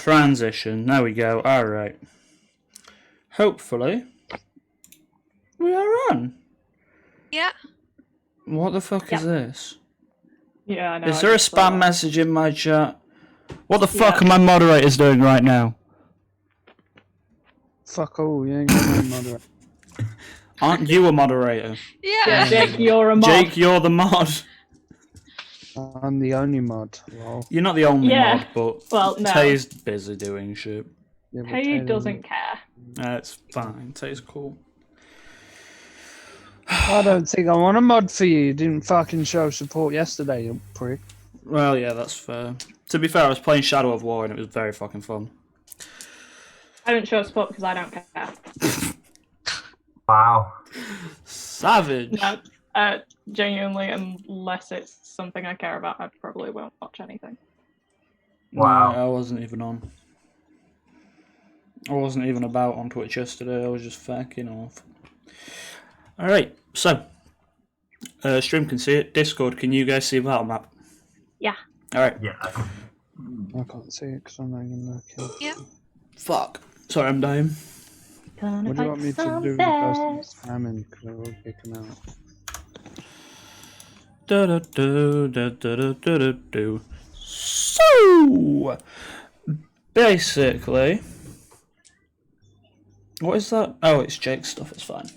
Transition. There we go. Alright. Hopefully, we are on. Yeah. What the fuck is this? Yeah, I know. Is there a spam message in my chat? What the fuck are my moderators doing right now? Fuck all, you ain't got no moderator. Aren't you a moderator? Yeah. Jake, you're a mod. Jake, you're the mod. I'm the only mod. Lol. You're not the only mod, but Well, no. Tay's busy doing shit. Yeah, but He Taylor- doesn't care. It's fine. Tay's cool. I don't think I want a mod for you. You didn't fucking show support yesterday, you prick. Well, yeah, that's fair. To be fair, I was playing Shadow of War and it was very fucking fun. I don't show support because I don't care. Wow. Savage. No, genuinely, unless it's something I care about, I probably won't watch anything. Wow. No, I wasn't even on. I wasn't even about on Twitch yesterday. I was just fucking off. Alright, so. Stream can see it. Discord, can you guys see the battle map? Yeah. Alright. Yeah. I can't see it because I'm not even looking. Yeah. Fuck. Sorry, I'm dying. What do you want me to do with the person spamming? Because I will kick him out. So, basically, what is that? Oh, it's Jake's stuff. It's fine.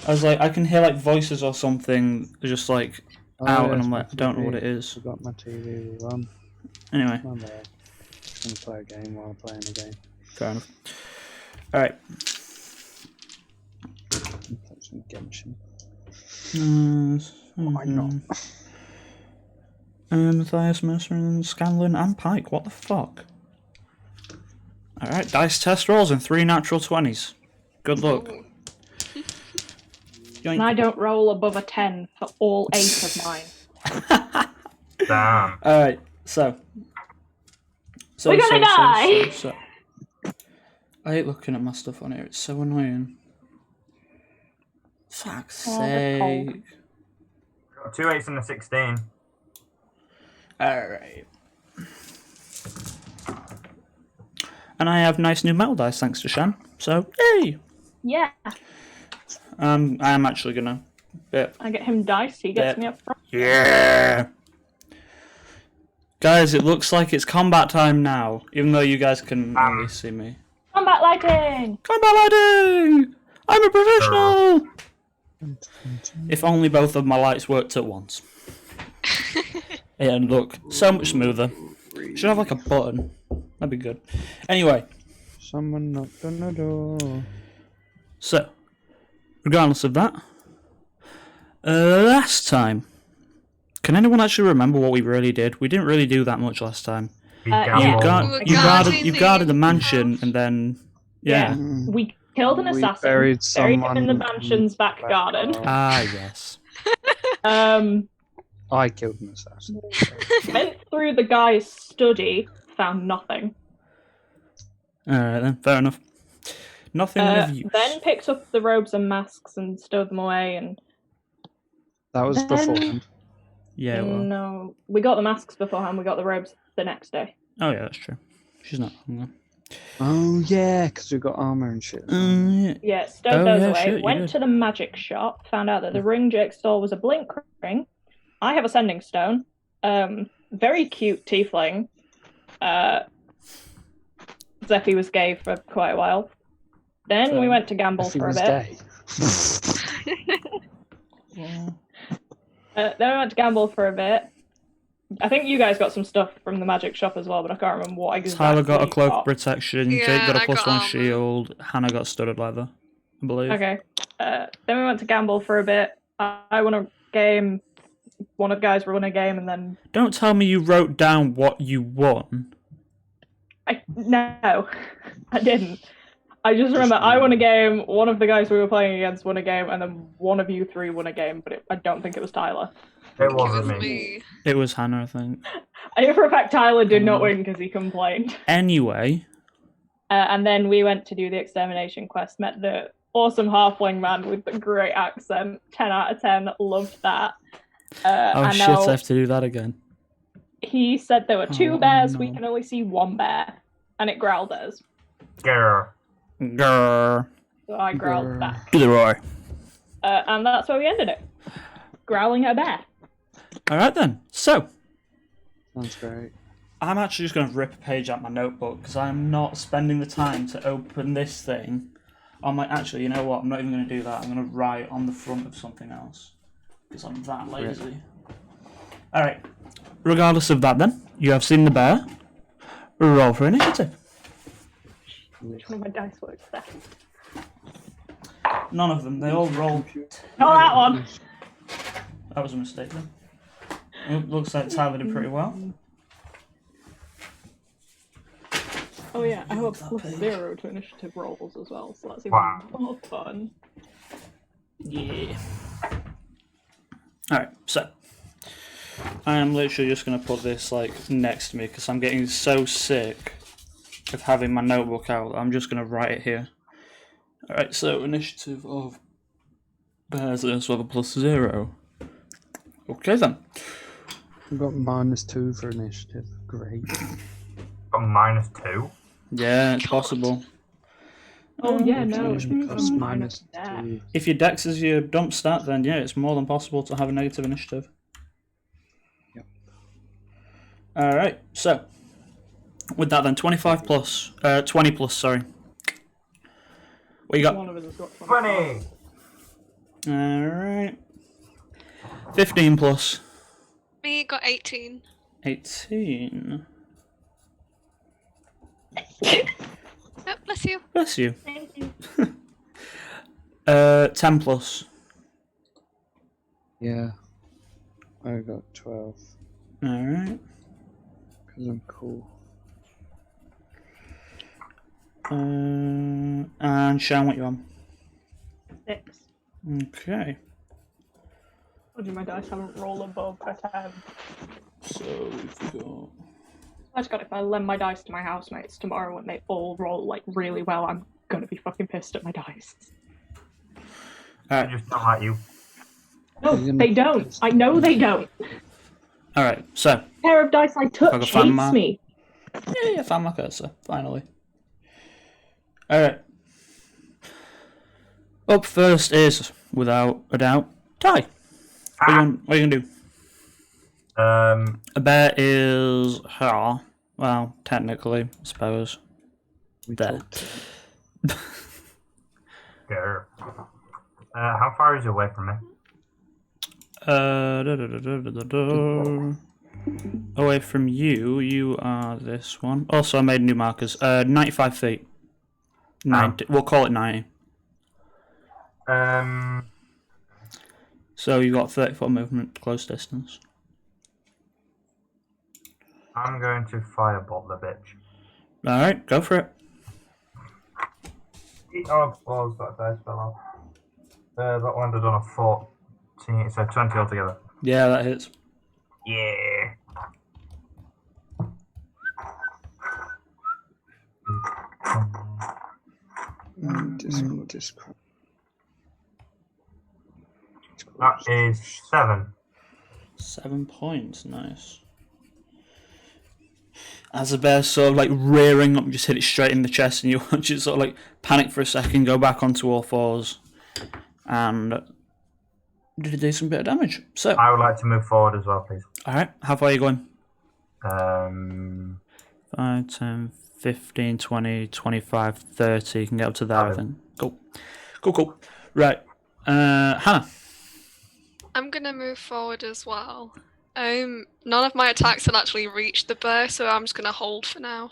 I was like, I can hear like voices or something, just like out, and I'm like, I don't know what it is. I got my TV on. Anyway, I'm there. Just gonna play a game while I'm playing a game. fair enough. All right. Play some Genshin. Why not? Matthias, Mercer, and Scanlon, and Pike. What the fuck? Alright, dice test rolls and 3 natural 20s. Good luck. And I don't roll above a 10 for all 8 of mine. Damn. Alright, so. We're gonna die! So. I hate looking at my stuff on here, it's so annoying. Fuck's sake. 2 8s and a 16. Alright. And I have nice new metal dice thanks to Shan, so yay! Yeah. I am actually gonna. I get him dice, he gets me up front. Yeah! Guys, it looks like it's combat time now, even though you guys can only see me. Combat lighting! Combat lighting! I'm a professional! If only both of my lights worked at once. It'd look so much smoother. Should have like a button. That'd be good. Anyway. Someone knocked on the door. So, regardless of that, last time, can anyone actually remember what we really did? We didn't really do that much last time. Yeah. You guarded the mansion, and then yeah. We killed an assassin. Buried him in the someone mansion's back garden. Ah yes. I killed an assassin. Went through the guy's study, found nothing. Alright then, fair enough. Nothing of use. Then picked up the robes and masks and stowed them away, and That was beforehand. Yeah. Well. no, we got the masks beforehand. We got the robes the next day. Oh yeah, that's true. She's not wrong then. Oh yeah, because we got armor and shit. Yeah. Yeah, stowed those away. Shit, Went to the magic shop, found out that the ring Jake stole was a blink ring. I have a sending stone. Very cute tiefling. Zeffy was gay for quite a while. Then we went to gamble If he for a was bit. gay. Then we went to gamble for a bit. I think you guys got some stuff from the magic shop as well, but I can't remember what exactly. Tyler got a cloak of protection, Yeah, Jake got a I +1 got armor. shield, Hannah got studded leather, I believe. Okay. Then we went to gamble for a bit. I won a game. One of the guys won a game, and then Don't tell me you wrote down what you won. no, I didn't. I just remember I won a game. One of the guys we were playing against won a game, and then one of you three won a game. But I don't think it was Tyler. It wasn't me. It was Hannah, I think. I know for a fact Tyler did not win because he complained. Anyway. And then we went to do the extermination quest. Met the awesome halfling man with the great accent. 10 out of 10. Loved that. Oh and shit, now I have to do that again. he said there were 2 Oh, bears. no. We can only see 1 bear. and it growled at us. Grr. Grrr. So I growled Grr. back. Do the roar. And that's where we ended it. Growling at a bear. Alright then. So, Sounds great. I'm actually just going to rip a page out my notebook because I'm not spending the time to open this thing. I'm like, actually, you know what? I'm not even going to do that. I'm going to write on the front of something else because I'm that lazy. Alright. Regardless of that then, you have seen the bear. Roll for initiative. Which one of my dice works there? None of them. They all rolled. Not that one! That was a mistake then. It looks like Tyler did pretty well. Oh yeah, I have a That plus page. 0 to initiative rolls as well, so that's even Wow. more fun. Yeah. Alright, so. I am literally just going to put this like next to me because I'm getting so sick of having my notebook out. I'm just going to write it here. Alright, so initiative of bears is with a plus 0. Okay then. I've got -2 for initiative. Great. Got -2. Yeah, it's God. possible. Oh yeah, no, Which it's plus minus that. -2. If your dex is your dump stat, then yeah, it's more than possible to have a negative initiative. Yep. Alright, so with that then 25 plus 20 plus, sorry. What you got? One of us has got 20. Alright. 15 plus Me got 18. 18. Oh, bless you. Bless you. Thank you. 10 plus. Yeah. I got 12. Alright. Because I'm cool. And Sean, what you on? 6. Okay. Told you my dice haven't rolled above a 10. So we've got. I just got if I lend my dice to my housemates tomorrow and they all roll like really well, I'm gonna be fucking pissed at my dice. I Alright. just don't like you. No, You're they not don't. pissed. I know they don't. Alright, so. Pair of dice I I touch got hates fan me. Yeah, found my cursor, finally. Alright. Up first is, without a doubt, Ty. What are you gonna do? A bear is well, technically, I suppose. We There. talked. Grr. How far is it away from me? Away from you, you are this one. Also, I made new markers. 95 feet. 90. We'll call it 90. So you got 30-foot movement, close distance. I'm going to firebolt the bitch. Alright, go for it. Oh, balls, that dice fell off. That one did on a 14, so 20 altogether. Yeah, that hits. Yeah. Discord. That is 7. 7 points, nice. As the bear's sort of like rearing up, just hit it straight in the chest, and you watch it sort of like panic for a second, go back onto all fours, and did a decent bit of damage. So, I would like to move forward as well, please. alright, how far are you going? 5, Um, 10, 15, 20, 25, 30. You can get up to there, I think. Cool. Right. Hannah. I'm gonna move forward as well. None of my attacks will actually reach the bear, so I'm just gonna hold for now.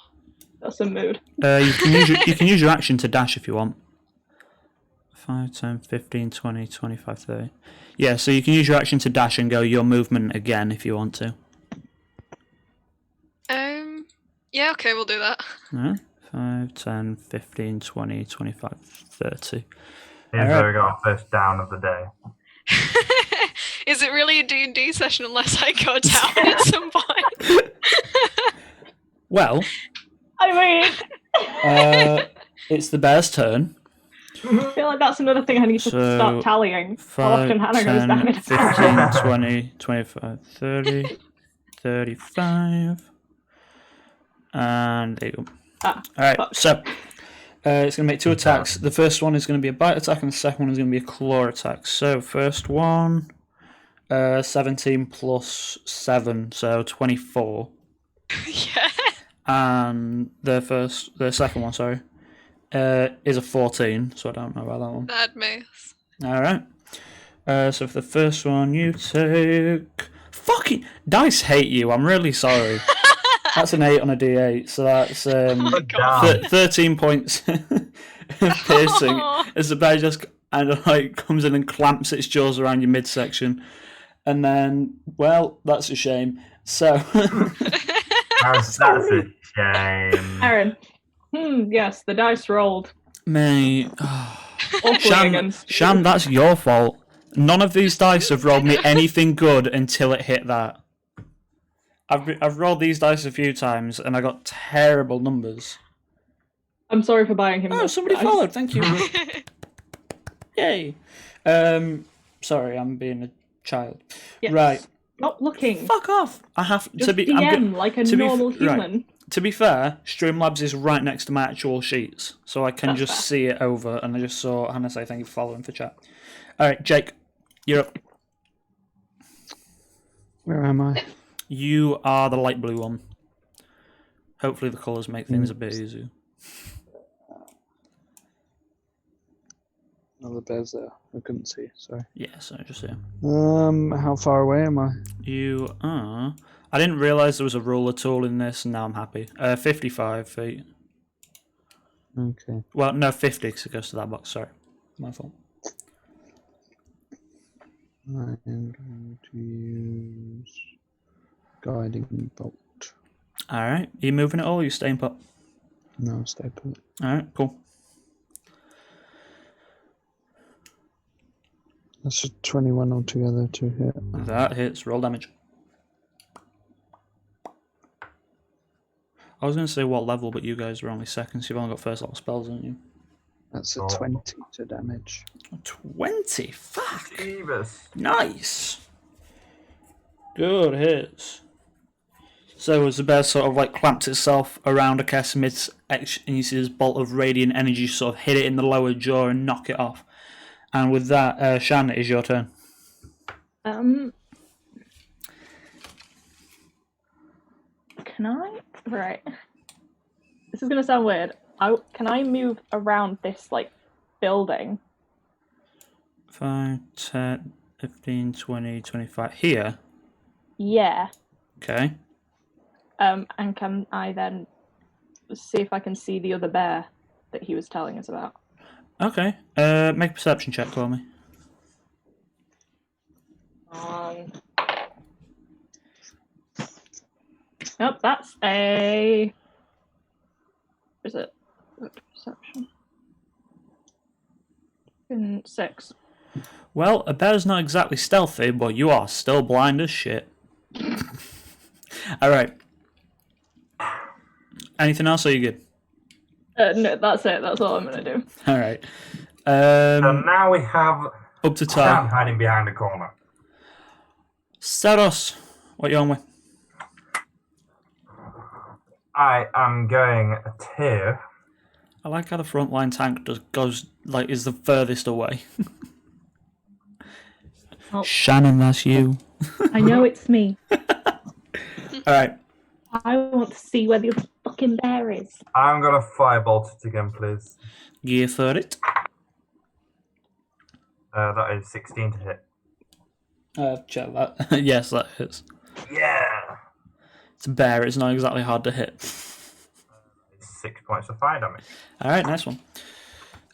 That's a mood. You can use your action to dash if you want. 5, 10, 15, 20, 25, 30. Yeah, so you can use your action to dash and go your movement again if you want to. Yeah, okay, we'll do that. Alright. 5, 10, 15, 20, 25, 30. here's Alright. where we got our first down of the day. Is it really a D&D session unless I go down at some point? Well, I mean, it's the bear's turn. I feel like that's another thing I need to So, start tallying. How 5, often Hannah goes down 10, in 15, 20, 25, 30, 35. And there you go. Alright, so it's going to make 2 attacks. The first one is going to be a bite attack, and the second one is going to be a claw attack. So, first one, 17 plus 7, so 24. Yeah. And the second one, sorry, is a 14, so I don't know about that one. That'd miss. Alright. So for the first one, you take... Fucking... Dice hate you, I'm really sorry. That's an 8 on a d8, so that's 13 points of piercing. As the bear just kind of like comes in and clamps its jaws around your midsection. And then, well, that's a shame. So... That's a shame. Aaron. Yes, the dice rolled. Mate... Shan, Shan, that's your fault. None of these dice have rolled me anything good until it hit that. I've rolled these dice a few times and I got terrible numbers. I'm sorry for buying him. Oh, somebody dice. followed. Thank you. Yay. Sorry, I'm being a child. Yes. Right. Not looking. Fuck off. I have Just to be. DM like a normal human. Right. To be fair, Streamlabs is right next to my actual sheets, so I can That's just fair. see it over. And I just saw Hannah say thank you for following for chat. All right, Jake, you're up. Where am I? You are the light blue one. Hopefully the colours make things a bit easier. Oh, the bear's there. I couldn't see. Sorry. Yeah, so just here. How far away am I? You are... I didn't realise there was a ruler tool in this, and now I'm happy. 55 feet. Okay. Well, no, 50, because it goes to that box. Sorry. My fault. I am going to use guiding bolt. Alright. Are you moving at all, or are you staying put? No, stay put. Alright, cool. That's a 21 altogether to hit. That hits. Roll damage. I was going to say what level, but you guys are only second, so you've only got first level spells, haven't you? That's a 20 to damage. 20? Fuck! Jeebus. Nice! Good hits. So as the bear sort of like clamps itself around Akasimid's and you see this bolt of radiant energy sort of hit it in the lower jaw and knock it off. And with that, Shan, it is your turn. Can I? Right. This is gonna sound weird. Can I move around this like building? 5, 10, 15, 20, 25. Here? Yeah. Okay. And can I then see if I can see the other bear that he was telling us about? Okay. Make a perception check for me. Nope, that's a... Is it perception? 6. Well, a bear's not exactly stealthy, but you are still blind as shit. Alright. Anything else, or are you good? No, that's it. That's all I'm gonna do. Alright. So now we have Up to Sam time. hiding behind a corner. Staros, what you on with? I am going to... I like how the frontline tank is the furthest away. Oh. Shannon, that's you. I know it's me. Alright. I want to see where the other fucking bear is. I'm going to firebolt it again, please. Gear for it. That is 16 to hit. Check that. Yes, that is. Yeah! It's a bear, it's not exactly hard to hit. 6 points of fire damage. Alright, nice one.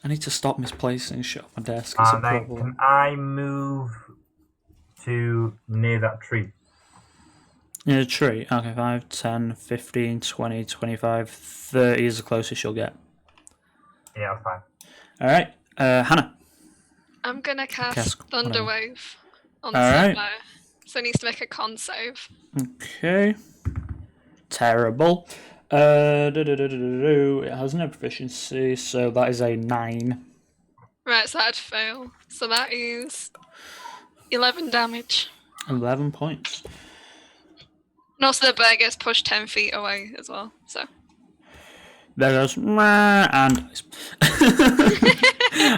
I need to stop misplacing shit off my desk. It's a And then problem. can I move to near that tree? Near the tree. Okay, 5, 10, 15, 20, 25, 30 is the closest you'll get. Yeah, that's fine. Alright, Hannah. I'm gonna cast Cast whatever. Thunderwave on Alright. Simba, so it needs to make a con save. Okay. Terrible. It has no proficiency, so that is a 9. Right, so that'd fail. So that is 11 damage. 11 points. And also the bear gets pushed 10 feet away as well, so. Bear goes, "Meh," and dies.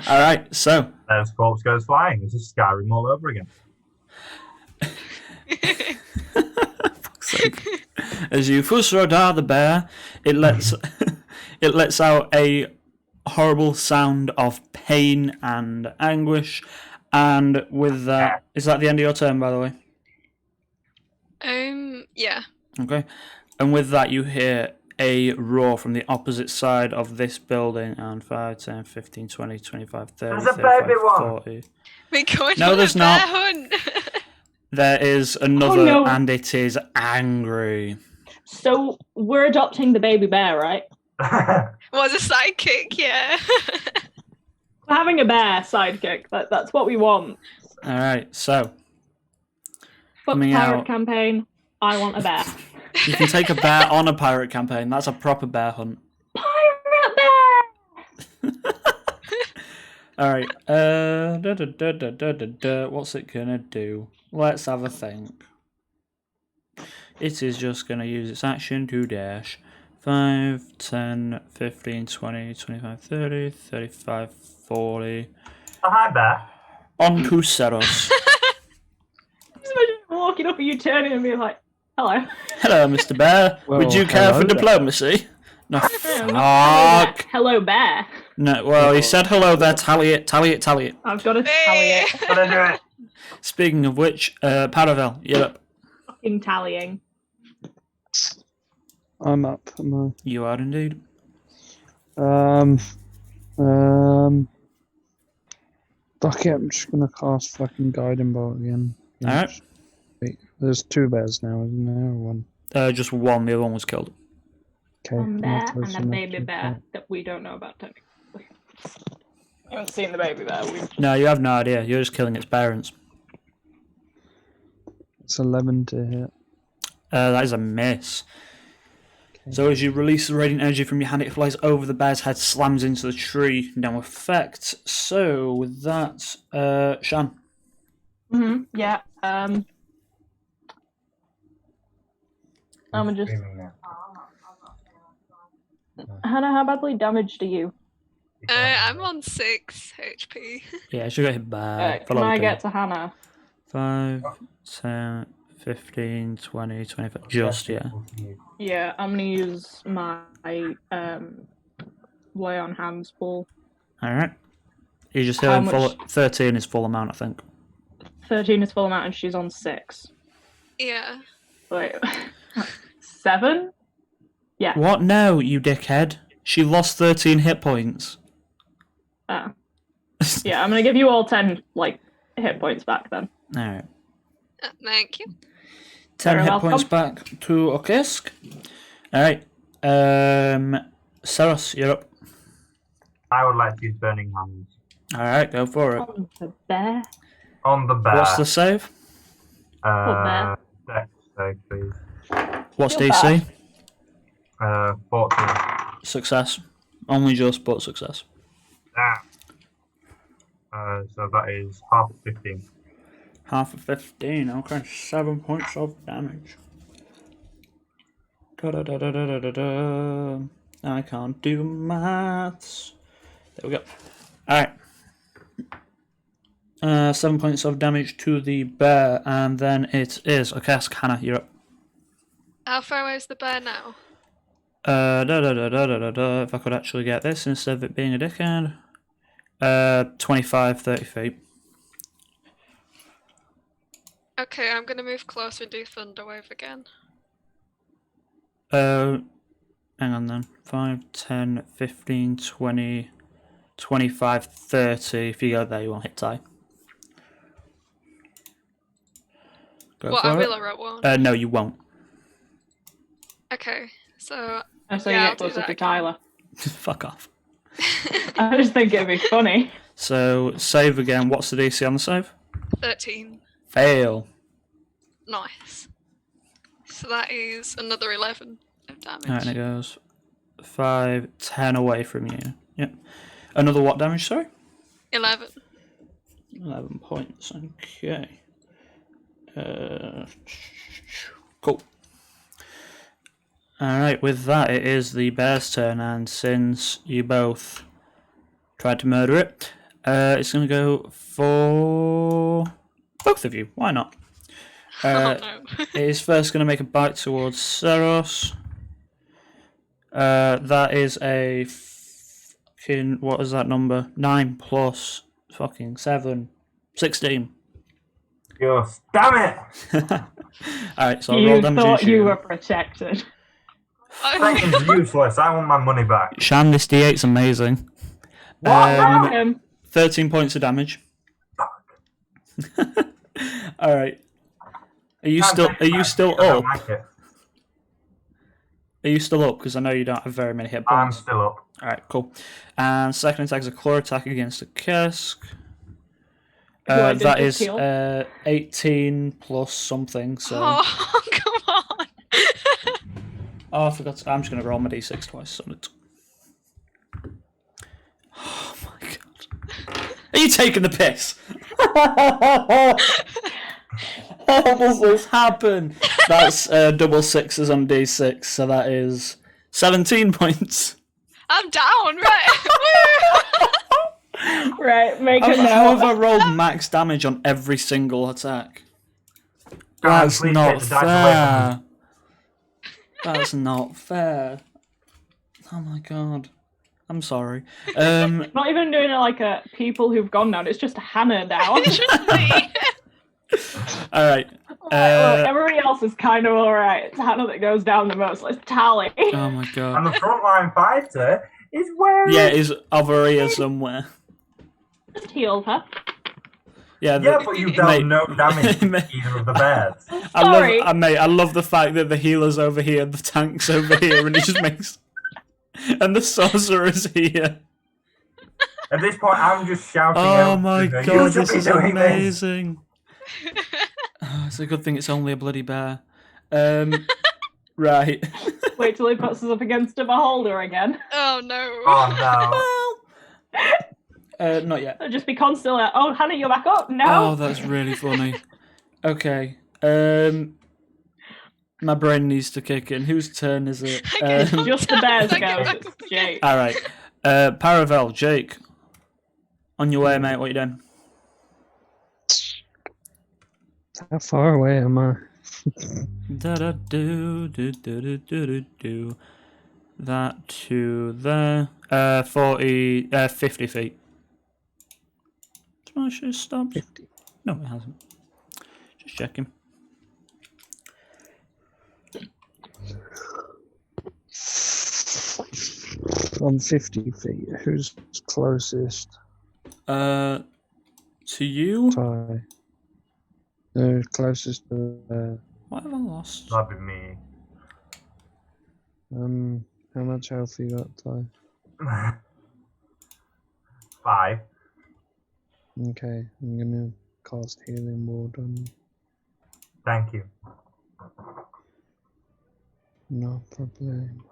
Alright, so. There's corpse goes flying. This is Skyrim all over again. Fuck's sake. As you Fusrodar the bear, it lets it lets out a horrible sound of pain and anguish, and with that, is that the end of your turn, by the way? Yeah. Okay. And with that, you hear a roar from the opposite side of this building, and 5, 10, 15, 20, 25, 30, There's a 35, baby one. 40. We're going No, on there's a bear not. hunt. There is another, no. and it is angry. So we're adopting the baby bear, right? Was a sidekick, yeah. We're having a bear sidekick. That's what we want. Alright, so. Fuck Coming pirate out. campaign. I want a bear. You can take a bear on a pirate campaign. That's a proper bear hunt. Pirate bear! Alright. What's it gonna do? Let's have a think. It is just gonna use its action to dash. 5, 10, 15, 20, 25, 30, 35, 40. Oh, hi, Bear. On to Seros. Just imagine walking up and you turning and being like, hello. Hello, Mr. Bear. Well, Would you care for hello there. diplomacy? No, Hello, fuck. hello bear. No, well, he said hello there. Tally it, tally it, tally it. I've got to tally it. Gotta do it. Speaking of which, Paravel, you're up. Fucking tallying. I'm up. Am You are indeed. I? Fuck it, I'm just gonna cast fucking Guiding Bolt again. Alright. Wait, there's 2 bears now, isn't there? Or 1? Just one. The other one was killed. Okay. One bear I'll and a listen baby to bear that we don't know about technically. I haven't seen the baby bear. No, you have no idea. You're just killing its parents. It's 11 to hit. That is a miss. So as you release the radiant energy from your hand, it flies over the bear's head, slams into the tree. No effect. So with that, Shan. Yeah. I'm just. Screaming now. Hannah, how badly damaged are you? I'm on 6 HP. Yeah, she got hit by. Can I get to Hannah? 5, 10, 15, 20, 25. Just, yeah. Yeah, I'm gonna use my lay on hands ball. Alright. You just How healing full. much? 13 is full amount, I think. 13 is full amount and she's on 6. Yeah. Wait, 7? Yeah. What? No, you dickhead. She lost 13 hit points. Oh. Yeah, I'm gonna give you all 10 hit points back then. Alright. Thank you. 10 You're hit welcome. points back to Okisk. Alright. Saros, you're up. I would like to use Burning Hands. Alright, go for it. On the bear. On the bear. What's the save? Dex save, please. What's You're DC? 14. Success. Only just, but success. Ah. So that is half 15. Half of 15. Okay, 7 points of damage. Da-da-da-da-da-da-da. I can't do maths. There we go. Alright. 7 points of damage to the bear, and then it is Okisk. Hannah, you're up. How far away is the bear now? If I could actually get this instead of it being a dickhead. 25, 30 feet. Okay, I'm gonna move closer and do Thunder Wave again. Hang on then. 5, 10, 15, 20, 25, 30. If you go there, you won't hit tie. Go What, for I it. will or I won't? No, you won't. Okay, so So Yeah, you I'll get do closer that to again. Tyler. Fuck off. I just think it'd be funny. So, save again. What's the DC on the save? 13. Fail. Nice. So that is another 11 of damage. Alright, and it goes 5, 10 away from you. Yep. Another what damage, sorry? 11. 11 points. Okay. Cool. Alright, with that, it is the bear's turn, and since you both tried to murder it, it's going to go for both of you. Why not? Oh no. It is first going to make a bite towards Seros. That is a fucking, what is that number? 9 plus fucking 7. 16. Yes. Damn it! Alright, so I'll You roll damage thought and you shoot. were protected. That is useless. I want my money back. Shan, this D8's amazing. What? 13 points of damage. Alright. Are you still I don't up? like it. Are you still up? Because I know you don't have very many hit I'm points. still up. Alright, cool. And second attack is a claw attack against the Kesk. Who I did That just is heal. 18 plus something, so... Oh, come on. Oh, I forgot I'm just going to roll my d6 twice on it. Oh my god. Are you taking the piss? How does this happen? That's double sixes on d6, so that is 17 points. I'm down, right? Right, make a How have note. I rolled max damage on every single attack? Guys, That's please not take the dice away from fair. That's not fair. Oh my god. I'm sorry. Not even doing it like a people who've gone down, it's just Hannah down. It's just me. Alright. Look, everybody else is kind of alright. It's Hannah that goes down the most. Let's tally. Oh my And god. the frontline fighter is where? Yeah, it's over here somewhere. Just healed her. Yeah, Yeah, but you've mate, done no damage to mate. either of the bears. Sorry. I love the fact that the healer's over here, the tank's over here, and it just makes... And the sorcerer's here. At this point, I'm just shouting Oh out. my you god, should this be is doing this. amazing. Oh, it's a good thing it's only a bloody bear. Right. Wait till he puts us up against a beholder again. Oh no. Oh no. Not yet. It'll just be constantly like, oh, Hannah, you're back up. Oh, No. that's really funny. Okay. My brain needs to kick in. Whose turn is it? Just the bears Okay. go. It's Jake. Alright. Paravel, Jake. On your way, mate. What you doing? How far away am I? Do. That to there. 50 feet. Did I should have stopped? 50. No, it hasn't. Just checking. I'm 50 feet. Who's closest? To you? Ty. No, closest to. What have I lost? That'd be me. How much health you got, Ty? 5. Okay, I'm gonna cast Healing Ward on you. Thank you. No problem.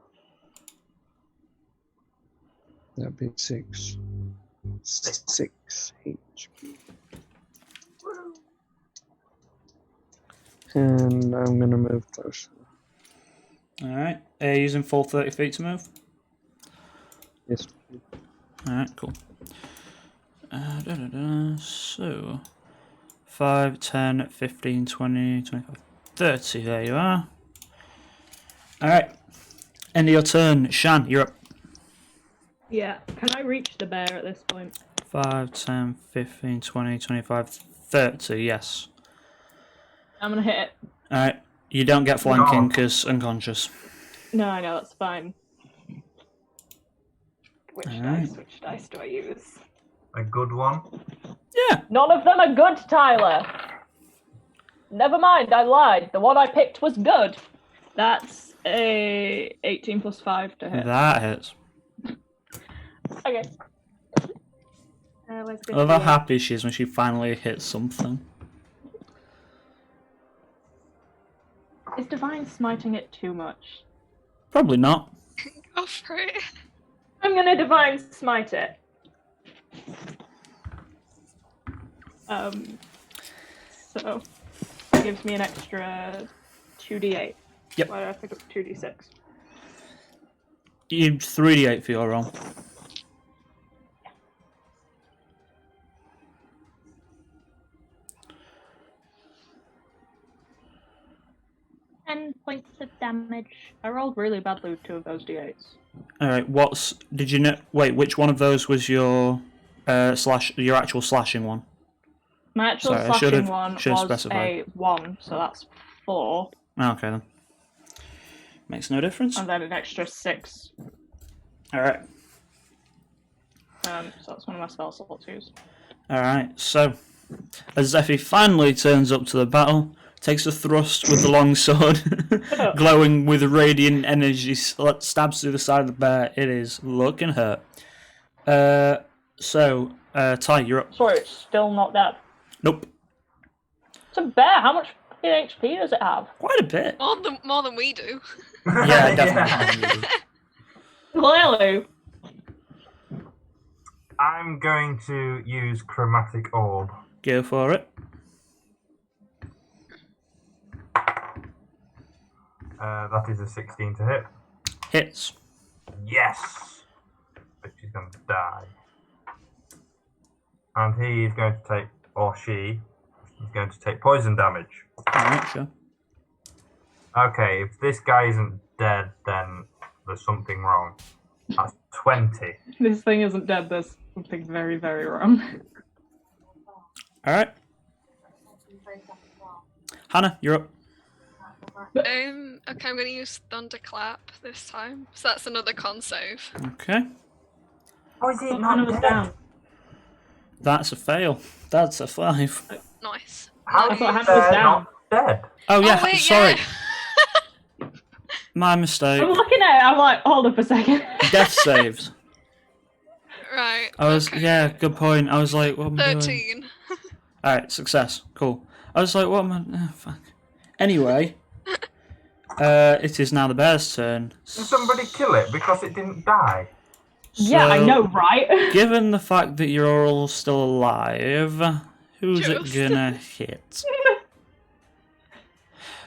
That'd be 6. 6 each. And I'm gonna move closer. Alright. Are you using full 30 feet to move? Yes. Alright, cool. So, 5, 10, 15, 20, 25, 30. There you are. Alright. End of your turn. Shan, you're up. Yeah. Can I reach the bear at this point? 5, 10, 15, 20, 25, 30. Yes. I'm gonna hit it. Alright. You don't get flanking because unconscious. No, I know, that's fine. Which Alright. dice do I use? A good one. Yeah. None of them are good, Tyler. Never mind, I lied. The one I picked was good. That's a 18 plus 5 to hit. That hits. Okay. I love how happy she is when she finally hits something. Is Divine Smiting it too much? Probably not. Go for it. I'm gonna Divine Smite it. So it gives me an extra 2d8. Yep. Why did I pick up 2d6? You 3d8 for your roll. 10 points of damage. I rolled really badly with 2 of those d8s. Alright, did you know, wait, which one of those was your your actual slashing one? My actual Sorry, slashing one should've was specified. a 1, so that's 4. Okay then. Makes no difference. And then an extra 6. Alright. So that's one of my spell slots used. Alright, so as Zephy finally turns up to the battle, takes a thrust with the long sword, glowing with radiant energy, stabs through the side of the bear. It is looking hurt. Ty, you're up. Sorry, it's still not dead. Nope. It's a bear. How much HP does it have? Quite a bit. More than we do. Yeah, definitely. Clearly. I'm going to use Chromatic Orb. Go for it. That is a 16 to hit. Hits. Yes! But she's going to die. And he's going to take, or she, is going to take poison damage. Alright, sure. Okay, if this guy isn't dead, then there's something wrong. That's 20. This thing isn't dead. There's something very, very wrong. Alright. Hannah, you're up. Okay, I'm gonna use Thunderclap this time. So that's another con save. Okay. Oh, is he Hannah not was dead? down. That's a fail. That's a 5. Nice. How I is thought Hannah Bear was down. not dead? Oh yeah, Oh, wait, sorry. yeah. My mistake. I'm looking at it. I'm like, hold up a second. Death saves. Right. I was okay. yeah, good point. I was like, what am I doing? 13. Alright, success. Cool. I was like, what am I fuck. Anyway. It is now the bear's turn. Did somebody kill it because it didn't die? Yeah, I So, know, right? Given the fact that you're all still alive, who's Just. it gonna hit?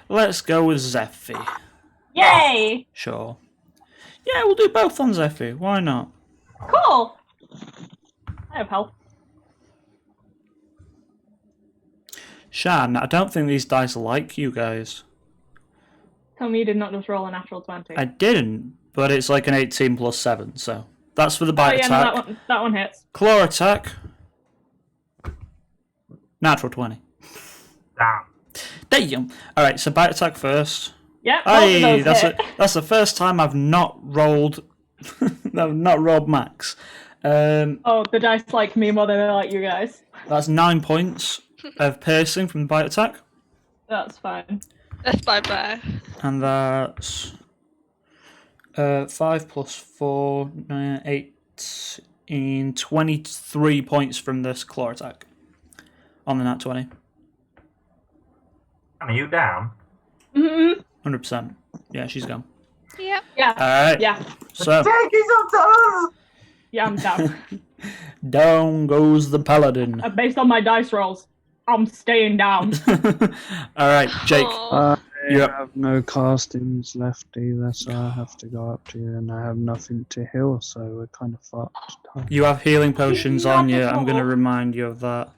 Let's go with Zephy. Yay! Sure. Yeah, we'll do both on Zephy. Why not? Cool. I have health. Shan, I don't think these dice are like you guys. Tell me you did not just roll a natural 20. I didn't, but it's like an 18 plus 7, so that's for the Oh bite yeah, no, attack. that one hits. Claw attack. Natural 20. Damn. Damn. Alright, so bite attack first. Yep, both of Hey, those that's hit. that's the first time I've not rolled I've not rolled max. Oh, the dice like me more than they like you guys. That's 9 points of piercing from the bite attack. That's fine. Death by bear. And that's 5 plus 4, 8, 23 points from this claw attack. On the nat 20. Are you down? Mm-hmm. 100%. Yeah, she's gone. Yep. Yeah. Alright. Yeah. So, Take his up to us! Yeah, I'm down. down goes the paladin. Based on my dice rolls, I'm staying down. Alright, Jake. Aw. I Yep. have no castings left either, so I have to go up to you, and I have nothing to heal, so we're kind of fucked. You have healing potions on you. I'm going to Wonderful. remind you of that.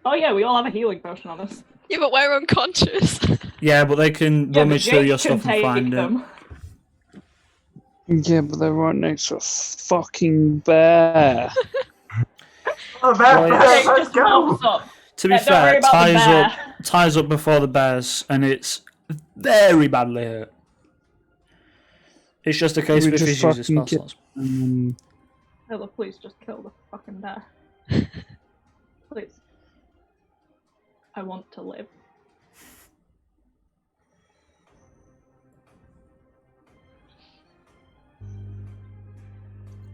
Oh yeah, we all have a healing potion on us. Yeah, but we're unconscious. Yeah, but they can Yeah, rummage but through Jake your can stuff and take find it. them. Yeah, but they're right next to a fucking bear. Oh, bear, Well, bear, Jake let's just go! pops up. To be Yeah, don't worry fair, about the bear. ties up before the bears, and it's very badly hurt. It's just a case We of if just he's using fucking spell slots. Hella, please just kill the fucking bear. Please. I want to live.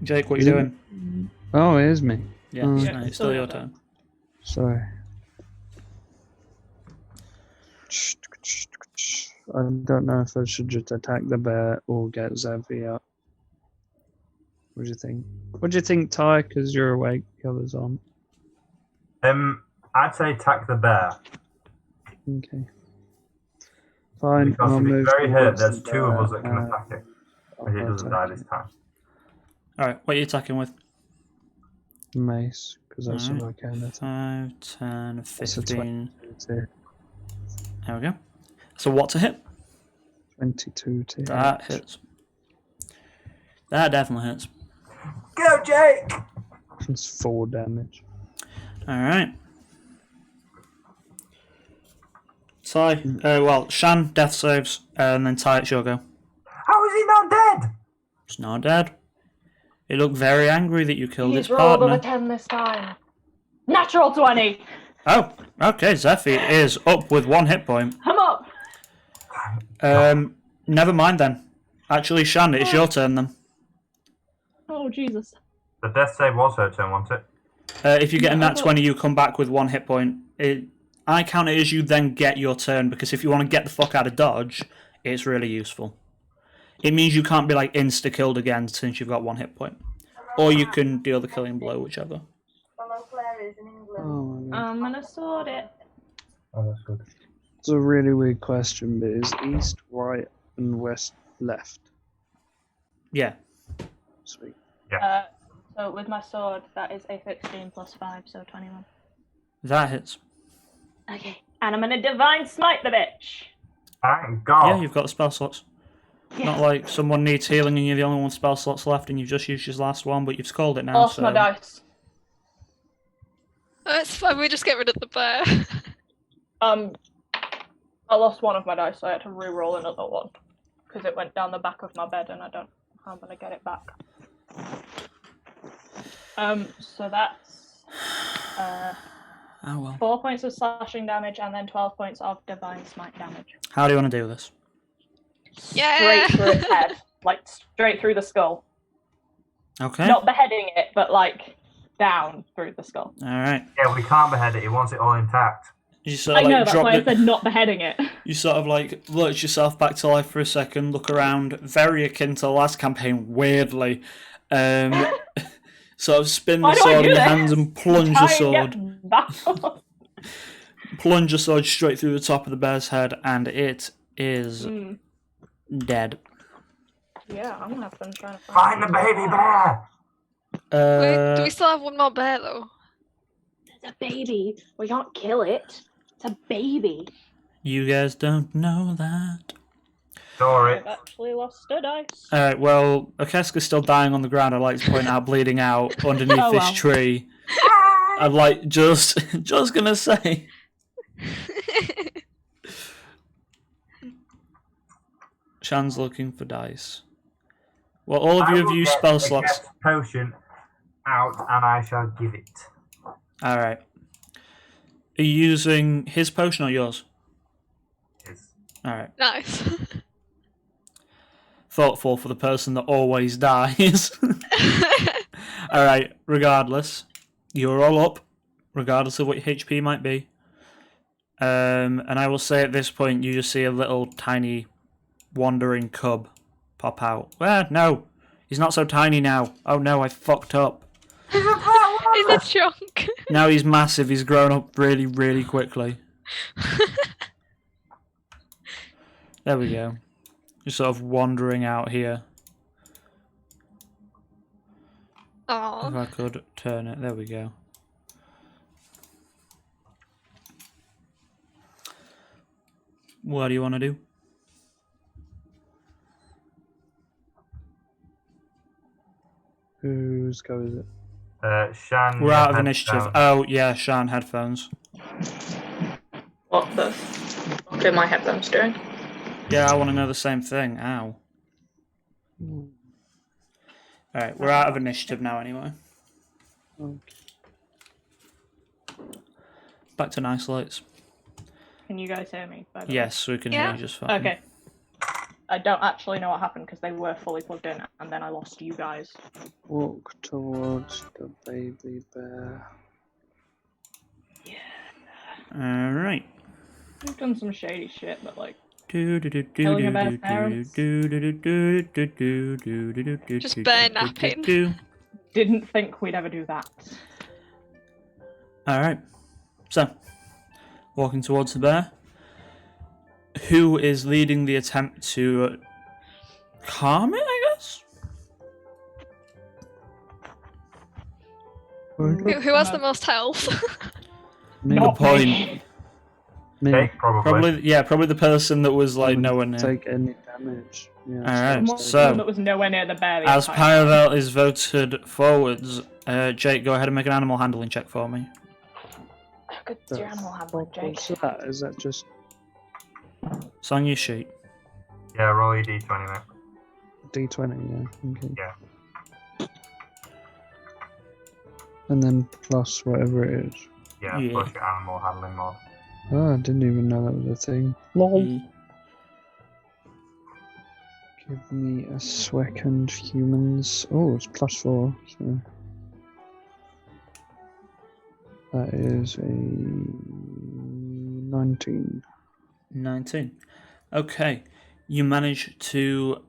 Jake, what are you doing? Oh, it is me. Yeah, Oh. no, it's still your turn. Sorry. I don't know if I should just attack the bear or get Zavi up. What do you think? What do you think, Ty? Because you're awake, the others aren't. I'd say attack the bear. Okay. Fine, Because I'll if he's move very hurt, towards there's the two of us bear, that can attack it. I'll If he doesn't attack die this it. time. Alright, what are you attacking with? Mace, because that's all I can attack. 5, 10, That's a 15. 22 to, There we go. So what to hit? 22 to That hit. hits. That definitely hits. Go, Jake! It's 4 damage. Alright. Ty, Shan, death saves, and then Ty, it's your go. How is he not dead? It's not dead. He looked very angry that you killed his He's rolled partner. over 10 this time. Natural 20. Oh, okay, Zephy is up with 1 hit point. I'm up. Never mind then. Actually, Shan, it's your turn then. Oh, Jesus. The death save was her turn, wasn't it? If you get a nat 20, you come back with 1 hit point. I count it as you then get your turn, because if you want to get the fuck out of dodge, it's really useful. It means you can't be like insta-killed again since you've got 1 hit point. Or you can deal the killing blow, whichever. Oh my god. I'm gonna sort it. Oh, that's good. It's a really weird question, but is east, right, and west left? Yeah. Sweet. So with my sword, that is a 16 plus 5, so 21. That hits. Okay. And I'm gonna divine smite the bitch. Thank God. Yeah, you've got the spell slots. Not like someone needs healing and you're the only one with spell slots left and you've just used your last one, but you've called it now. Lost my dice. It's fine, we just get rid of the bear. I lost one of my dice, so I had to re-roll another one. Because it went down the back of my bed and I don't know how I'm gonna get it back. So that's Oh well. 4 points of slashing damage and then 12 points of divine smite damage. How do you want to do this? Yeah. Straight through its head. Like, straight through the skull. Okay. Not beheading it, but like, down through the skull. Alright. Yeah, we can't behead it. He wants it all intact. You sort I of know, like that's drop why I it. said not beheading it. You sort of like lurch yourself back to life for a second, look around, very akin to the last campaign, weirdly. Sort of spin the Why do I sword do in your this? hands and plunge your Try and sword. get back up. Plunge your sword straight through the top of the bear's head, and it is dead. Yeah, I'm gonna have fun trying to Find the baby bear! Do we still have one more bear though? It's a baby. We can't kill it. It's a baby. You guys don't know that. Sorry. I've actually lost a dice. Alright, well, Okeska's still dying on the ground. I'd like to point out, bleeding out underneath Oh, this well. tree. I'd like, just gonna say. Shan's looking for dice. Well, all of you have used spell slots. Potion out, and I shall give it. Alright. Are you using his potion or yours? Yes. Alright. Nice. Thoughtful for the person that always dies. Alright, regardless. You're all up, regardless of what your HP might be. And I will say at this point, you just see a little tiny wandering cub pop out. No, he's not so tiny now. Oh no, I fucked up. He's a chunk. Now he's massive, he's grown up really, really quickly. There we go. Just sort of wandering out here. If Aww. I could turn it, there we go. What do you want to do? Whose go is it? Shan. We're out of head initiative. down. Oh, yeah, Shan, headphones. What the fuck are my headphones doing? Yeah, I want to know the same thing. Ow. Alright, we're out of initiative now anyway. Okay. Back to nice lights. Can you guys hear me? By the way? Yes, we can hear Yeah. you just fine. Okay. I don't actually know what happened because they were fully plugged in and then I lost you guys. Walk towards the baby bear. Alright. We've done some shady shit, but like, Just bear napping. didn't think we'd ever do that. Alright. So, walking towards the bear. Who is leading the attempt to calm it, I guess? Who has the most health? Me. Not point. me. Me. Jake, probably. Probably the person that was like Wouldn't nowhere near. take any damage. Yeah, Alright, Someone so- that was nowhere near the bear. the As entire time. Pyrovelt is voted forwards, Jake, go ahead and make an animal handling check for me. How good is your animal handling, Jake? What's that? Is that just It's on your sheet. Yeah, roll your d20, mate. D20? Yeah. Okay. Yeah. And then plus whatever it is. Yeah, Yeah. plus your animal handling mod. Oh, I didn't even know that was a thing. Lol. E. Give me a second, humans. Oh, it's +4. So that is a 19. 19. Okay. You manage to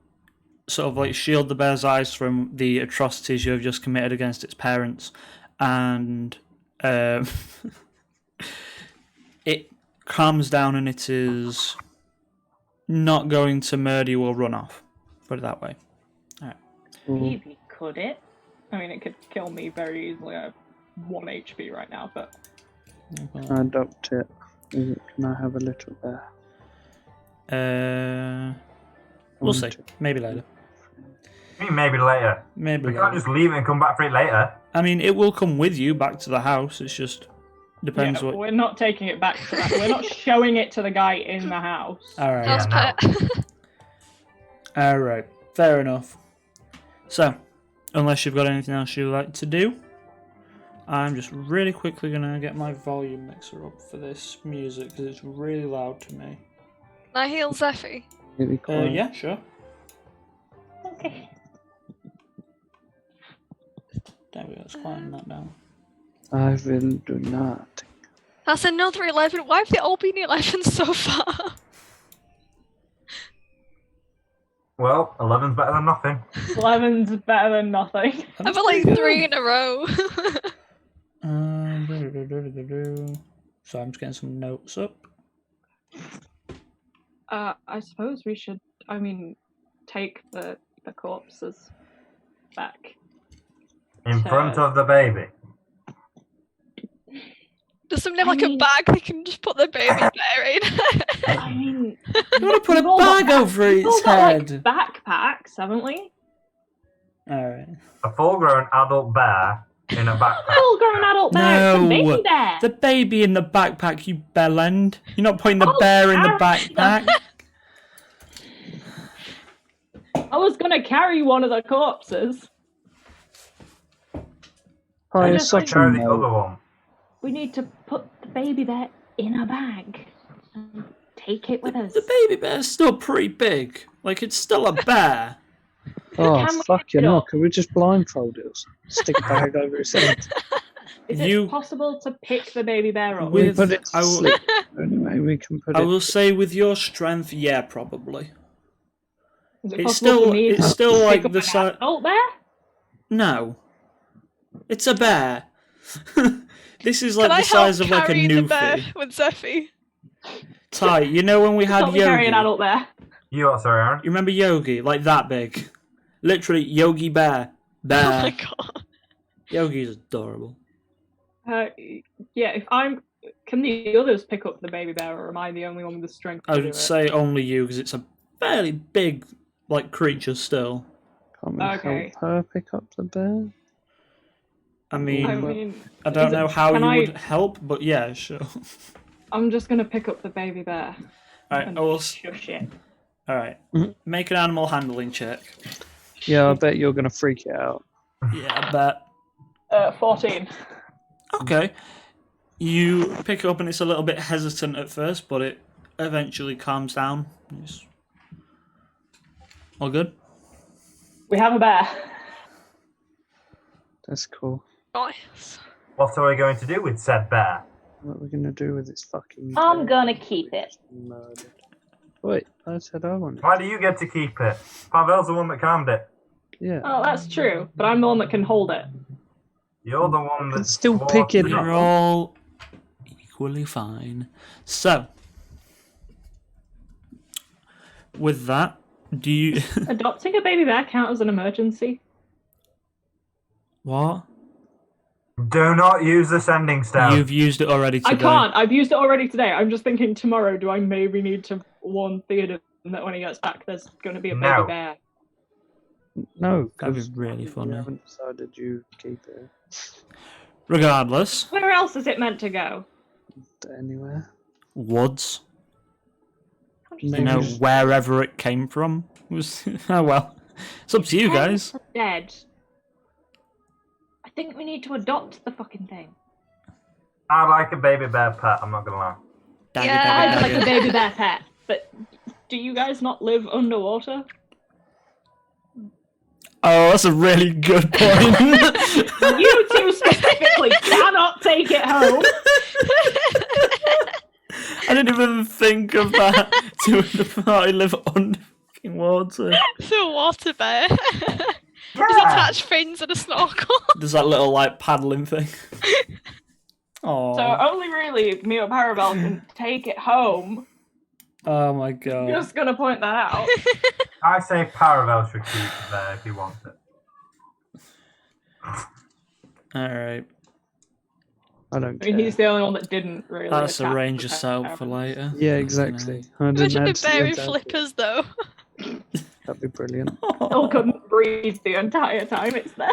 sort of like shield the bear's eyes from the atrocities you have just committed against its parents, and it calms down and it is not going to murder you or run off. Put it that way. Maybe could it? I mean, it could kill me very easily. I have 1 HP right now, but I adopt it. Can I have a little bear? We'll see. Want it. Maybe later. I mean, maybe later. Maybe We can't later. just leave it and come back for it later. I mean, it will come with you back to the house. It's just depends yeah, what. we're not taking it back to that. We're not showing it to the guy in the house. All right. House Yeah, pet. All right. Fair enough. So, unless you've got anything else you'd like to do, I'm just really quickly gonna get my volume mixer up for this music because it's really loud to me. Can I heal Zephy? Really quiet. Yeah, sure. Okay. There we go. Let's quieten that down. I will do not. That's another 11. Why have they all been 11 so far? Well, 11's better than nothing. 11's better than nothing. I've got like 3 in a row. So I'm just getting some notes up. I suppose we should, I mean, take the corpses back. In front of the baby. Does somebody have like I a mean- bag they can just put the baby bear in? I mean, You want to put a we've all got- bag over we've all its got, head? like, backpacks, haven't we? Alright. A full-grown adult bear in a backpack. Full-grown adult bear, it's a No. baby bear. The baby in the backpack, you bellend. You're not putting the Oh, bear in the Harry. backpack. I was gonna carry one of the corpses. Oh, I you're just such a Carry the other no. one. We need to put the baby bear in a bag and take it with us. The baby bear's still pretty big. Like, it's still a bear. Oh, Can we fucking pick it hell. up? Can we just blindfold it or something? Stick a bag over its head? Is You- it possible to pick the baby bear up? With- We put it to I will- sleep. Anyway, we can put I it... will say with your strength, yeah, probably. Is it It's possible still, for me it's to still pick like up the an size. adult bear? No. It's a bear. This is like Can I the size help of like a carry the bear newfie. with Zephy? Ty, you know when we had Help me carry Yogi? an adult bear. You what, sorry, Aaron? You remember Yogi? Like that big. Literally, Yogi Bear. Oh my Bear. god. Yogi's adorable. Yeah, if I'm... Can the others pick up the baby bear, or am I the only one with the strength to I do would it? say only you, because it's a fairly big, like, creature still. Can't we Okay. help her pick up the bear? I mean, I I, mean, don't is it- know how can you I- would help, but yeah, sure. I'm just gonna pick up the baby bear Alright, and I will. shush it. Alright. Mhm. Make an animal handling check. Yeah, I bet you're going to freak it out. Yeah, I bet. 14. Okay. You pick it up and it's a little bit hesitant at first, but it eventually calms down. It's all good. We have a bear. That's cool. Nice. What are we going to do with said bear? What are we going to do with this fucking... I'm bear? gonna keep it. Murdered. Wait, I said I wanted Why do you get to keep it? Pavel's the one that calmed it. Yeah. Oh, that's true, but I'm the one that can hold it. You're the one can that still pick it You're all equally fine. So, with that, do you... Adopting a baby bear count as an emergency? What? Do not use the sending stone. You've used it already today. I can't. I've used it already today. I'm just thinking tomorrow, do I maybe need to warn Theodore that when he gets back there's going to be a baby No. bear? No, That'd be 'cause really funny. You haven't decided you keep it Regardless, Where else is it meant to go? anywhere. woods. You Maybe know, just- wherever it came from. It was oh well. It's up to you guys. Parents are dead. I think we need to adopt the fucking thing. I like a baby bear pet, I'm not gonna lie. Daggy, Yeah. daggy, I'd like daggy. a baby bear pet, but do you guys not live underwater? Oh, that's a really good point. You two specifically cannot take it home. I didn't even think of that. Two of the party live under fucking water. The water bear. Yeah. He's attached fins and a snorkel. There's that little like paddling thing. Oh. So only really me or Parabel can take it home. Oh my god. Just gonna point that out. I say Paravel should keep it there if he wants it. Alright. I don't I care. mean, he's the only one that didn't really. That's a attack range the of pet soap for parents. later. Yeah, exactly. I didn't Imagine a actually bear in attack it. flippers, though. That'd be brilliant. Still couldn't breathe the entire time it's there,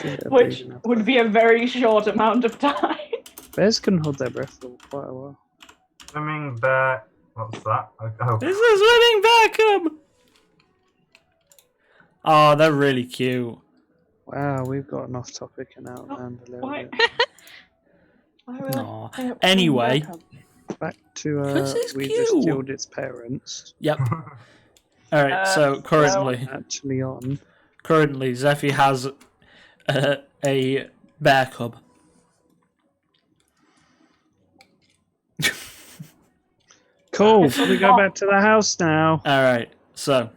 Yeah, which breathing up. would be a very short amount of time. Bears can hold their breath for quite a while. Swimming bear. What's that? Oh, It's a swimming Beckham! Oh, they're really cute. Wow, we've gotten off topic and out of hand a little Why? bit. Aw. Anyway. Back to This is we cute. just killed its parents. Yep. Alright, so currently, Actually on. Zeffy has a bear cub. Cool. We go back to the house now. Alright, so.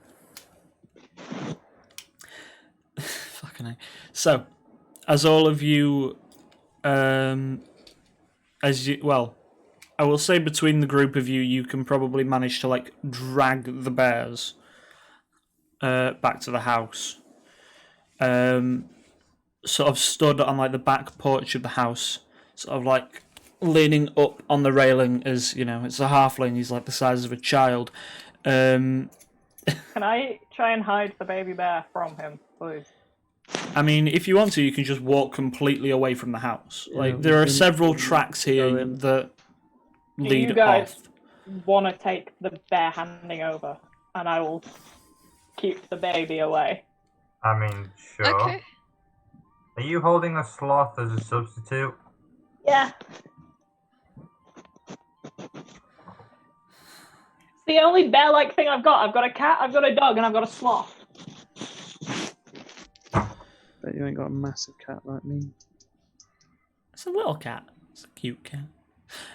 Fucking hell. So, as all of you, well, I will say between the group of you, you can probably manage to, like, drag the bears back to the house. Sort of stood on, like, the back porch of the house, sort of, like, leaning up on the railing as, you know, it's a halfling, he's, like, the size of a child. Can I try and hide the baby bear from him, please? I mean, if you want to, you can just walk completely away from the house. Like, Yeah, there are we can- several tracks here go in. that Do lead you guys off. want to take the bear handing over, and I will keep the baby away? I mean, sure. Okay. Are you holding a sloth as a substitute? Yeah. It's the only bear-like thing I've got. I've got a cat, I've got a dog, and I've got a sloth. Bet you ain't got a massive cat like me. It's a little cat. It's a cute cat.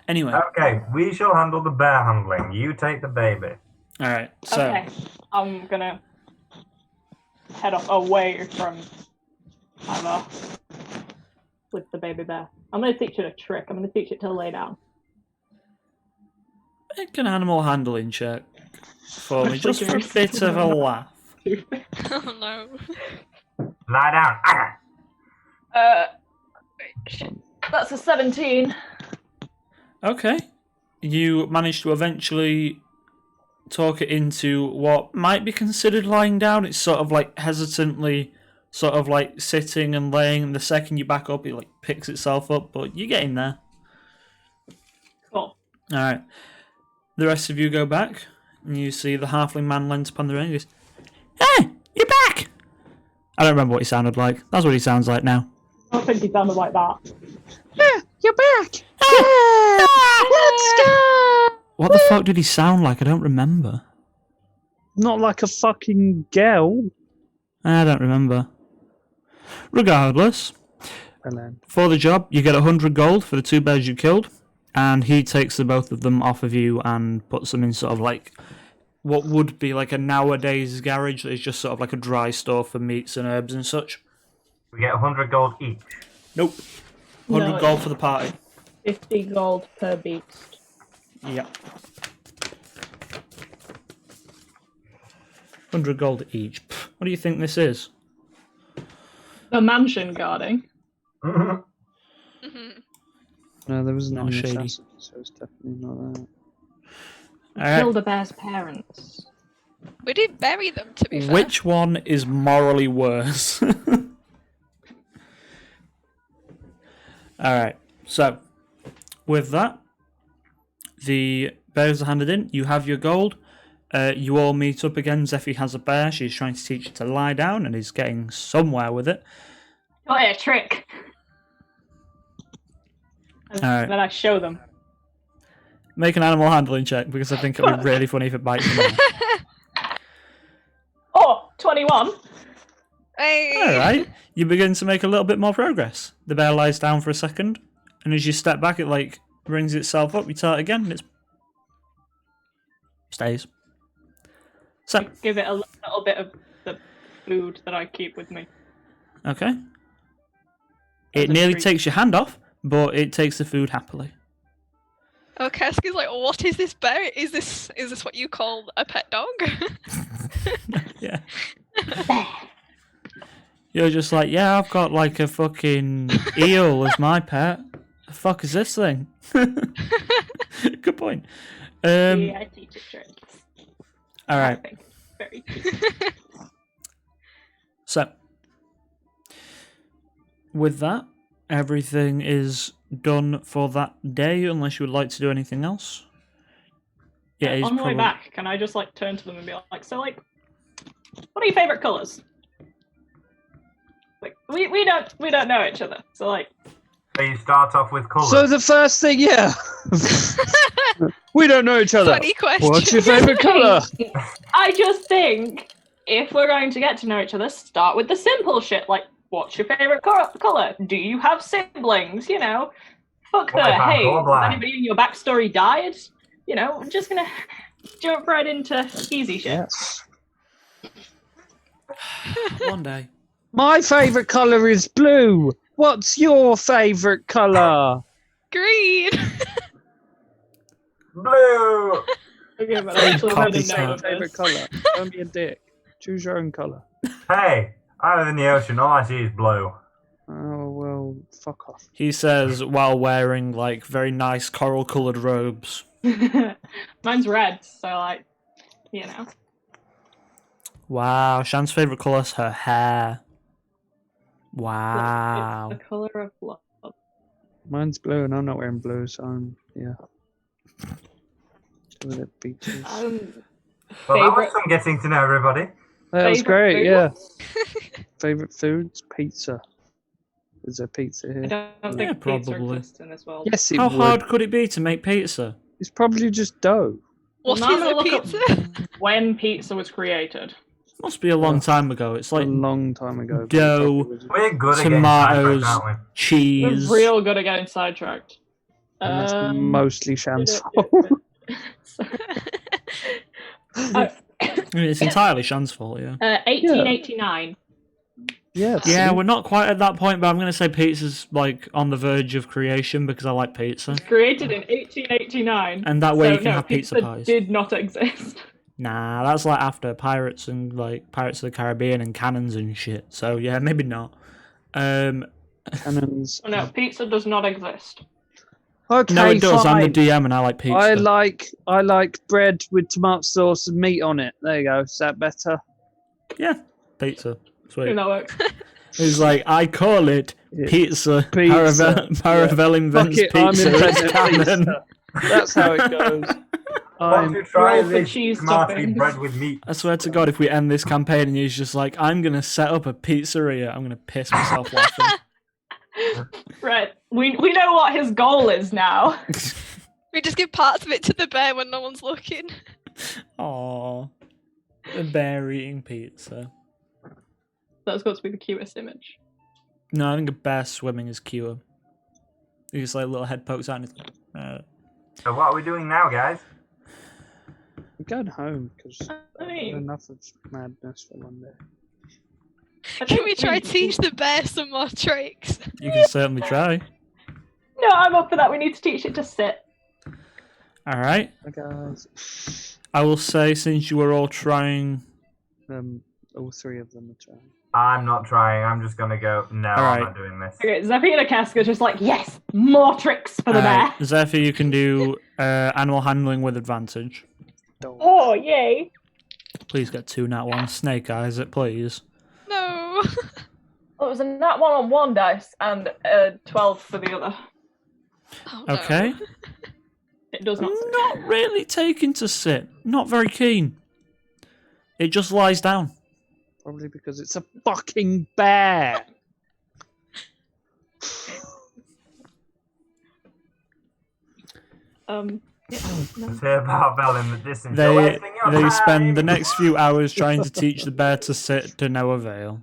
Anyway, Okay, we shall handle the bear handling. You take the baby. alright, so. Okay, I'm gonna head off away from Emma with the baby bear. I'm gonna teach it a trick. I'm gonna teach it to lay down. Make an animal handling check for me, just for a Like bit of a laugh. Oh no. Lie down. That's a 17. Okay. You manage to eventually talk it into what might be considered lying down. It's sort of like hesitantly sort of like sitting and laying, and the second you back up it like picks itself up, but you're getting there. Cool. Alright. The rest of you go back, and you see the halfling man leant upon the rail and he goes, "Hey, you're back!" I don't remember what he sounded like. That's what he sounds like now. I don't think he sounded like that. You're back! Let's go! What the fuck did he sound like? I don't remember. Not like a fucking girl. I don't remember. Regardless, Helen. for the job, you get 100 gold for the 2 bears you killed, and he takes the both of them off of you and puts them in sort of like what would be like a nowadays garage that is just sort of like a dry store for meats and herbs and such. We get 100 gold each. Nope. 100 No, gold for the party. 50 gold per beast. Yep. 100 gold each. Pff, what do you think this is? The mansion guarding. Mhm. No, there wasn't Not any Shady. assassin, so it's definitely not that. Alright. Kill the bear's parents. We did bury them, to be fair. Which one is morally worse? Alright, so with that, the bears are handed in. You have your gold. You all meet up again. Zephy has a bear. She's trying to teach it to lie down and is getting somewhere with it. Oh, yeah, trick. And Alright. then I show them. Make an animal handling check because I think it'd be really funny if it bites them off. Oh, 21. Hey. Alright, you begin to make a little bit more progress. The bear lies down for a second, and as you step back, it like brings itself up. You tell it again, and it stays. So, Give it a little bit of the food that I keep with me. okay. As It a nearly treat. takes your hand off, but it takes the food happily. Oh, Keski's like, what is this bear? Is this what you call a pet dog? Yeah. You're just like, yeah, I've got like a fucking eel as my pet. The fuck is this thing? Good point. Yeah, I teach it tricks. Alright, I think. Very cute. so with that, everything is done for that day, unless you would like to do anything else. Yeah, it's On the way probably... back, can I just like turn to them and be like, so like, what are your favorite colours? Like, we don't know each other, so like, So you start off with colours. So the first thing, yeah. We don't know each other. Funny question. What's your favourite colour? I just think if we're going to get to know each other, start with the simple shit, like, what's your favorite colour? Do you have siblings? You know, fuck What the, if I'm hey, colorblind? has anybody in your backstory died? You know, I'm just gonna jump right into easy shit. Yes. One day. My favourite colour is blue. What's your favourite colour? Green. Blue! Okay, but I actually Copy really know that. of Favourite this. colour? Don't be a dick. Choose your own colour. Hey, I live in the ocean, all I see is blue. Oh, well, fuck off. He says while wearing like very nice coral coloured robes. Mine's red, so like, you know. Wow, Shan's favourite colour is her hair. Wow. It's the colour of love. Mine's blue and I'm not wearing blue, so I'm, yeah. Doing it beaches. Well, that was Favourite- fun getting to know everybody. That was Favourite great, food yeah. ones? Favourite foods? Pizza. Is there pizza I here? don't Yeah, think pizza probably. exists in this world. Yes, it How would. hard could it be to make pizza? It's probably just dough. What Well, now is I'm a gonna look pizza? When pizza was created. Must be a long time ago. It's A like long time ago. but it dough, probably was- We're good at getting tomatoes, sidetracked, aren't we? cheese. We're real good at getting sidetracked. And that's mostly Shan's fault. Uh, I mean, it's entirely Shan's fault, yeah. 1889. Yes. Yeah, we're not quite at that point, but I'm going to say pizza's like on the verge of creation because I like pizza. Created in 1889. And that way so you can no, have pizza pies. did not exist. Nah, that's like after pirates and like Pirates of the Caribbean and cannons and shit. So yeah, maybe not. Cannons. Oh, no, pizza does not exist. Okay, No, it does. fine. I'm the DM and I like pizza. I like bread with tomato sauce and meat on it. There you go. Is that better? Yeah, pizza. I Sweet. think that works. He's like, I call it Yeah. pizza. Pizza. Paravel invents Fuck it, I'm pizza. It's inventing canon. pizza. That's how it goes. Want to try roll for this cheese tomato toppings. bread with meat? I swear to God, if we end this campaign and he's just like, I'm going to set up a pizzeria, I'm going to piss myself laughing. Right. We know what his goal is now. We just give parts of it to the bear when no one's looking. Aww. A bear eating pizza. That's got to be the cutest image. No, I think a bear swimming is cuter. You just like little head pokes out and it's So what are we doing now, guys? I'm going home because I mean, enough of madness for one day. I Can think we try to teach the bear some more tricks? you can certainly try. No, I'm up for that. We need to teach it to sit. Alright. Hi guys. I will say, since you were all trying... All three of them are trying. I'm not trying. I'm just gonna go. No, I'm Alright. not doing this. Okay, Zeffy and Akaska's just like, yes, more tricks for the bear. Zephyr, you can do animal handling with advantage. Oh, yay. Please get 2 nat 1. Snake eyes it, please. No. Well, it was a nat 1 on one dice and a 12 for the other. Oh, no. Okay. It does not. Not really taking to sit. Not very keen. It just lies down. Probably because it's a fucking bear. Yeah, no. Just hear Barbell in the distance. They You're wasting your they time. spend the next few hours trying to teach the bear to sit to no avail.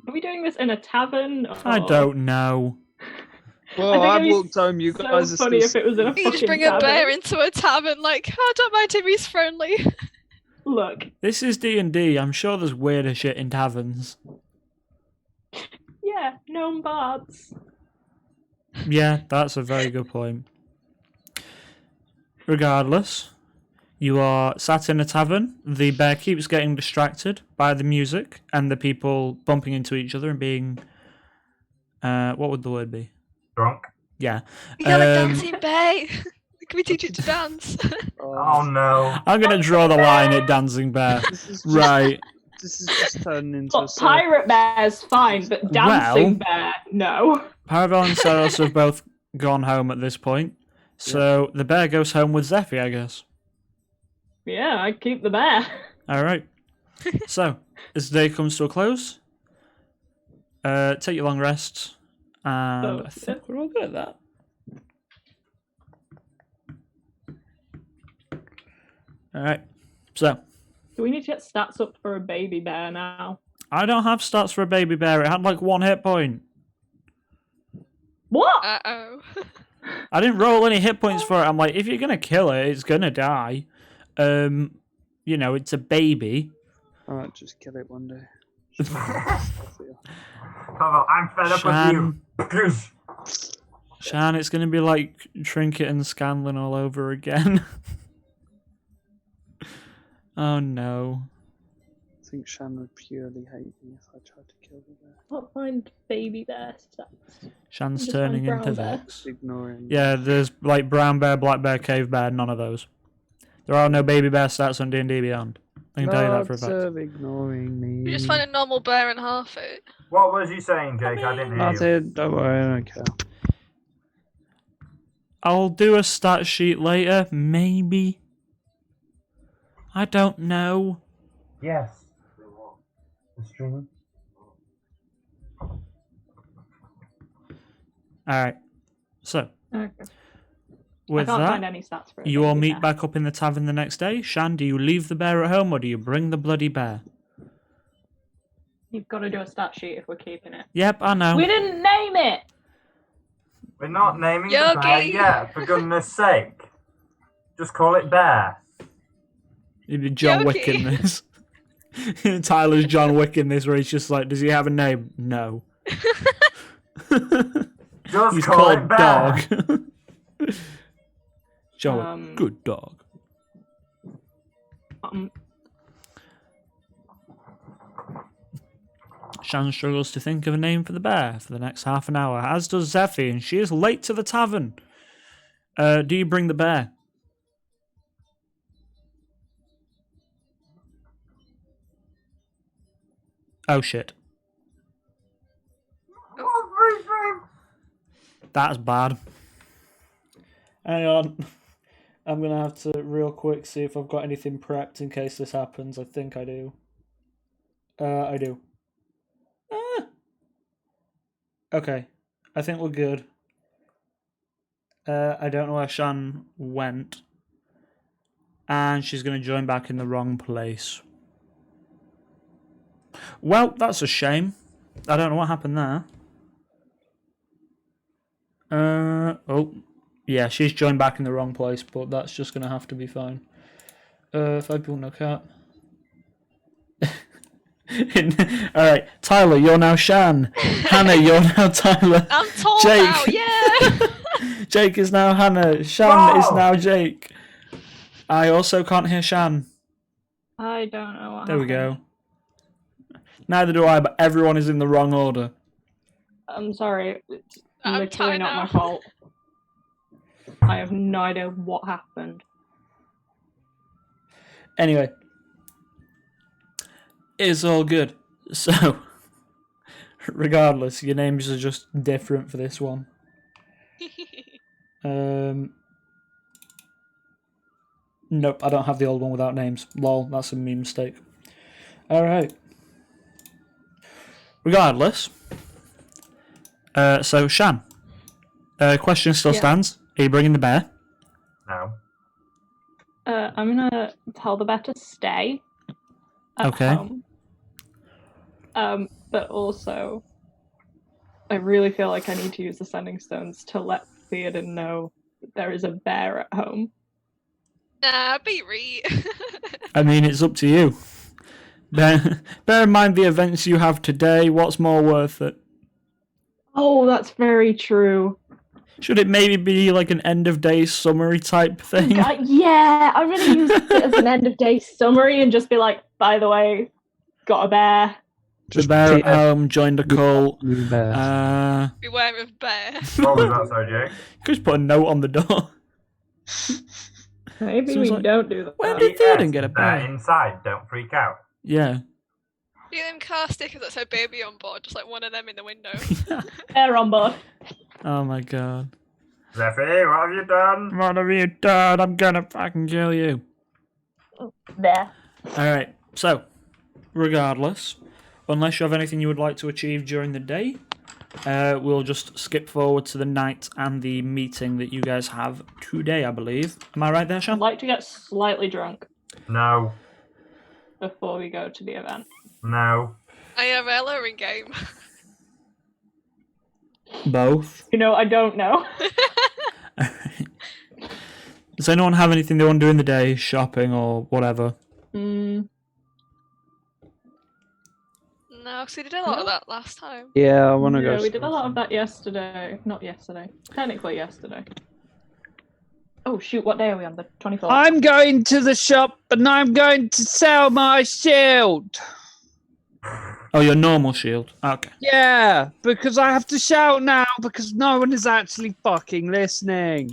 Are we doing this in a tavern? Or... I don't know. Well, I I think it'd be walked home. You so guys are funny still... if it was in a You fucking just bring a tavern. bear into a tavern, like, I don't mind him, he's friendly. Look, This is D&D. I'm sure there's weirder shit in taverns. yeah, gnome bards. Yeah, that's a very good point. Regardless, you are sat in a tavern. The bear keeps getting distracted by the music and the people bumping into each other and being... what would the word be? Drunk. Yeah. You're like dancing bear. Can we teach it to dance? Oh no. I'm going to draw the line at Dancing Bear. This is just, Right. This is just turning into Well, a circle. pirate bear's fine, but dancing bear, no. Parabel and Saros have both gone home at this point. So the bear goes home with Zephy, I guess. Yeah, I keep the bear. All right. So, as the day comes to a close, take your long rests, and I think we're all good at that. All right. So, Do we need to get stats up for a baby bear now? I don't have stats for a baby bear. It had like 1 hit point. What? Uh-oh. I didn't roll any hit points for it. I'm like, if you're gonna kill it, it's gonna die. You know, it's a baby. I might just kill it one day. Barbell, I'm fed up with you. Shan, it's gonna be like Trinket and Scanlan all over again. Oh no. I think Shan would purely hate me if I tried to kill the bear. Can't find baby bear stats. Shan's Just turning one into brown bear. Vex. Ignoring. Yeah, there's like brown bear, black bear, cave bear, none of those. There are no baby bear stats on D&D Beyond. I can tell you that for a fact. Of ignoring me. You just find a normal bear and half it. What was you saying, Jake? I didn't hear you. Nothing, don't worry, I don't care. I'll do a stat sheet later, maybe. I don't know. Yes. The stream. Alright. So, Okay. with I can't find that, any stats for it. you all meet back up in the tavern the next day. Shan, do you leave the bear at home or do you bring the bloody bear? You've got to do a stat sheet if we're keeping it. Yep, I know. We didn't name it! We're not naming the Yogi. bear yet, for goodness sake. Just call it Bear. You'd be John Yogi. Wick in this. Tyler's John Wick in this, where he's just like, does he have a name? No. Just He's call it called Bear. Dog. John Wick, Um, good dog. Shan struggles to think of a name for the bear for the next half an hour, as does Zephy, and she is late to the tavern. Do you bring the bear? Oh shit. That's bad. Hang on. I'm going to have to real quick see if I've got anything prepped in case this happens. I think I do. I do. Okay. I think we're good. I don't know where Shan went. And she's going to join back in the wrong place. Well, that's a shame. I don't know what happened there. Oh, yeah, she's joined back in the wrong place, but that's just going to have to be fine. 5 people, no cat. Alright, Tyler, you're now Shan. Hannah, you're now Tyler. I'm tall Jake. now, yeah! Jake is now Hannah. Shan is now Jake. I also can't hear Shan. I don't know what There we go. Neither do I, but everyone is in the wrong order. I'm sorry. It's I'm literally tired not now. my fault. I have no idea what happened. Anyway, it's all good. So, regardless, your names are just different for this one. Nope, I don't have the old one without names. Lol, that's a me mistake. Alright. Regardless. So, Shan. Question still Yeah. stands. Are you bringing the bear? No. I'm gonna tell the bear to stay at Okay. home. But also, I really feel like I need to use the sending stones to let Theoden know that there is a bear at home. Nah, be re. I mean, it's up to you. Bear in mind the events you have today. What's more worth it? Oh, that's very true. Should it maybe be like an end of day summary type thing? Yeah, I'm gonna use it as an end of day summary and just be like, by the way, got a bear. The bear at home joined a cult. Bear. Beware of bear. What was that, sorry, Jake? You could just put a note on the door. Maybe So we it's like, don't do that. When did Theoden get a They're bear? inside, don't freak out. Yeah. Do them car stickers that say baby on board, just like one of them in the window. Bear on board. Oh my god. Zeffy, what have you done? What have you done? I'm gonna fucking kill you. There. Alright, so, regardless, unless you have anything you would like to achieve during the day, we'll just skip forward to the night and the meeting that you guys have today, I believe. Am I right there, I'd Sean? like to get slightly drunk No. before we go to the event. No. IRL or in game? Both. You know, I don't know. Does anyone have anything they want to do in the day, shopping or whatever? No, because we did a lot of that last time. Yeah, I want to go. Yeah, we did a lot of that yesterday. Not yesterday. Technically yesterday. Oh shoot, what day are we on? The 24th? I'm going to the shop and I'm going to sell my shield. Oh, your normal shield. Okay. Yeah, because I have to shout now because no one is actually fucking listening.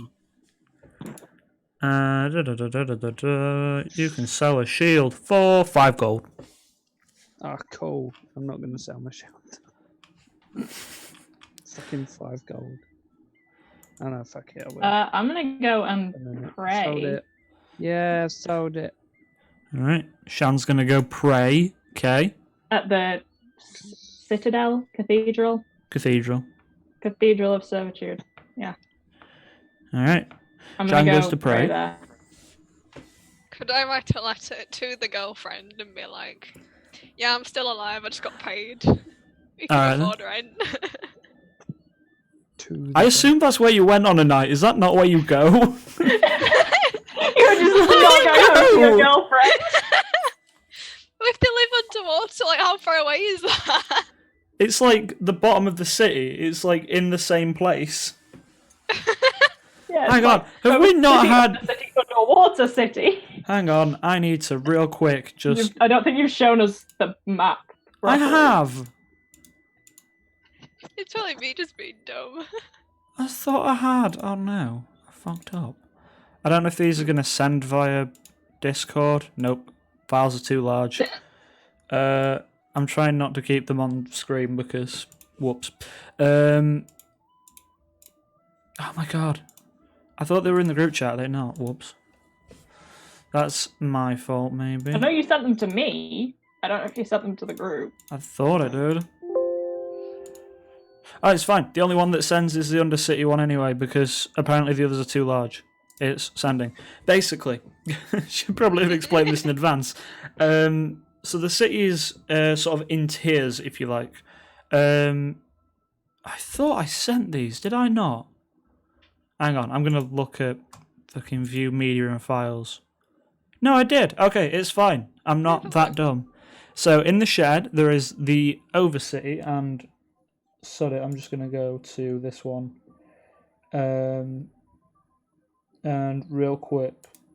You can sell a shield for 5 gold. Oh, cool. I'm not going to sell my shield. Fucking 5 gold. Oh no, fuck it. I will. I'm gonna go and Sold pray it. Yeah, sold it. Alright. Shan's gonna go pray. Okay. at the Citadel Cathedral of Servitude. Yeah. Alright. I'm Jan gonna goes go to pray. there. Could I write a letter to the girlfriend and be like, yeah, I'm still alive, I just got paid. You can Alright then. afford rent. I assume that's where you went on a night. Is that not where you go? You're just not going home to your girlfriend. If they live underwater, like how far away is that? It's like the bottom of the city. It's like in the same place. Yeah, Hang on. Have we not had... The city underwater city. Hang on. I need to real quick just... I don't think you've shown us the map. I properly. have. It's probably me just being dumb. I thought I had. Oh no. I fucked up. I don't know if these are going to send via Discord. Nope. Files are too large. I'm trying not to keep them on screen because... Whoops. Oh my god. I thought they were in the group chat. They're not. Whoops. That's my fault, maybe. I know you sent them to me. I don't know if you sent them to the group. I thought I did. Oh, it's fine. The only one that sends is the Undercity one anyway, because apparently the others are too large. It's sending. Basically, should probably have explained this in advance. So the city is sort of in tiers, if you like. I thought I sent these. Did I not? Hang on. I'm going to look at fucking view media and files. No, I did. Okay, it's fine. I'm not that dumb. So in the shed, there is the Overcity and... Sorry, I'm just going to go to this one. And real quick,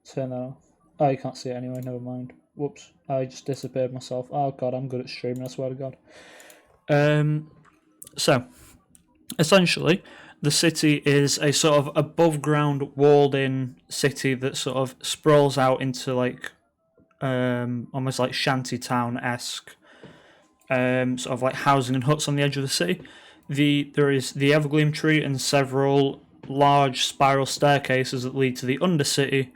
turn that off. Oh, you can't see it anyway, never mind. Whoops, I just disappeared myself. Oh god, I'm good at streaming, I swear to god. So, essentially, the city is a sort of above ground, walled in city that sort of sprawls out into like almost like shantytown esque sort of like housing and huts on the edge of the city. There is the evergleam tree and several large spiral staircases that lead to the undercity,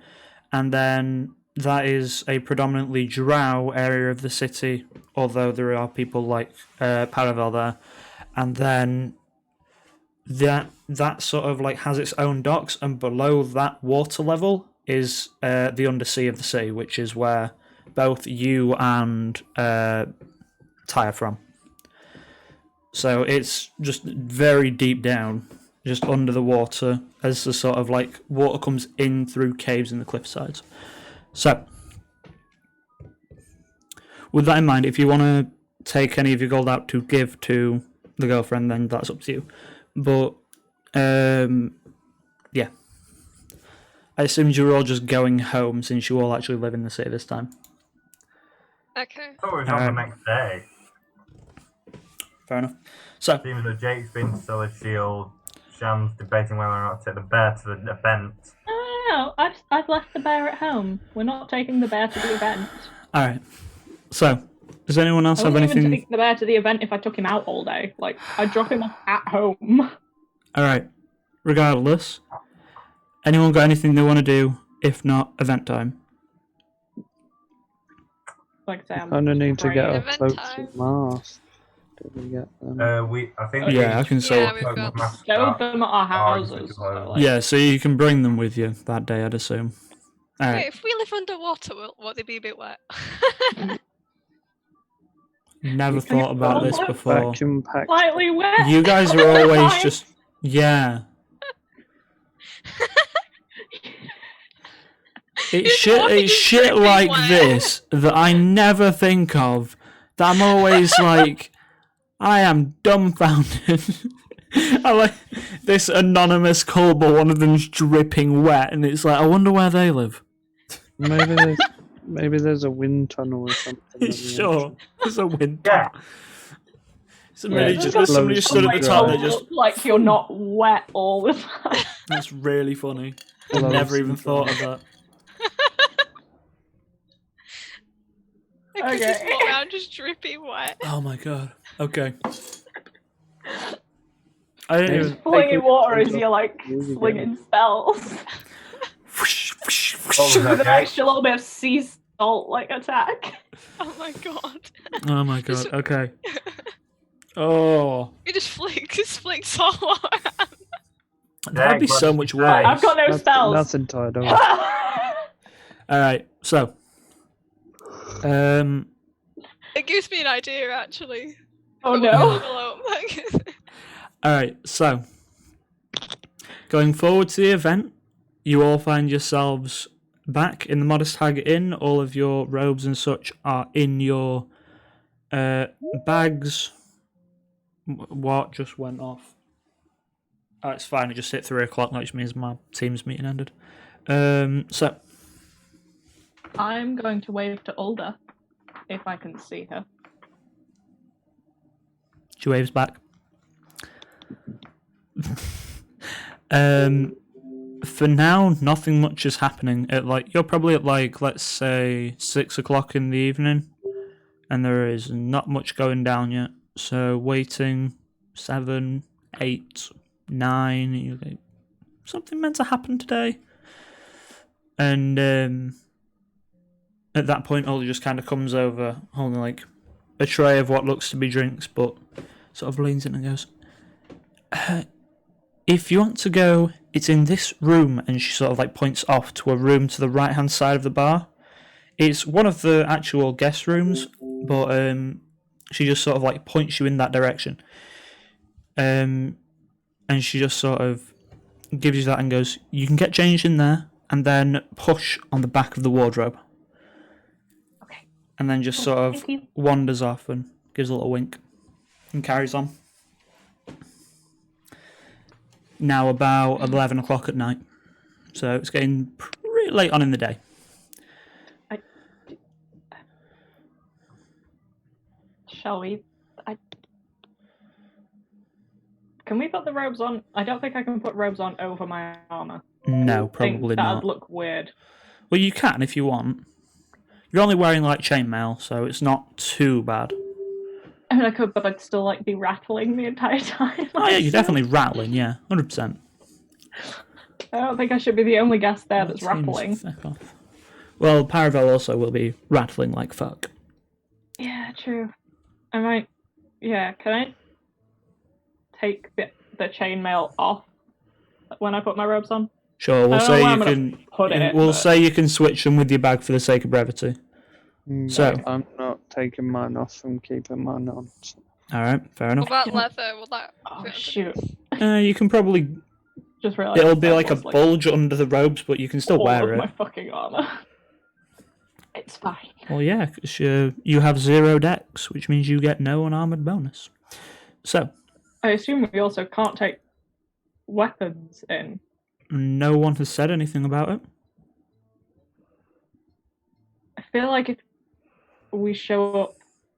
and then that is a predominantly drow area of the city, although there are people like Paravel there. And then that sort of like has its own docks, and below that water level is the undersea of the sea, which is where both you and Ty are from. So it's just very deep down, just under the water, as the sort of like water comes in through caves in the cliff sides. So, with that in mind, if you want to take any of your gold out to give to the girlfriend, then that's up to you. But, yeah. I assumed you were all just going home since you all actually live in the city this time. Okay. I thought it was on the next day. Fair enough. So, Even though Jake's been to sell a shield, Sham's debating whether or not to take the bear to the event. No, I've left the bear at home. We're not taking the bear to the event. alright. So, does anyone else I have wouldn't even anything? take the bear to the event if I took him out all day. Like, I'd drop him off at home. Alright. Regardless, anyone got anything they want to do? If not, event time. Like I say, I'm I don't need to get afraid. our Event cloaks time. and masks. Did we get them? I think Yeah, I can sell. Yeah, we've got- Stowed them at our Houses. houses. So, like, Yeah, so you can bring them with you that day, I'd assume. Wait, Alright. if we live underwater, will they be a bit wet? Never thought about this before. Vacuum pack. slightly wet. You guys are always just. Yeah. It's walking shit, it's just shit dripping like wet. this that I never think of. That I'm always like, I am dumbfounded. I like this anonymous couple, one of them's dripping wet, and it's like, I wonder where they live. Maybe there's a wind tunnel or something. on the Sure, there's a wind. Yeah. Somebody Yeah, just just somebody blows stood at the top. They Like, just. like you're not wet all the time. That's really funny. I Blows never even some thought of that. Because Okay. he's walking around just dripping wet. Oh my god. Okay. I didn't Maybe. even. Flinging water as Take you're like it. slinging spells. What was that, With an Jake? extra little bit of sea salt like attack. Oh my god. Oh my god. Okay. Oh, You just flick salt water around. that'd be Jake, so what much did you say? worse. I've got no spells. That's entitled. All right. So, It gives me an idea, actually. Oh Put no. one envelope. all right. So, going forward to the event, you all find yourselves back in the Modest Hag Inn. All of your robes and such are in your bags. What just went off? Oh, it's fine. It just hit 3 o'clock, which means my team's meeting ended. So, I'm going to wave to Ulda if I can see her. she waves back. For now, nothing much is happening. You're probably at let's say 6 o'clock in the evening, and there is not much going down yet. So waiting 7, 8, 9. You go, something meant to happen today, and at that point, Ollie just kind of comes over, holding like a tray of what looks to be drinks, but sort of leans in and goes, if you want to go, it's in this room, and she sort of like points off to a room to the right hand side of the bar. It's one of the actual guest rooms, but she just sort of like points you in that direction. And she just sort of gives you that and goes, you can get changed in there, and then push on the back of the wardrobe. Okay. And then just sort of Thank you. wanders off and gives a little wink and carries on. Now about 11 o'clock at night. So it's getting pretty late on in the day. shall we? Can we put the robes on? I don't think I can put robes on over my armor. No, I think probably that'd not. look weird. Well, you can if you want. You're only wearing like chainmail, so it's not too bad. I mean, I could, but I'd still like be rattling the entire time. Oh yeah, you're definitely rattling. Yeah, 100%. I don't think I should be the only guest there that's rattling. Fuck off. Well, Paravel also will be rattling like fuck. Yeah, true. I might. Yeah, can I take the chainmail off when I put my robes on? Sure, we'll I don't say know where you I'm gonna can. put it, We'll but- say you can switch them with your bag for the sake of brevity. So- I'm not taking mine off and keeping mine on. All right, fair What enough. about leather? Will that? Oh fit shoot! You can probably. Just realized It'll be that like a was, bulge under the robes, but you can still all wear of my it. fucking armor. It's fine. Well, yeah, because you have 0 dex, which means you get no unarmored bonus. So, I assume we also can't take weapons in. no one has said anything about it. I feel like if we show up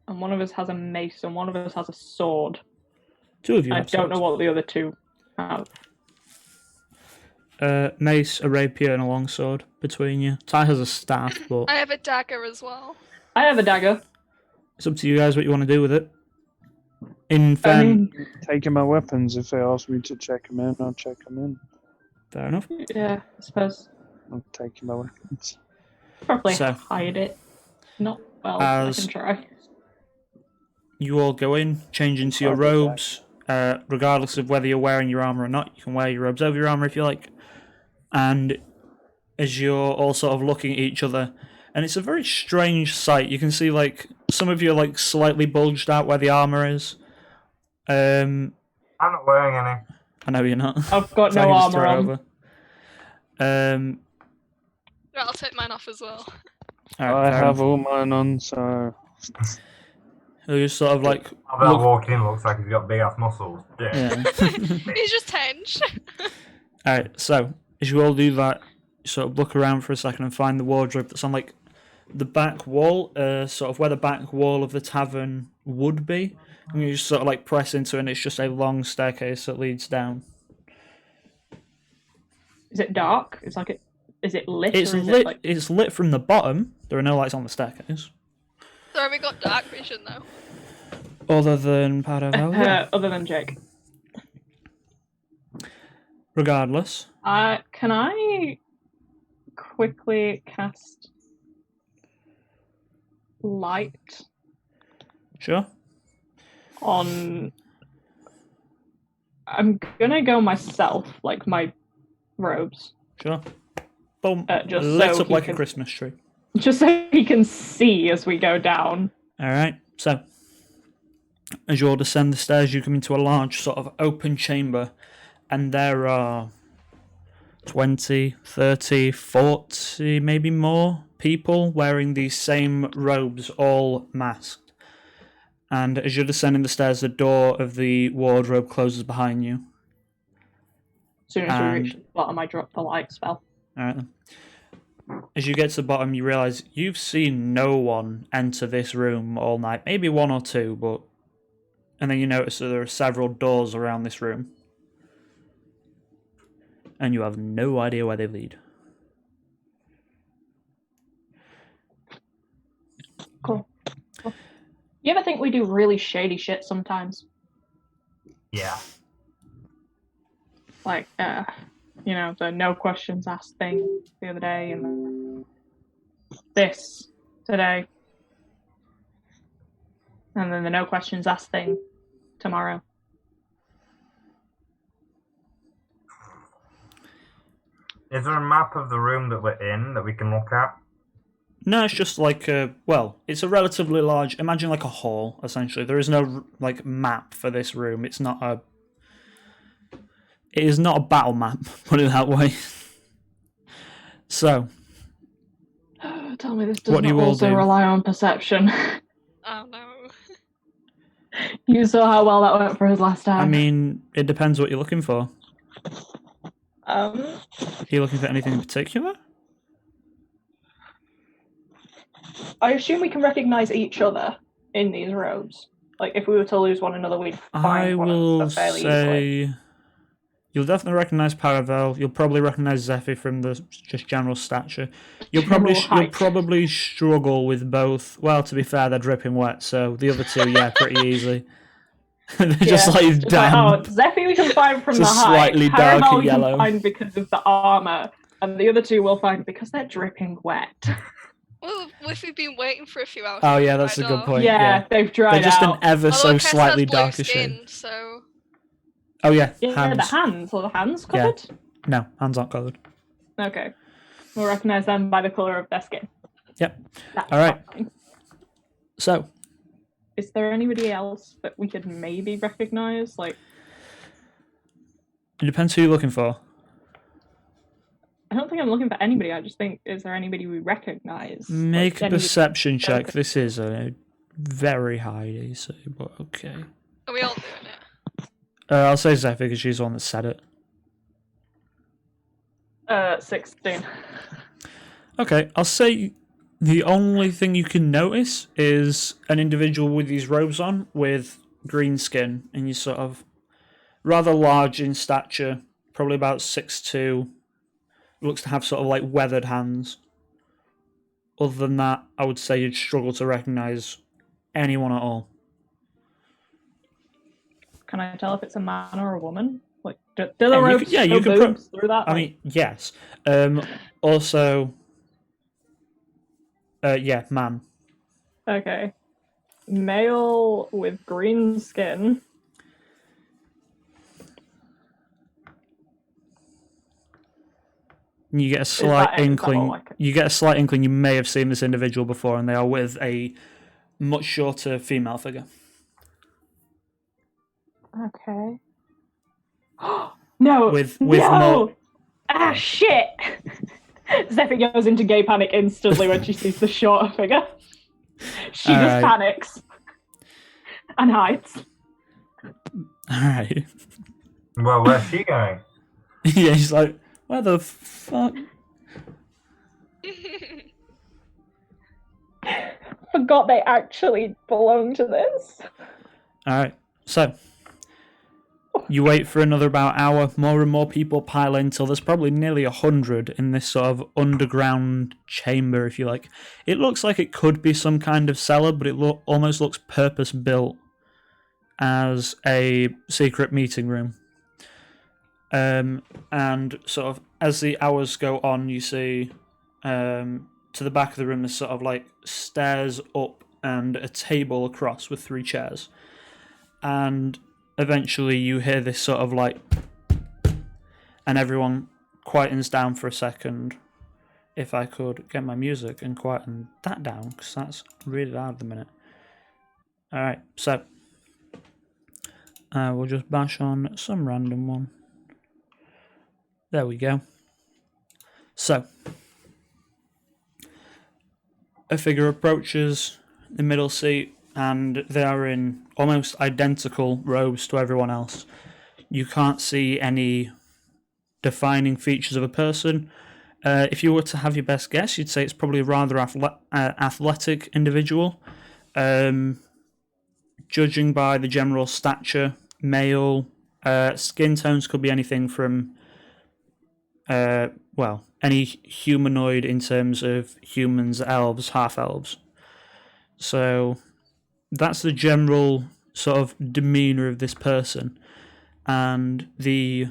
and one of us has a mace and one of us has a sword, 2 of you I have don't know swords. what the other 2 have. Mace, a rapier, and a longsword between you. Ty has a staff, but I have a dagger as well. I have a dagger. it's up to you guys what you want to do with it. In I fair, mean, Taking my weapons, if they ask me to check them in, I'll check them in. fair enough. yeah, I suppose. I'm taking my weapons. Probably So- hide it. Not well, As- I can try. You all go in, change into your Probably robes. Regardless of whether you're wearing your armor or not, you can wear your robes over your armor if you like. And as you're all sort of looking at each other, and it's a very strange sight. You can see like some of you are like slightly bulged out where the armor is. I'm not wearing any. I know you're not. I've got So I no can just armor throw it on. over. Right, I'll take mine off as well. Alright, I fair have enough. all mine on, so You just sort of like Abel look- walking in looks like he's got big ass muscles. Yeah. yeah. He's just henge. Alright, so as you all do that, you sort of look around for a second and find the wardrobe that's on like the back wall, sort of where the back wall of the tavern would be. And you just sort of like press into it and it's just a long staircase that leads down. Is it dark? Is it lit? It's or is lit. It like... It's lit from the bottom. There are no lights on the staircase, So have we got dark vision though? other than Paravel. Yeah. Other than Jake. Regardless, Can I quickly cast light sure. on? I'm gonna go myself, like my robes, Sure. Boom. just Lit so up he like a can- Christmas tree. just so he can see as we go down. Alright, so as you all descend the stairs, you come into a large sort of open chamber, and there are 20, 30, 40, maybe more people wearing these same robes, all masked. And as you're descending the stairs, the door of the wardrobe closes behind you. As soon as we reach And- the bottom, I drop the light spell. Alright then. As you get to the bottom, you realise you've seen no one enter this room all night. Maybe 1 or 2, but... And then you notice that there are several doors around this room. And you have no idea where they lead. Cool. You ever think we do really shady shit sometimes? Yeah. Like, you know, the no questions asked thing the other day, and this today, and then the no questions asked thing tomorrow. Is there a map of the room that we're in that we can look at? No, it's just like a... Well, it's a relatively large... Imagine like a hall, essentially. There is no, like, map for this room. It's not a... It is not a battle map, put it that way. So, Tell me this does What do not you all also do? rely on perception. Oh no. You saw how well that went for us last time. I mean, it depends what you're looking for. Um, Are you looking for anything in particular? I assume we can recognize each other in these robes. Like, if we were to lose one another, we'd I find one will another fairly easily. say you'll definitely recognise Paravel. You'll probably recognise Zephy from the just general stature. You'll probably General height. struggle with both. Well, to be fair, they're dripping wet, so the other two, yeah, pretty easy. They're just Yeah, like just damp. Zephy we can find from the Just height. slightly darker Paravel we yellow. can find because of the armor, and the other two we'll find because they're dripping wet. Well, if we've been waiting for a few hours. Oh they've yeah, that's a dried good off. point. Yeah, they've They're dried just out. an ever Although so Kess has slightly blue darker skin, shade. so Oh yeah, Yeah, hands. the hands. Are the hands Yeah. covered? No, hands aren't covered. Okay. We'll recognise them by the colour of their skin. Yep. That's All right. fine. So, Is there anybody else that we could maybe recognise? Like, it depends who you're looking for. I don't think I'm looking for anybody. I just think, is there anybody we recognise? Make Like, a anybody- perception check. This is a very high DC, but okay. are we all doing it? I'll say Zephy because she's the one that said it. 16. Okay, I'll say the only thing you can notice is an individual with these robes on with green skin, and he's sort of rather large in stature, probably about 6'2". Looks to have sort of like weathered hands. Other than that, I would say you'd struggle to recognise anyone at all. Can I tell if it's a man or a woman? Like, do the Yeah, ropes you show could boobs through that? I mean, yes. Also, yeah, man. Okay. Male with green skin. You get a slight is that all inkling. I can- You get a slight inkling. You may have seen this individual before, and they are with a much shorter female figure. Okay. No. With no! more. Ah, shit! Zephy goes into gay panic instantly when she sees the shorter figure. She just Alright. panics. And hides. All right. Well, where's she going? Yeah, he's like, where the fuck? Forgot they actually belong to this. All right. So you wait for another about hour. More and more people pile in till there's probably nearly 100 in this sort of underground chamber, if you like. It looks like it could be some kind of cellar, but it almost looks purpose built as a secret meeting room. And sort of as the hours go on, you see to the back of the room there's sort of like stairs up and a table across with 3 chairs. And eventually you hear this sort of like, and everyone quietens down for a second. If I could get my music and quieten that down, because that's really loud at the minute. Alright, so we'll just bash on some random one. There we go. So, a figure approaches the middle seat, and they are in almost identical robes to everyone else. You can't see any defining features of a person. If you were to have your best guess, you'd say it's probably a rather athletic individual. Judging by the general stature, male, skin tones could be anything from any humanoid in terms of humans, elves, half-elves. So that's the general sort of demeanour of this person. And the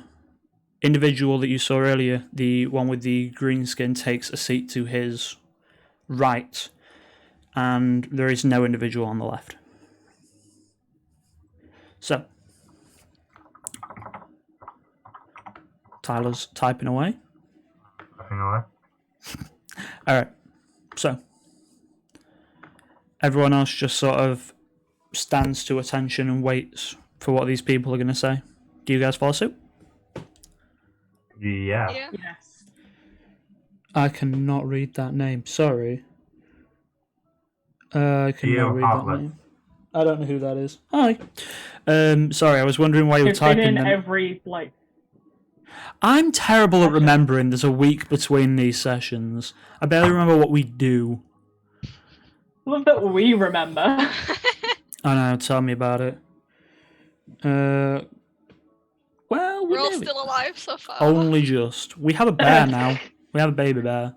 individual that you saw earlier, the one with the green skin, takes a seat to his right, and there is no individual on the left. So, Tyler's typing away. Anyway. Alright, so everyone else just sort of stands to attention and waits for what these people are going to say. Do you guys follow suit? Yeah. Yeah. Yes. I cannot read that name, sorry. I cannot Geo read that Outlet. name. I don't know who that is. Hi. Sorry, I was wondering why you were It's been typing in them. every, like... I'm terrible at remembering there's a week between these sessions. I barely remember what we do. I love that we remember. I know, tell me about it. Well, We're we're all nearly- still alive so far. only just. We have a bear now. We have a baby bear.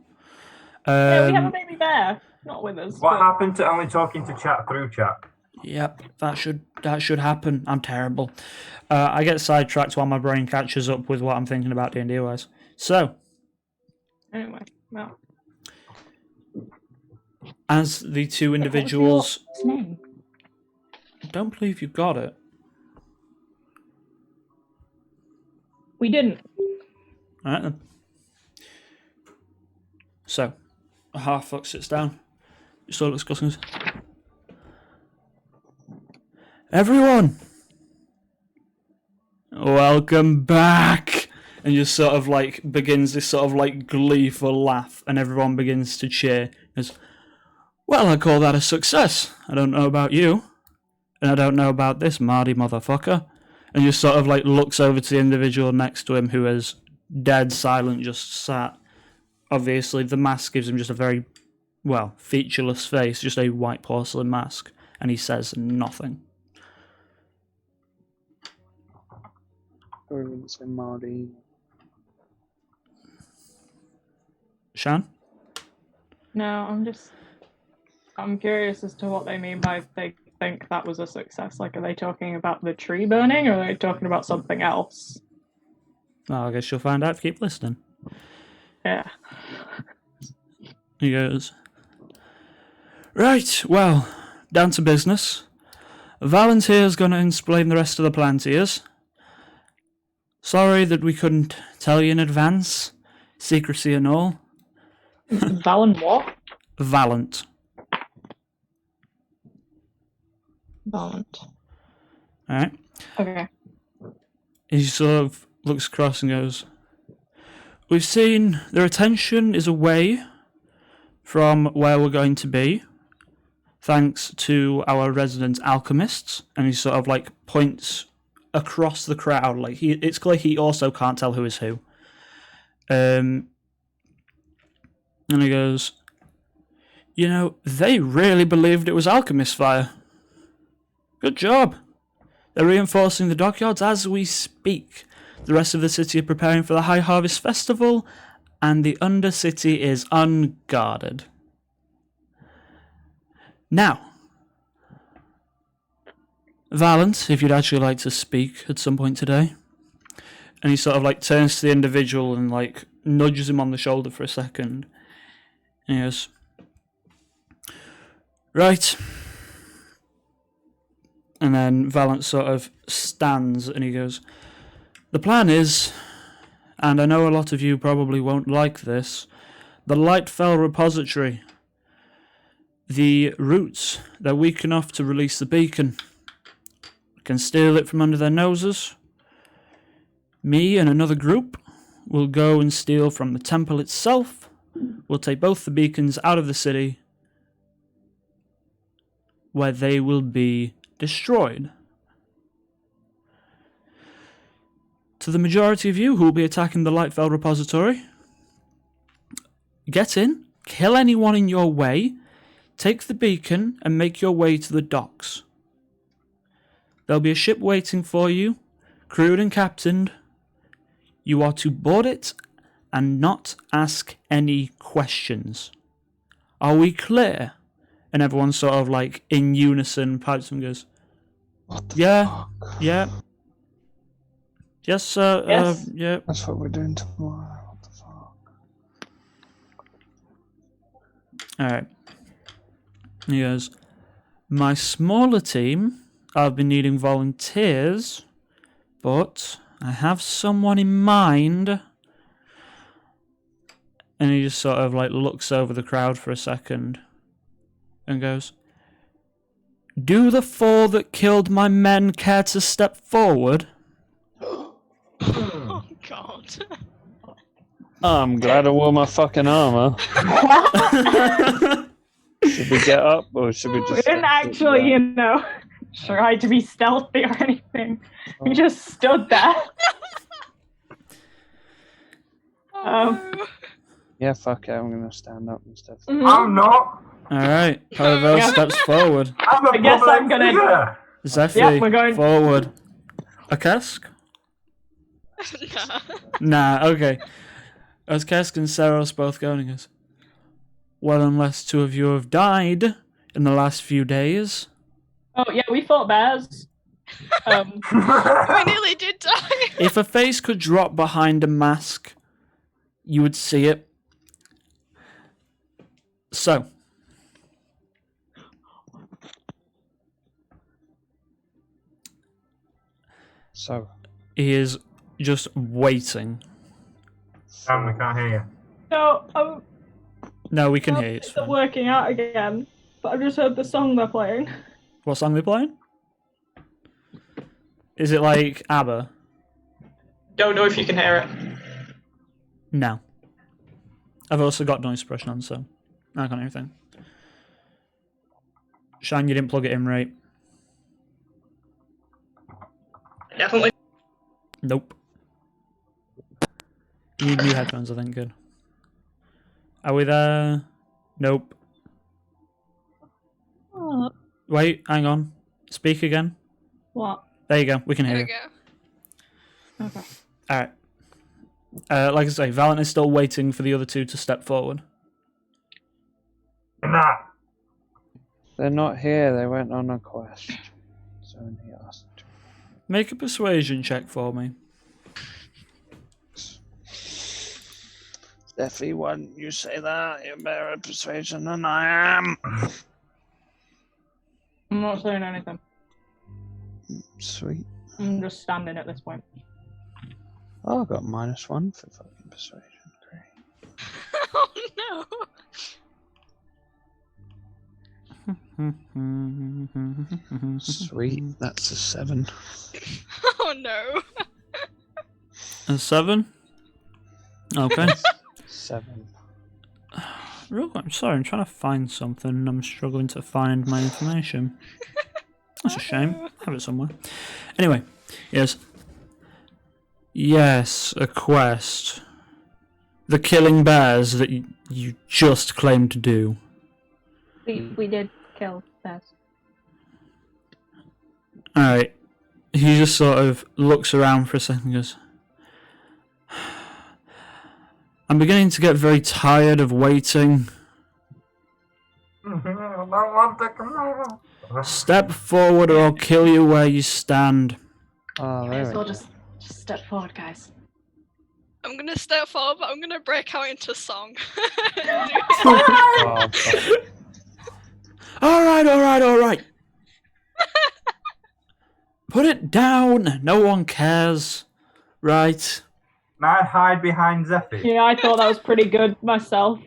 Yeah, we have a baby bear. Not with us. What but- happened to only talking to chat through chat? Yep, that should happen. I'm terrible. I get sidetracked while my brain catches up with what I'm thinking about D&D wise. So, Anyway, well. as the two What's individuals, your name? I don't believe you got it. We didn't. All right then. So, a half-fuck sits down. Just all discussing. Everyone, welcome back. And just sort of like begins this sort of like gleeful laugh, and everyone begins to cheer. As well, I call that a success. I don't know about you, and I don't know about this Marty motherfucker. And just sort of like looks over to the individual next to him who is dead silent, just sat. Obviously, the mask gives him just a very, well, featureless face, just a white porcelain mask, and he says nothing. Or even say Marty. Shan? No, I'm curious as to what they mean by they think that was a success. Like, are they talking about the tree burning, or are they talking about something else? Well, I guess you'll find out if you keep listening. Yeah. He goes, right, well, down to business. Volunteer's going to explain the rest of the plan to you. Sorry that we couldn't tell you in advance. Secrecy and all. Valen what? Valent. Valent. Alright. Okay. He sort of looks across and goes, we've seen their attention is away from where we're going to be, thanks to our resident alchemists. And he sort of like points across the crowd, like it's clear he also can't tell who is who. And he goes, you know, they really believed it was alchemist fire. Good job. They're reinforcing the dockyards as we speak. The rest of the city are preparing for the High Harvest Festival, and the Undercity is unguarded. Now, Valent, if you'd actually like to speak at some point today. And he sort of like turns to the individual and like nudges him on the shoulder for a second. And he goes, right. And then Valent sort of stands and he goes, the plan is, and I know a lot of you probably won't like this, the Lightfell repository. The roots, they're weak enough to release the beacon. We can steal it from under their noses. Me and another group will go and steal from the temple itself. We'll take both the beacons out of the city, where they will be destroyed. To the majority of you who will be attacking the Lightfell repository, get in, kill anyone in your way, take the beacon and make your way to the docks. There'll be a ship waiting for you, crewed and captained. You are to board it and not ask any questions. Are we clear? And everyone sort of like in unison pipes and goes, What the yeah, fuck? yeah. Yes, sir. Yes. Yeah. That's what we're doing tomorrow. What the fuck? Alright. He goes, my smaller team, I've been needing volunteers, but I have someone in mind. And he just sort of like looks over the crowd for a second and goes, do the four that killed my men care to step forward? Oh god. I'm glad I wore my fucking armor. Should we get up or should we just... We didn't actually, try to be stealthy or anything. We just stood there. Oh, no. Yeah, fuck it, I'm gonna stand up and stuff. Mhm. I'm not. Alright, Paravel Yeah. steps forward. I'm a I guess public I'm gonna- figure. Zephyr, Yeah, we're going- forward. A Kesk? Nah. Nah, okay. As Kesk and Saros both going, he goes, well, unless two of you have died in the last few days. Oh yeah, we fought bears. We nearly did die. If a face could drop behind a mask, you would see it. So, So, he is just waiting. Sam, we can't hear you. No, No, we can hear you. it's It's not fine. working out again. But I've just heard the song they're playing. What song are they playing? Is it like ABBA? Don't know if you can hear it. No. I've also got noise suppression on, so I can't hear anything. Shine, you didn't plug it in right. Definitely. Nope. You need new headphones, I think. Good. Are we there? Nope. Oh, Wait, hang on. Speak again. what? There you go. We can There hear we you. go. Okay. Alright. Like I say, Valent is still waiting for the other two to step forward. Nah. they're not here. They went on a quest. So he asked. Make a persuasion check for me. Steffi, why didn't you say that? You're better at persuasion than I am. I'm not saying anything. Sweet. I'm just standing at this point. Oh, I got -1 for fucking persuasion. Great. Oh no. Sweet. That's a 7. Oh no. A 7? Okay. 7. Real quick, I'm sorry, I'm trying to find something and I'm struggling to find my information. That's a shame. I have it somewhere. Anyway, yes. Yes, a quest. The killing bears that you just claimed to do. We did kill bears. Alright. He just sort of looks around for a second and goes, I'm beginning to get very tired of waiting. I don't want to come out. Step forward or I'll kill you where you stand. Oh, May there as we well go. just step forward, guys. I'm gonna step forward, but I'm gonna break out into song. Oh, fuck. Alright. Put it down. No one cares. Right. May I hide behind Zephyr? Yeah, I thought that was pretty good myself.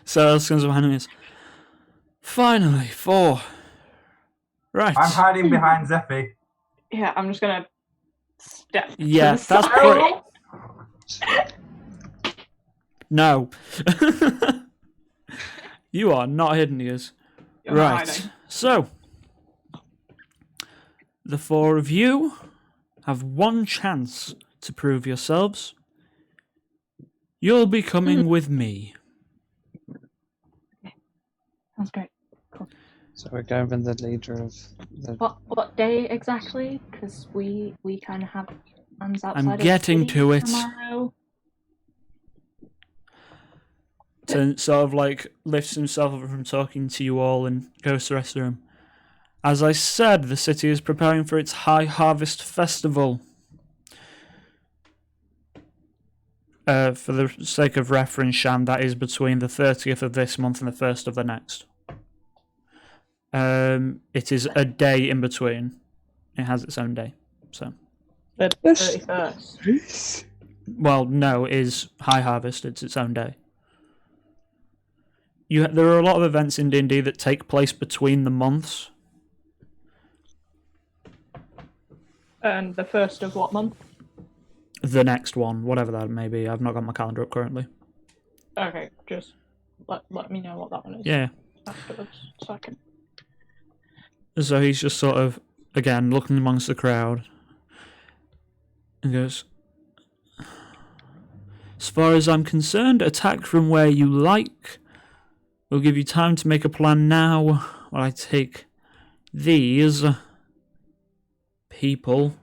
So else comes behind him is finally 4. Right. I'm hiding behind Zephyr. Yeah, I'm just gonna step. Yeah, to the that's side. pretty. No. You are not hidden, ears. You're not Right. hiding. So the 4 of you have one chance to prove yourselves. You'll be coming with me. Sounds great. So we're going with the leader of the. What day exactly? Because we kind of have plans outside. I'm getting to it. Tomorrow. To sort of like lifts himself up from talking to you all and goes to the rest of the room. As I said, the city is preparing for its High Harvest Festival. For the sake of reference, Shan, that is between the 30th of this month and the 1st of the next. It is a day in between. It has its own day. So, The Yes. 31st. well, no, it is High Harvest. It's its own day. There are a lot of events in D&D that take place between the months. And the first of what month? The next one, whatever that may be. I've not got my calendar up currently. Okay, just let me know what that one is. Yeah. Afterwards, so I can. So he's just sort of, again, looking amongst the crowd. And goes, as far as I'm concerned, attack from where you like. We'll give you time to make a plan now while I take these people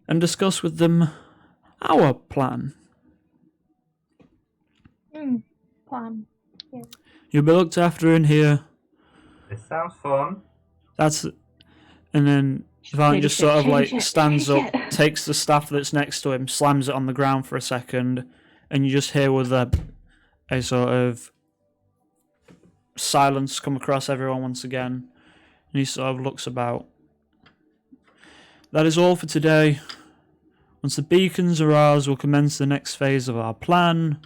and discuss with them our plan. Plan. Yeah. You'll be looked after in here. This sounds fun. That's... And then Valen just sort of like stands up, Change it. takes the staff that's next to him, slams it on the ground for a second, and you just hear with a sort of silence come across everyone once again. And he sort of looks about. That is all for today. Once the beacons are ours, we'll commence the next phase of our plan.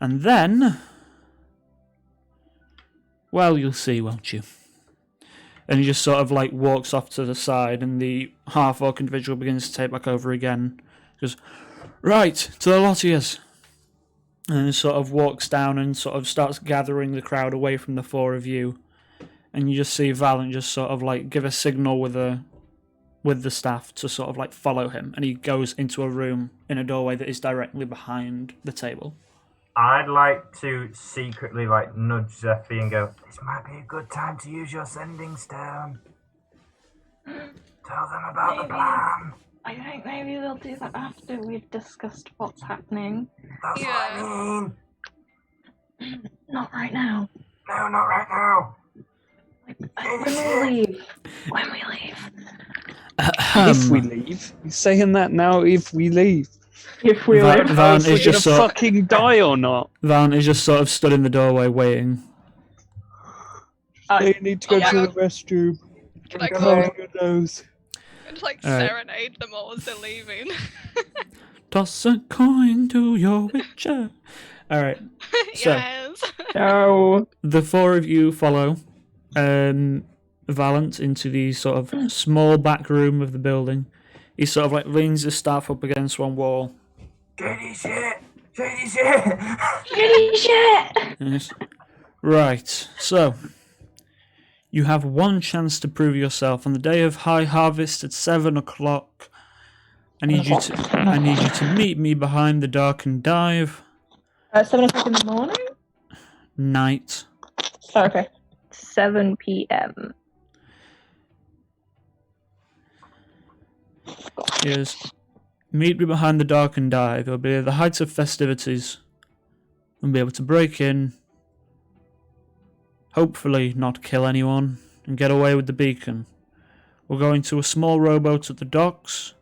And then... well, you'll see, won't you? And he just sort of like walks off to the side, and the half-orc individual begins to take back over again. He goes, right, to the lot of yous. And he sort of walks down and sort of starts gathering the crowd away from the four of you. And you just see Valent just sort of like give a signal with the staff to sort of like follow him. And he goes into a room in a doorway that is directly behind the table. I'd like to secretly like nudge Zephy and go, this might be a good time to use your sending stone. Tell them about the plan. I think maybe they'll do that after we've discussed what's happening. That's what I mean. Not right now. No, not right now. When we leave. When we leave. If we leave, he's saying that now. If we leave, If we Va- leave. Van is is gonna just sort fucking die or not? Van is just sort of stood in the doorway waiting. They need to go yeah. to the restroom. Can I Cover your nose. and like Alright. serenade them all as they're leaving? Toss a coin to your witcher. Alright, So- Yes. No. the four of you follow Valent into the sort of small back room of the building. He sort of like leans his staff up against one wall. Shady shit! Shady shit! Shitty shit! Yes. Right, so you have one chance to prove yourself on the day of High Harvest at 7 o'clock. I need you to meet me behind the darkened dive. 7 o'clock in the morning? Night. Oh, okay. 7 p.m. Yes. Meet me behind the darkened dive. It'll be at the height of festivities. We'll be able to break in. Hopefully not kill anyone. And get away with the beacon. We're going to a small rowboat at the docks.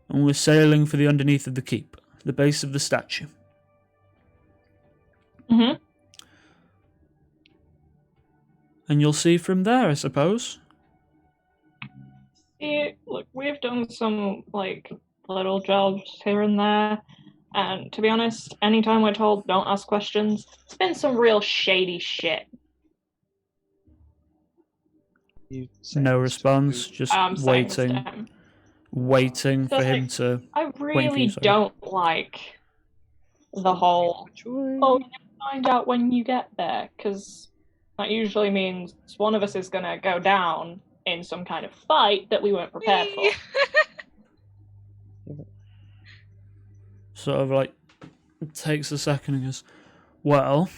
And we're sailing for the underneath of the keep. The base of the statue. Mm-hmm. And you'll see from there, I suppose. See, look, we've done some, like, little jobs here and there. And to be honest, anytime we're told don't ask questions, it's been some real shady shit. You say No this to response. who? Just I'm saying this to waiting. him. Waiting So for it's him like- to... I Waiting for really you, sorry. don't like the whole, oh, you find out when you get there, because that usually means one of us is going to go down in some kind of fight that we weren't prepared for. Sort of like takes a second and goes, well,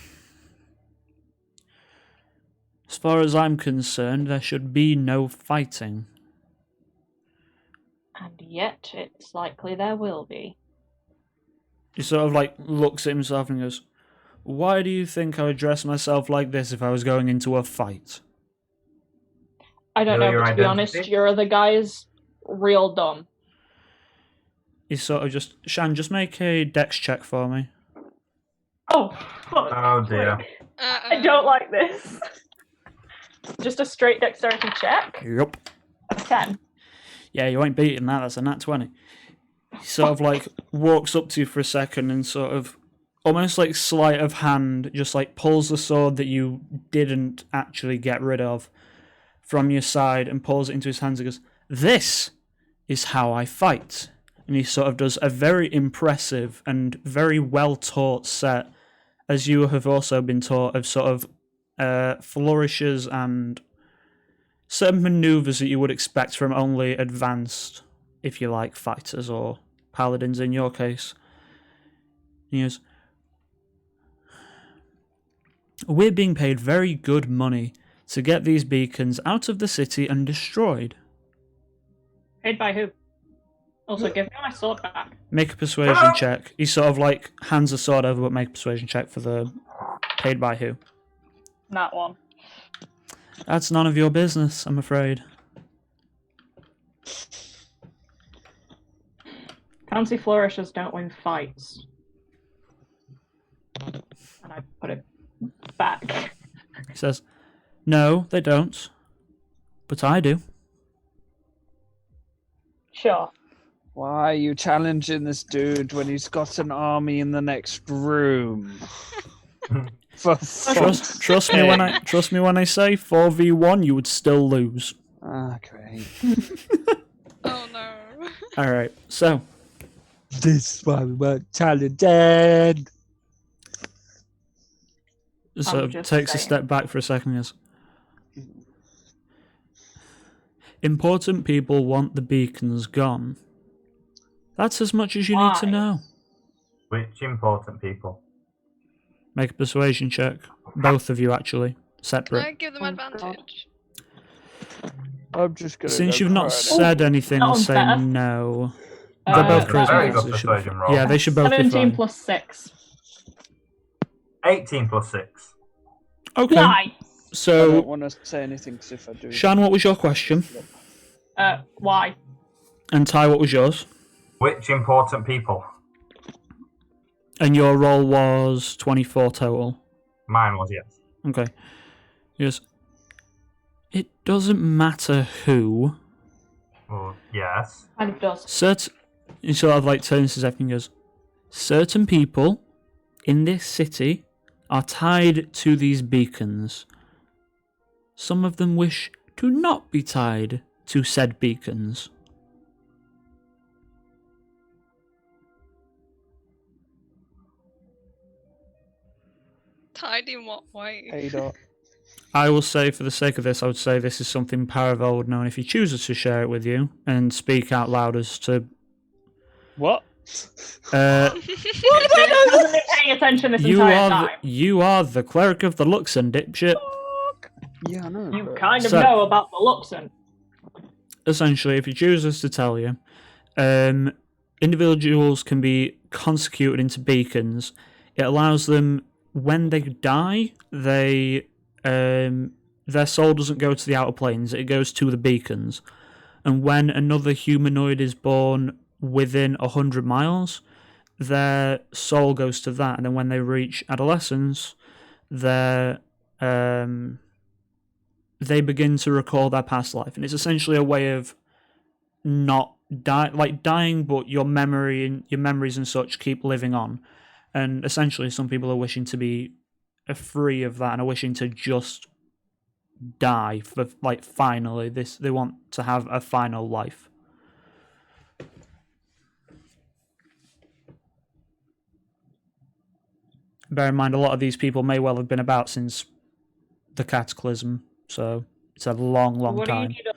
as far as I'm concerned, there should be no fighting. And yet, it's likely there will be. He sort of like looks at himself and goes, why do you think I would dress myself like this if I was going into a fight? I don't Know know, your but to be honest, identity? your other guy's real dumb. He's sort of just, Shan, just make a dex check for me. Oh, fuck. Oh dear. I don't like this. Just a straight dexterity check. Yup. 10. Yeah, you ain't beating that, that's a nat 20. He sort of like walks up to you for a second and sort of, almost like sleight of hand, just like pulls the sword that you didn't actually get rid of from your side and pulls it into his hands and goes, this is how I fight. And he sort of does a very impressive and very well-taught set, as you have also been taught, of sort of flourishes and certain maneuvers that you would expect from only advanced, if you like, fighters or paladins in your case. He goes, we're being paid very good money to get these beacons out of the city and destroyed. Paid by who? Also, give me my sword back. Make a persuasion check. He sort of like hands the sword over, but make a persuasion check for the paid by who. That one. That's none of your business, I'm afraid. Fancy flourishes don't win fights. And I put it back. He says, no, they don't. But I do. Sure. Why are you challenging this dude when he's got an army in the next room? Trust me when I say 4v1, you would still lose. Ah, great. Oh no. Alright, so. This is why we weren't challenged. So just takes a saying. step back for a second. Yes. Important people want the beacons gone. That's as much as you need to Why? know. Which important people? Make a persuasion check. Both of you, actually. Can I Separate. give them Oh, God. advantage? I'm just gonna. Since go you've not cry. said anything, that I'll one's say better. no. They're both Very charisma. good so they should be persuasion fine. roll. Yeah, they should both be 17 fine. plus 6. 18 plus 6. Okay. 9. I So, don't want to say anything because if I do, Shan, what was your question? Why? And Ty, what was yours? Which important people? And your roll was 24 total. Mine was, yes. Okay. Yes. It doesn't matter who. Well, yes. Kind of does. He sort of like turns to Zeph and goes, certain people in this city are tied to these beacons. Some of them wish to not be tied to said beacons. Tied in what way? Ada. I will say, for the sake of this, I would say this is something Paravel would know, and if he chooses to share it with you and speak out loud as to... What? Hasn't been paying attention this entire time. You are the cleric of the Luxon, dipshit. Yeah, I know. You but- kind of So- know about the Luxon. Essentially, if he chooses to tell you, individuals can be consecuted into beacons. It allows them, when they die, their soul doesn't go to the outer planes, it goes to the beacons. And when another humanoid is born within 100 miles, their soul goes to that. And then when they reach adolescence, they begin to recall their past life. And it's essentially a way of not dying, but your memories and such keep living on. And essentially, some people are wishing to be free of that and are wishing to just die for, like, finally. They want to have a final life. Bear in mind, a lot of these people may well have been about since the Cataclysm, so it's a long, long What time. do you need?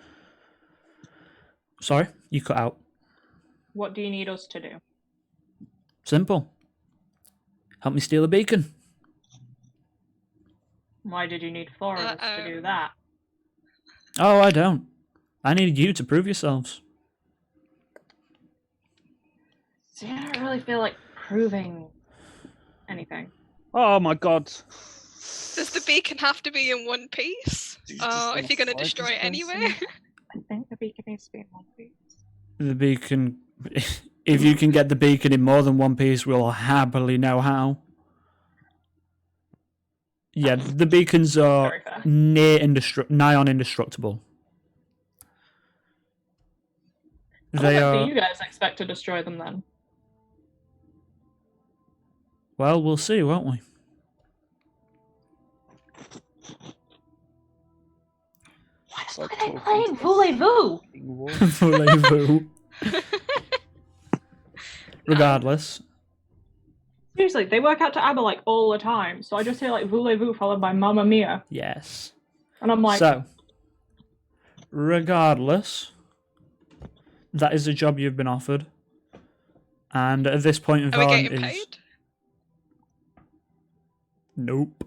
Sorry, you cut out. What do you need us to do? Simple. Help me steal a beacon. Why did you need 4 of us to do that? Oh, I don't. I needed you to prove yourselves. See, I don't really feel like proving anything. Oh my god. Does the beacon have to be in one piece? Oh, if you're going to destroy it anyway? I think the beacon needs to be in one piece. The beacon... If you can get the beacon in more than one piece, we'll happily know how. Yeah, the beacons are Very fair. nigh on indestructible. They What are... do you guys expect to destroy them then? Well, we'll see, won't we? Why are they playing Voulez-Vous? Voulez-vous. Regardless, Seriously, they work out to ABBA like all the time, so I just hear like Voulez-Vous followed by Mamma Mia, yes. and I'm like, So, regardless, that is the job you've been offered. And at this point, Are we Vaughn getting is... paid? Nope.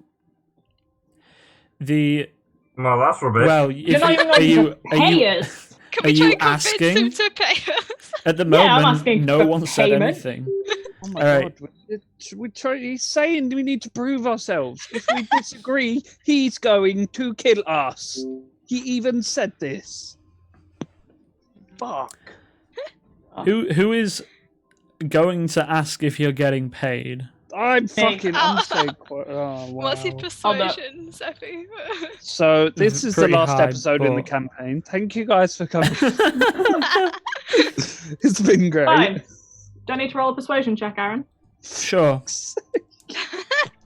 Well, that's rubbish. Well, You're not even going to pay us. Can Are we try you and convince asking? him to pay us? At the Yeah, I'm moment, asking no for one said payment. anything. Oh my All right. God. He's saying we need to prove ourselves. If we disagree, he's going to kill us. He even said this. Fuck. Who is going to ask if you're getting paid? I'm Oh. so quite. Oh, wow. What's his persuasion, Zeffy? So this is the Pretty last high, episode in the but- campaign. Thank you guys for coming. It's been great. Fine. Do I need to roll a persuasion check, Aaron? Sure.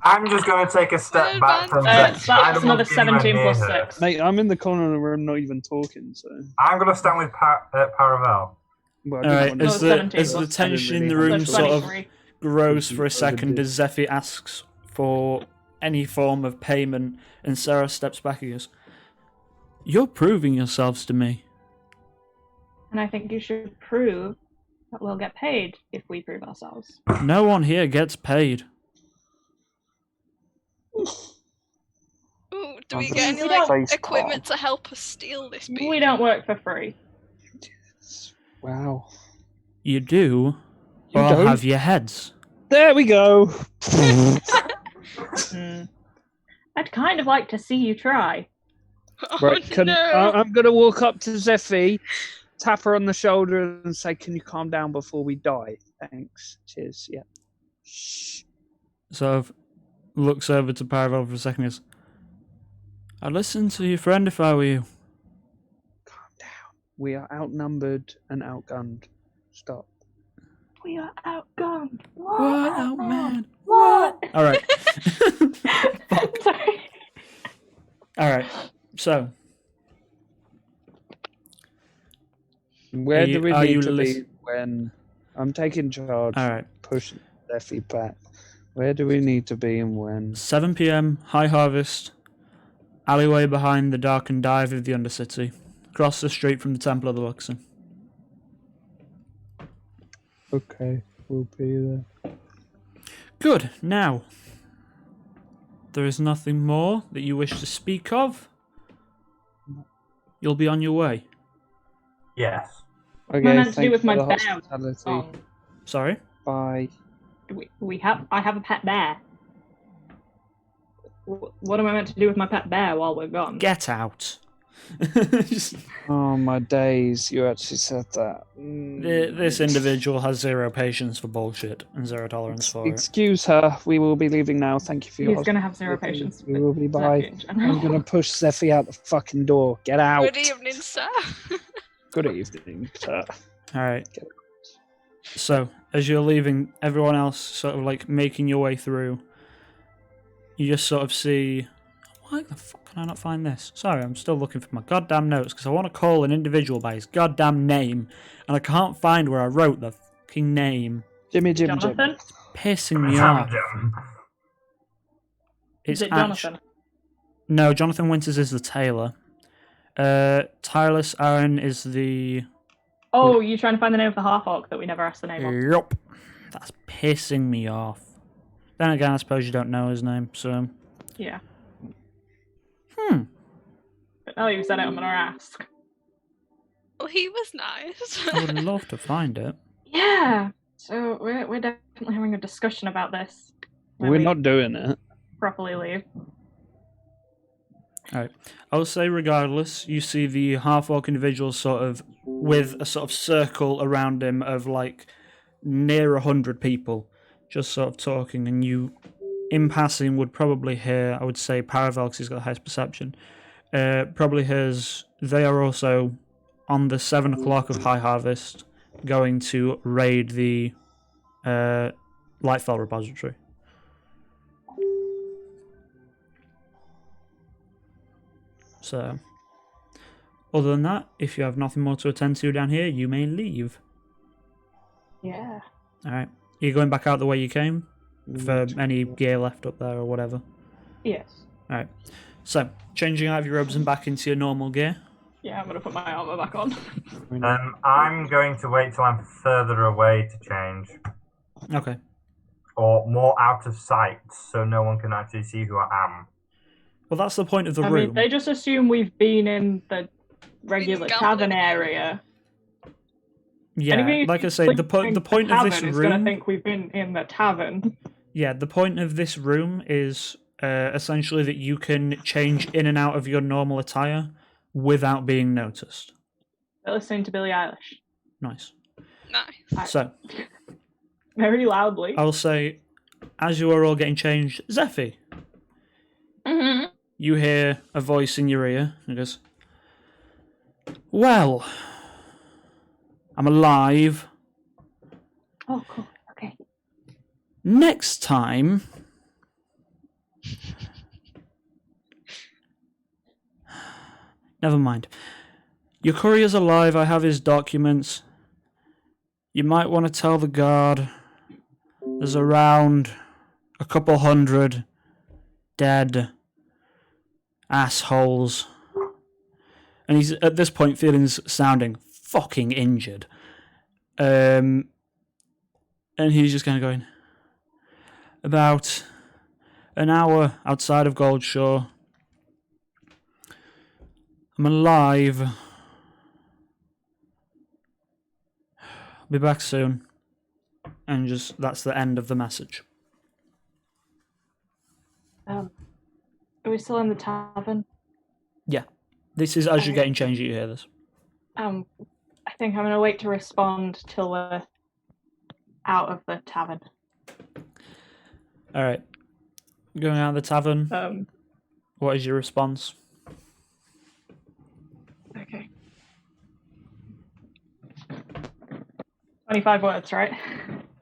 I'm just going to take a step back from That's Zeph. I don't another want anyone 17 near plus her. 6. Mate, I'm in the corner of the room, not even talking. So. I'm going to stand with Paravel. Well, All right. No, As the 17 as the plus tension in the seven, room So sort of 23. grows for a second as Zeffy asks for any form of payment, and Sarah steps back and goes, "You're proving yourselves to me." And I think you should prove that we'll get paid if we prove ourselves. No one here gets paid. Ooh, do we I'm get any We don't- like equipment to help us steal this beast? We don't work for free. Wow. You do, You or I'll don't? have your heads. There we go. I'd kind of like to see you try. Oh, Right, no. I'm gonna walk up to Zeffy, tap her on the shoulder, and say, "Can you calm down before we die? Thanks. Cheers. Yeah." Shh. Sort of looks over to Paravel for a second and goes, "I'd listen to your friend if I were you." Calm down. We are outnumbered and outgunned. Stop. We are outgunned. What out, man? What? All right. Sorry. All right. So, Where Are you- do we are you need to be lis- when I'm taking charge? all right. Pushing Zeffy back. Where do we need to be and when? 7 p.m. High Harvest. Alleyway behind the darkened dive of the Undercity. Across the street from the Temple of the Luxon. Okay, we'll be there. Good. Now, there is nothing more that you wish to speak of. You'll be on your way. Yes. Okay, meant to do thank with you my for the bear. hospitality. Sorry? Bye. I have a pet bear. What am I meant to do with my pet bear while we're gone? Get out. Just- Oh my days! You actually said that. This individual has zero patience for bullshit and zero tolerance for it. Excuse her. We will be leaving now. Thank you for your. He's gonna have zero patience. We will be bye. in general. I'm gonna push Zeffy out the fucking door. Get out. Good evening, sir. Good evening, sir. Alright. So, as you're leaving, everyone else sort of like making your way through, you just sort of see. Why the fuck can I not find this? Sorry, I'm still looking for my goddamn notes because I want to call an individual by his goddamn name and I can't find where I wrote the fucking name. Jimmy. Jonathan? Pissing me off. Is it act- Jonathan? No, Jonathan Winters is the tailor. Tireless Aaron is the. Oh, you're trying to find the name of the half-orc that we never asked the name of. Yup. That's pissing me off. Then again, I suppose you don't know his name, so. Yeah. But now you've said it, I'm gonna ask. Well, he was nice. I would love to find it. Yeah. So we're definitely having a discussion about this. when We're we not doing it. properly leave. Alright. I will say, regardless, you see the half-orc individual sort of with a sort of circle around him of like near 100 people just sort of talking, and you, in passing, would probably hear, I would say, Paravel, because he's got the highest perception, probably hears they are also on the 7 o'clock of High Harvest going to raid the Lightfell repository. So, other than that, if you have nothing more to attend to down here, you may leave. Yeah. Alright. You're going back out the way you came? For any gear left up there or whatever? Yes. Alright. So, changing out of your robes and back into your normal gear. Yeah, I'm gonna put my armor back on. I'm going to wait till I'm further away to change. Okay. or more out of sight, so no one can actually see who I am. Well, that's the point of the I room. mean, they just assume we've been in the regular gambling. tavern area. Yeah, Anybody like I who's say, the point the of this tavern is going to room. think we've been in the tavern. Yeah, the point of this room is essentially that you can change in and out of your normal attire without being noticed. They're listening to Billie Eilish Nice. Nice. So, very loudly. I'll say, as you are all getting changed, Zephy, Mm-hmm. you hear a voice in your ear. It goes, well, I'm alive. Oh, cool. Okay. Next time... Never mind. Your courier's alive. I have his documents. You might want to tell the guard there's around a couple hundred dead assholes. And he's at this point sounding fucking injured. And he's just kind of going, about an hour outside of Goldshore. I'm alive. I'll be back soon. And just, that's the end of the message. Are we still in the tavern? Yeah. This is as you're getting changed, you hear this. I think I'm going to wait to respond till we're out of the tavern. Alright. Going out of the tavern. What is your response? Okay. 25 words, right?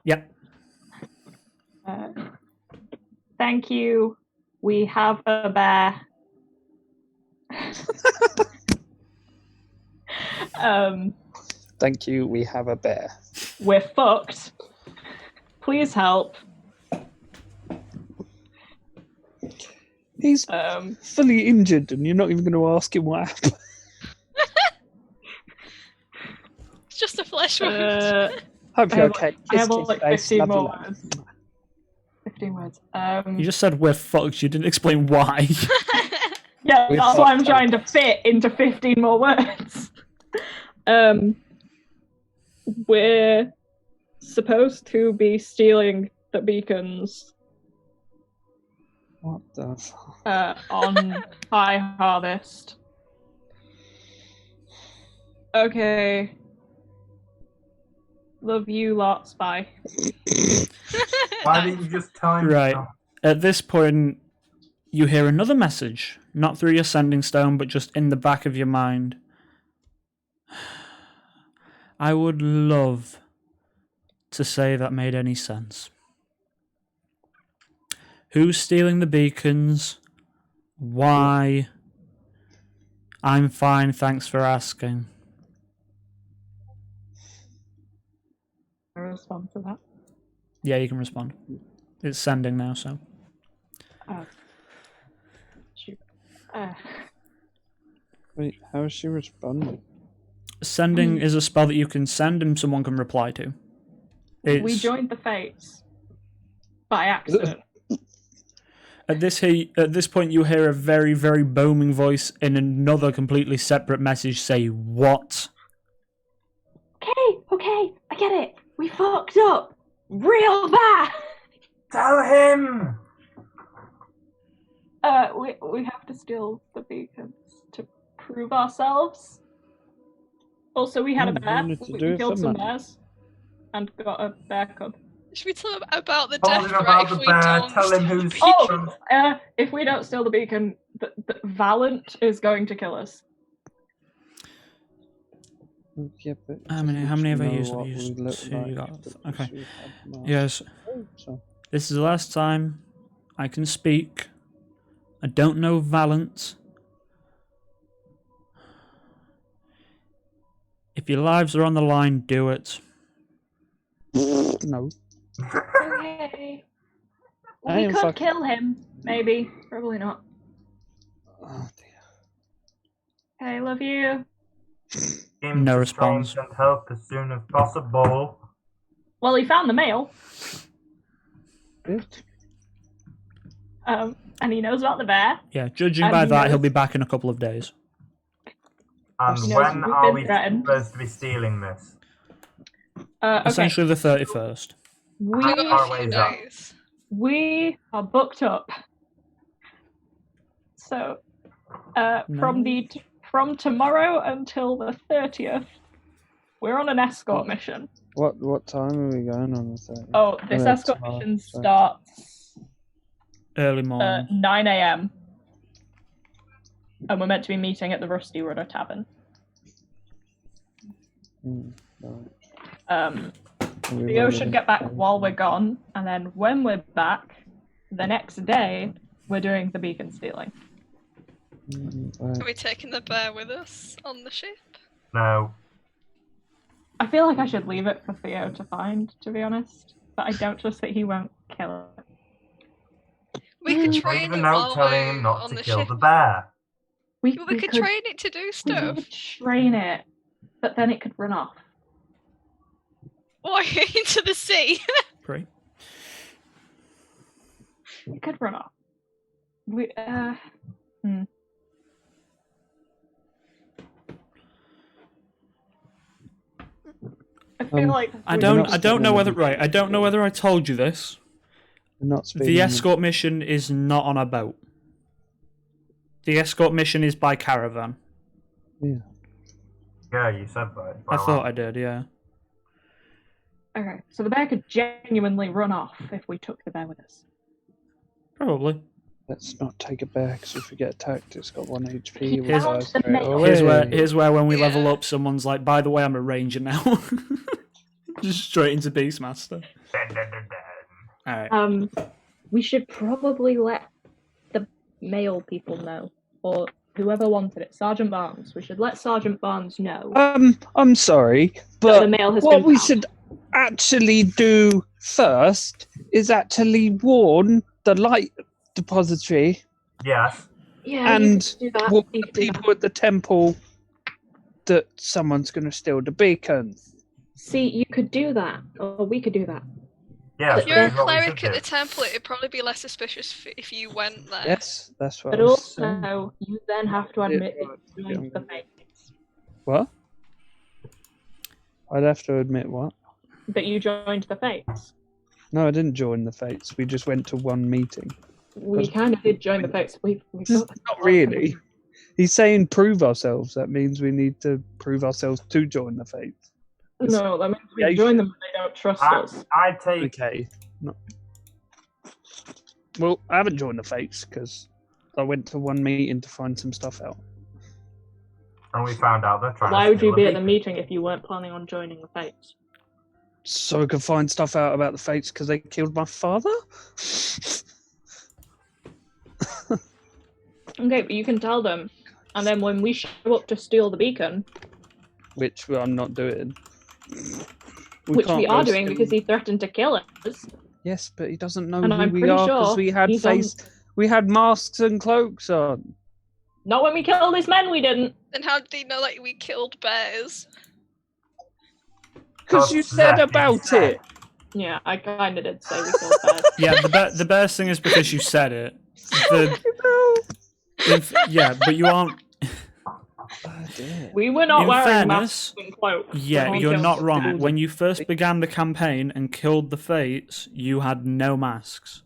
Yep. Thank you. We have a bear. Thank you, we have a bear. We're fucked. Please help. He's fully injured and you're not even going to ask him what happened. It's just a flesh wound. Hope you're okay. I have Kiss, like face, 15 love more you. words. 15 words. You just said we're fucked. You didn't explain why. Yeah, We're that's why I'm fucked trying to fit into 15 more words. We're supposed to be stealing the beacons What the fuck? on High Harvest. Okay. Love you lots, bye. Why didn't you just tell him? Right. No? At this point, you hear another message. Not through your sending stone, but just in the back of your mind. I would love to say that made any sense. Who's stealing the beacons? Why? I'm fine, thanks for asking. I respond to that. Yeah, you can respond. It's sending now, so. Shoot. Wait, how is she responding? Sending is a spell that you can send and someone can reply to. We joined the Fates by accident. At this point, you hear a very, very booming voice in another completely separate message say, "What?" Okay, I get it. We fucked up real bad. Tell him! We have to steal the beacons to prove ourselves. Also, we had a you bear. wanted to We do it killed for some money. bears and got a bear cub. Should we tell him about the Tell death him threat about if the we bear, don't tell him steal the who's- beacon? Oh, if we don't steal the beacon, the Valent is going to kill us. Yeah, but How many have I used? I've used two. You got okay. Yes, this is the last time I can speak. I don't know Valent. If your lives are on the line, do it. No. Okay. I We am could fucking- kill him, maybe. Probably not. Oh dear. Hey, love you. Him No to response. try and send help as soon as possible. Well, he found the mail. Good. And he knows about the bear. Yeah, judging And by he that, he'll knows- be back in a couple of days. And He knows when we've are been we threatened. supposed to be stealing this? Okay, Essentially the 31st. We got How a far away few is that? days. we are booked up. So, from tomorrow until the 30th, we're on an escort mission. What time are we going on the 30th? Oh, this Yeah, escort tomorrow, mission sorry. starts Early morning. 9 a.m. And we're meant to be meeting at the Rusty Rudder Tavern. Right. Theo should get back while we're gone, and then when we're back, the next day, we're doing the beacon stealing. Right. Are we taking the bear with us on the ship? No. I feel like I should leave it for Theo to find, to be honest. But I don't trust that he won't kill it. We could Leave train a it note while telling we're him not on to the kill ship. the bear. We could train it to do we stuff. could train it, but then it could run off. Why into the sea? Great. It could run off. We I feel like I we- don't know whether I told you this. We're not speeding The up. escort mission is not on a boat. The escort mission is by caravan. Yeah. Yeah, you said that. I thought I did, yeah. Okay, so the bear could genuinely run off if we took the bear with us. Probably. Let's not take it back, because if we get attacked, it's got 1 HP. He we'll found die the straight mail. away. Here's where when we level Yeah. up, someone's like, by the way, I'm a ranger now. Just straight into Beastmaster. Alright. We should probably let the male people know, or whoever wanted it. Sergeant Barnes. We should let Sergeant Barnes know I'm sorry, that but the mail has what been we found. should actually do first is actually warn the light depository Yes. Yeah, and you could do that. warn You the could do that. people at the temple that someone's going to steal the beacon. See, you could do that, or we could do that. Yes, If you're a this is what we cleric should at the do. temple, it'd probably be less suspicious if you went there. Yes, that's what But I was saying. also, you then have to admit Yeah, that you joined the Fates. What? I'd have to admit what? That you joined the Fates. No, I didn't join the Fates. We just went to one meeting. We kind of did join the Fates. We've got Not really. He's saying prove ourselves. That means we need to prove ourselves to join the Fates. No, that means Yeah, we you join them, but they don't trust us. I take. Okay. No. Well, I haven't joined the Fates because I went to one meeting to find some stuff out. And we found out they're trying Why to would steal you be at the beacon. meeting if you weren't planning on joining the Fates? So I could find stuff out about the Fates because they killed my father? Okay, but you can tell them, and then when we show up to steal the beacon, Which I'm not doing. which can't we are go doing steal- because he threatened to kill us, Yes, but he doesn't know and who I'm we pretty are because sure we had he's on- we had masks and cloaks on. not when we killed his men, we didn't. Then how did he know that we killed bears? Because you said about it. Yeah, I kind of did say we killed bears. Yeah, the best thing is because you said it. Yeah, but you aren't. Oh, dear. We were not In wearing fairness, masks and cloaks. Yeah, when we you're killed not the wrong. bears. When you first began the campaign and killed the Fates, you had no masks.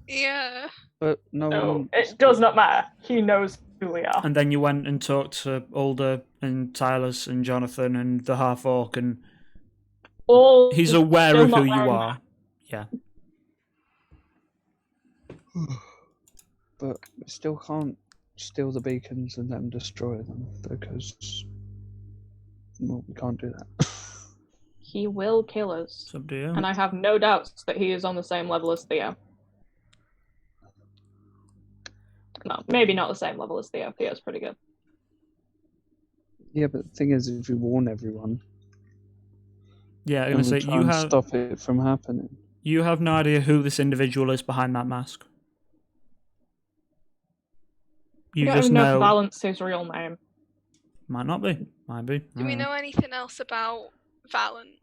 Yeah. But no No, one. it does not matter. He knows who we are. And then you went and talked to Alder and Tylus and Jonathan and the half orc, and All he's still aware of not who you wearing are. Yeah. But we still can't steal the beacons and then destroy them because. Well, we can't do that. He will kill us. It's up to you. And I have no doubts that he is on the same level as Theo. No, maybe not the same level as Theo. Theo's pretty good. Yeah, but the thing is, if we warn everyone, Yeah, I'm then gonna we say try and stop it from happening. you have no idea who this individual is behind that mask. You I don't just even know if know. Valence his real name. Might not be. Might be. Do we know anything else about Valen?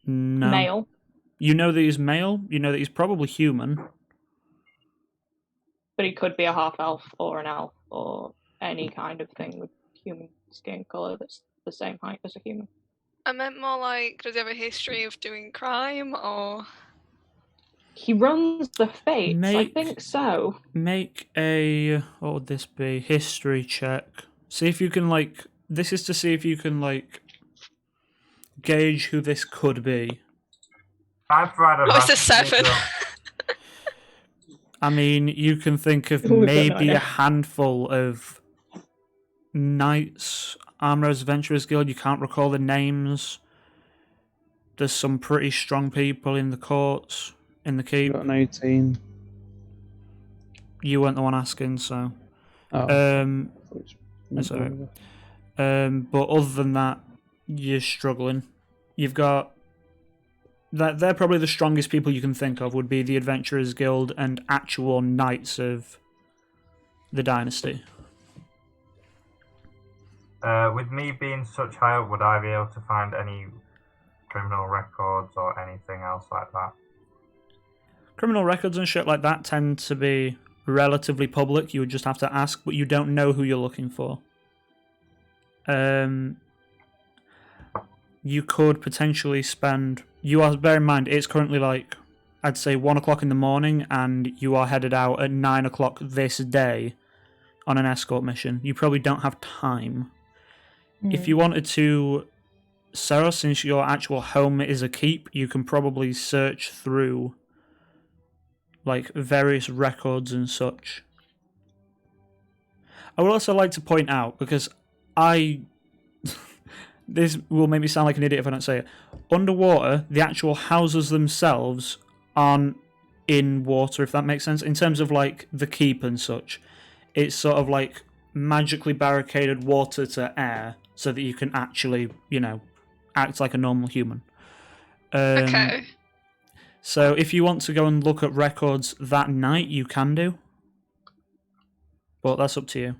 No. Male. You know that he's male. You know that he's probably human. But he could be a half elf or an elf or any kind of thing with human skin color that's the same height as a human. I meant more like, does he have a history of doing crime, or... He runs the fates, I Make- think so. Make a, what would this be? History check. See if you can, like, this is to see if you can, like, gauge who this could be. I've tried a Oh, it's a 7. I mean, you can think of We've got no maybe idea. a handful of Knights, Armorers, Adventurers Guild. You can't recall the names. There's some pretty strong people in the courts, in the keep. Got an 18. You weren't the one asking, so. Oh. That's alright. But other than that, you're struggling. You've got... They're probably the strongest people you can think of, would be the Adventurers Guild and actual Knights of the Dynasty. With me being such high up, would I be able to find any criminal records or anything else like that? Criminal records and shit like that tend to be relatively public. You would just have to ask, but you don't know who you're looking for. You could potentially spend... bear in mind, it's currently like, I'd say 1 o'clock in the morning, and you are headed out at 9 o'clock this day on an escort mission. You probably don't have time. If you wanted to, Sarah, since your actual home is a keep, you can probably search through like various records and such. I would also like to point out, because this will make me sound like an idiot if I don't say it. Underwater, the actual houses themselves aren't in water, if that makes sense. In terms of like the keep and such, it's sort of like magically barricaded water to air so that you can actually, act like a normal human. Okay. So if you want to go and look at records that night, you can do. But that's up to you.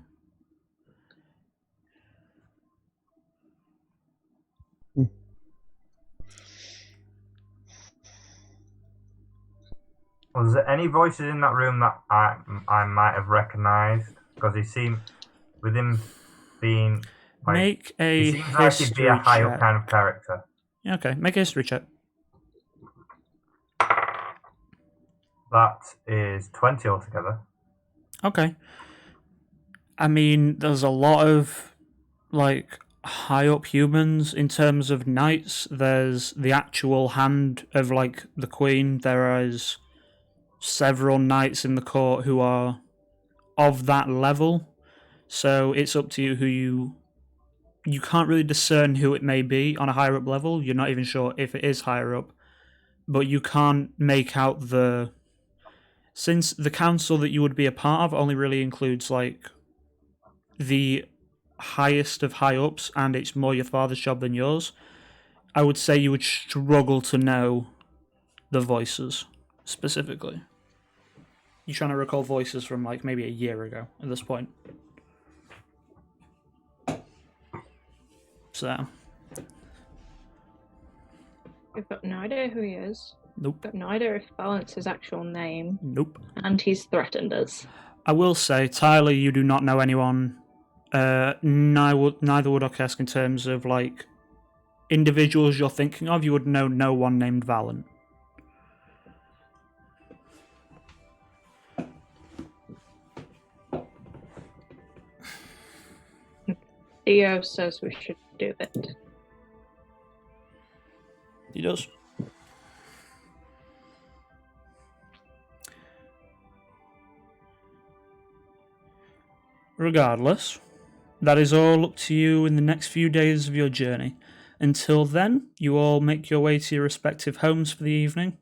Was there any voices in that room that I might have recognised? Because he seemed, with him being like, Make a he seems like he'd be a history high up check. kind of character. Yeah, okay, make a history check. That is 20 altogether. Okay. I mean, there's a lot of, like, high up humans in terms of knights. There's the actual hand of, like, the queen. There is several knights in the court who are of that level. So it's up to you who you can't really discern who it may be on a higher up level. You're not even sure if it is higher up. But you can't make out since the council that you would be a part of only really includes, like, the highest of high ups, and it's more your father's job than yours, I would say you would struggle to know the voices specifically. You're trying to recall voices from, like, maybe a year ago at this point. So. We've got no idea who he is. Nope. We've got no idea if Valent's his actual name. Nope. And he's threatened us. I will say, Tyler, you do not know anyone. Neither would Orkesk in terms of, like, individuals you're thinking of. You would know no one named Valent. Theo says we should do it. He does. Regardless, that is all up to you in the next few days of your journey. Until then, you all make your way to your respective homes for the evening,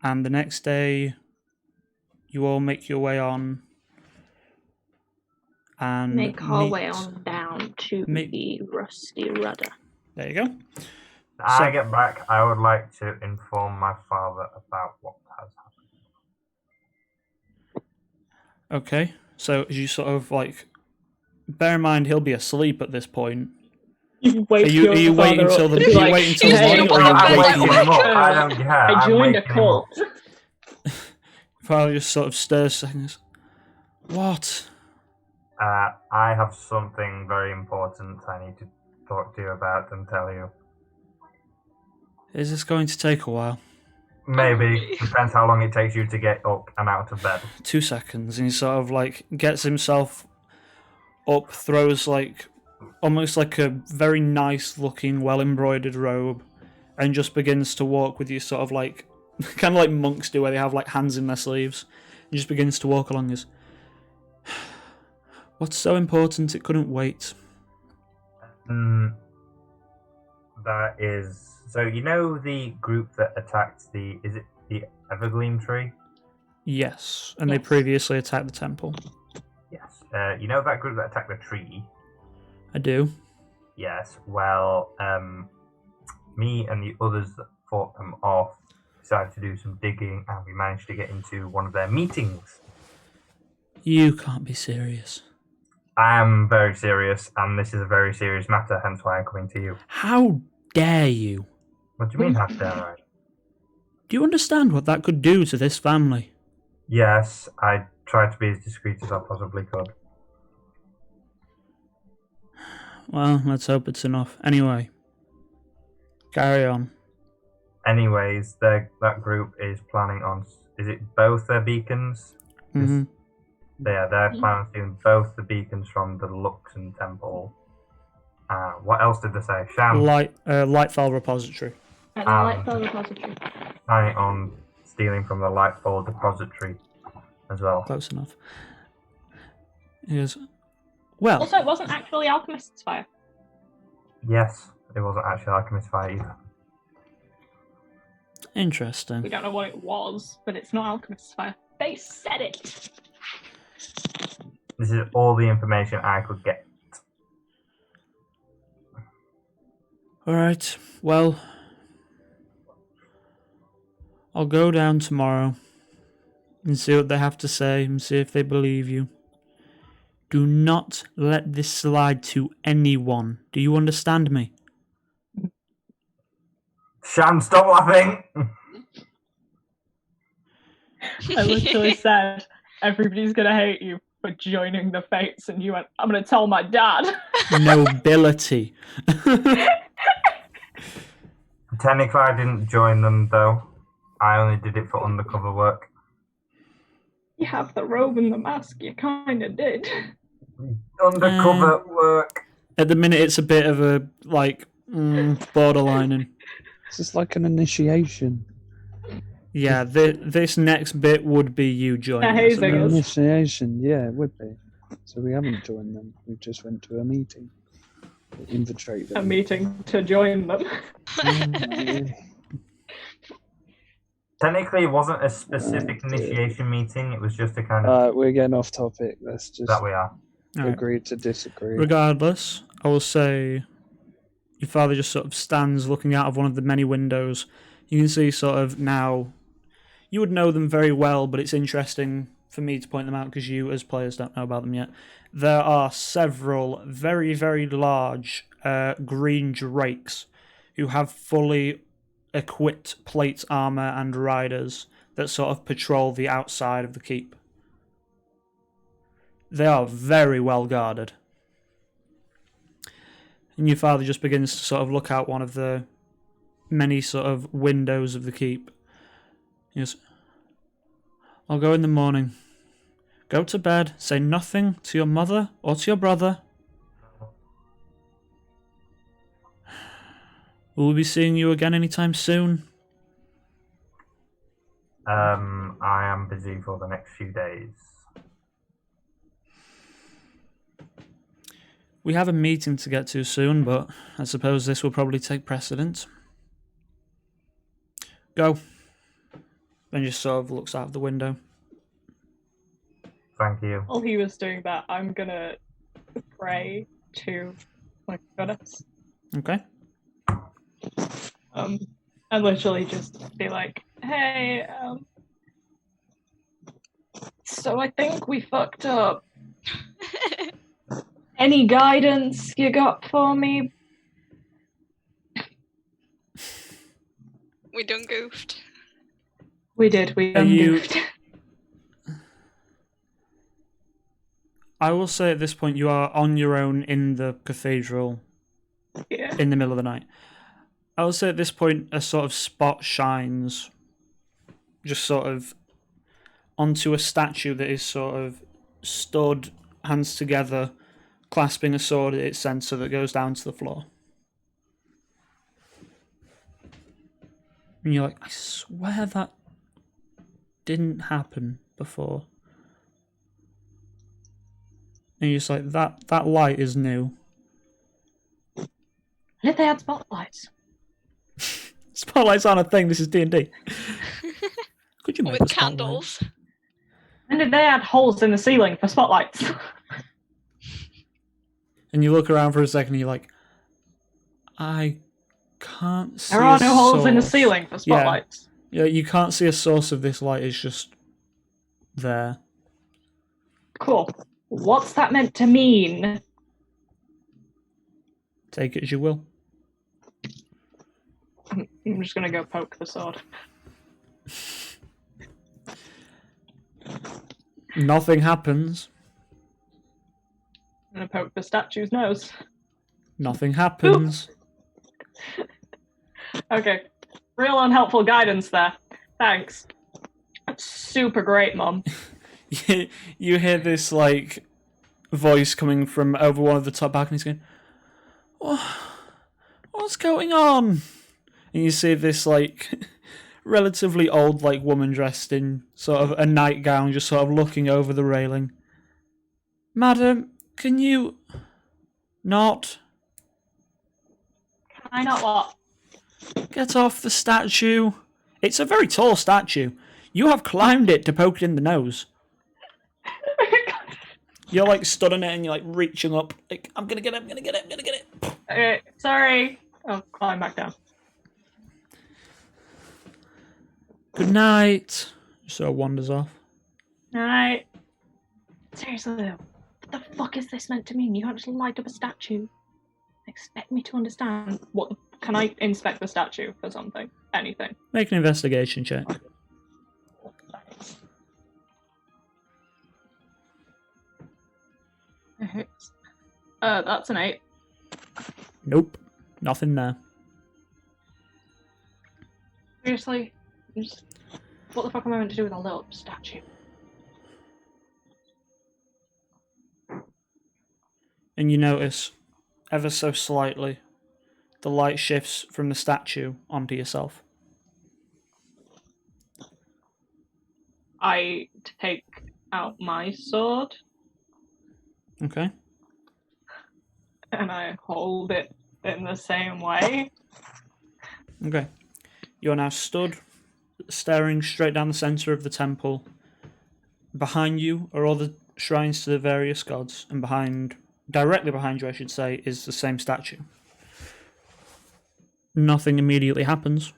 and the next day, you all make your way on and Make our meet- way on down to the Rusty Rudder. There you go. When I get back, I would like to inform my father about what has happened. Okay, so as you sort of, like, bear in mind he'll be asleep at this point. You Are wake you your waiting father till up the? to Are be you like, waiting till He's morning, gonna or wake are up you and I'm waking waking him him up? up. I don't care. I I'm joined a waking him up. cult. Father just sort of stares seconds. What? I have something very important I need to talk to you about and tell you. Is this going to take a while? Maybe. Depends how long it takes you to get up and out of bed. 2 seconds, and he sort of like gets himself up, throws like almost like a very nice looking, well embroidered robe, and just begins to walk with you, sort of like kind of like monks do, where they have like hands in their sleeves. He just begins to walk along his. What's so important it couldn't wait? That is. So, you know the group that attacked is it the Evergreen tree? Yes, and they Yes. previously attacked the temple. Yes. You know that group that attacked the tree? I do. Yes. Well, me and the others that fought them off decided to do some digging, and we managed to get into one of their meetings. You can't be serious. I am very serious, and this is a very serious matter, hence why I'm coming to you. How dare you? What do you mean, how dare I? Do you understand what that could do to this family? Yes, I tried to be as discreet as I possibly could. Well, let's hope it's enough. Anyway, carry on. Anyways, that group is planning on. Is it both their beacons? Hmm. They're planning on doing both the beacons from the Luxon Temple. What else did they say? Sham Lightfall repository. At the Lightfall repository. planning on stealing from the Lightfall depository as well. Close enough. He goes, well, Also, it wasn't actually Alchemist's fire. Yes, it wasn't actually Alchemist Fire either. interesting. We don't know what it was, but it's not Alchemist's fire. They said it! This is all the information I could get. Alright, well, I'll go down tomorrow and see what they have to say and see if they believe you. Do not let this slide to anyone. Do you understand me? Sham, stop laughing! I literally said, everybody's gonna hate you for joining the Fates, and you went, I'm gonna tell my dad. Nobility. Technically, I didn't join them though. I only did it for undercover work. You have the robe and the mask, you kinda did. Undercover work. At the minute, it's a bit of a, like, borderlining. This is like an initiation. Yeah, this next bit would be you joining. Yeah, us, hazing I us. suppose. Initiation, yeah, it would be. So we haven't joined them. We just went to a meeting. We infiltrated A them. meeting to join them. Yeah. Technically, it wasn't a specific Oh, dear. initiation meeting. It was just a kind of We're getting off topic. Let's just that we are. Alright. agree to disagree. Regardless, I will say your father just sort of stands looking out of one of the many windows. You can see sort of now, you would know them very well, but it's interesting for me to point them out because you as players don't know about them yet. There are several very, very large green drakes who have fully equipped plate armor and riders that sort of patrol the outside of the keep. They are very well guarded. And your father just begins to sort of look out one of the many sort of windows of the keep. He goes, I'll go in the morning. Go to bed, say nothing to your mother or to your brother. Will we be seeing you again anytime soon? I am busy for the next few days. We have a meeting to get to soon, but I suppose this will probably take precedence. Go. Then just sort of looks out of the window. Thank you. While he was doing that, I'm gonna pray to my goddess. Okay. And literally just be like, hey, so I think we fucked up. Any guidance you got for me, We done goofed. We did. We Are you- goofed. I will say at this point you are on your own in the cathedral Yeah. in the middle of the night. I will say at this point a sort of spot shines just sort of onto a statue that is sort of stood, hands together, clasping a sword at its centre that goes down to the floor. And you're like, I swear that didn't happen before. And you're just like, that light is new. Did they add spotlights? Spotlights aren't a thing, this is D&D. Could you make a With spotlight? candles. And did they add holes in the ceiling for spotlights? And you look around for a second and you're like, I can't see There are a no holes in the source. ceiling for spotlights. Yeah, you can't see a source of this light, it's just there. Cool. What's that meant to mean? Take it as you will. I'm just gonna go poke the sword. Nothing happens. I'm gonna poke the statue's nose. Nothing happens. Okay. Real unhelpful guidance there. Thanks. That's super great, Mum. You hear this, like, voice coming from over one of the top balconies going, what's going on? And you see this, like, relatively old, like, woman dressed in sort of a nightgown just sort of looking over the railing. Madam, can you not Can I not what? get off the statue? It's a very tall statue. You have climbed it to poke it in the nose. You're like stood on it and you're like reaching up, like, I'm gonna get it, I'm gonna get it, I'm gonna get it. Okay, sorry. I'll climb back down. Good night. So wanders off. Alright. Seriously though, what the fuck is this meant to mean? You can't just light up a statue. Expect me to understand what. Can I inspect the statue for something? Anything? Make an investigation check. That's an 8. Nope. Nothing there. Seriously? What the fuck am I meant to do with a little statue? And you notice, ever so slightly, the light shifts from the statue onto yourself. I take out my sword Okay. and I hold it in the same way. Okay. You're now stood, staring straight down the centre of the temple. Behind you are all the shrines to the various gods, and directly behind you, I should say, is the same statue. Nothing immediately happens.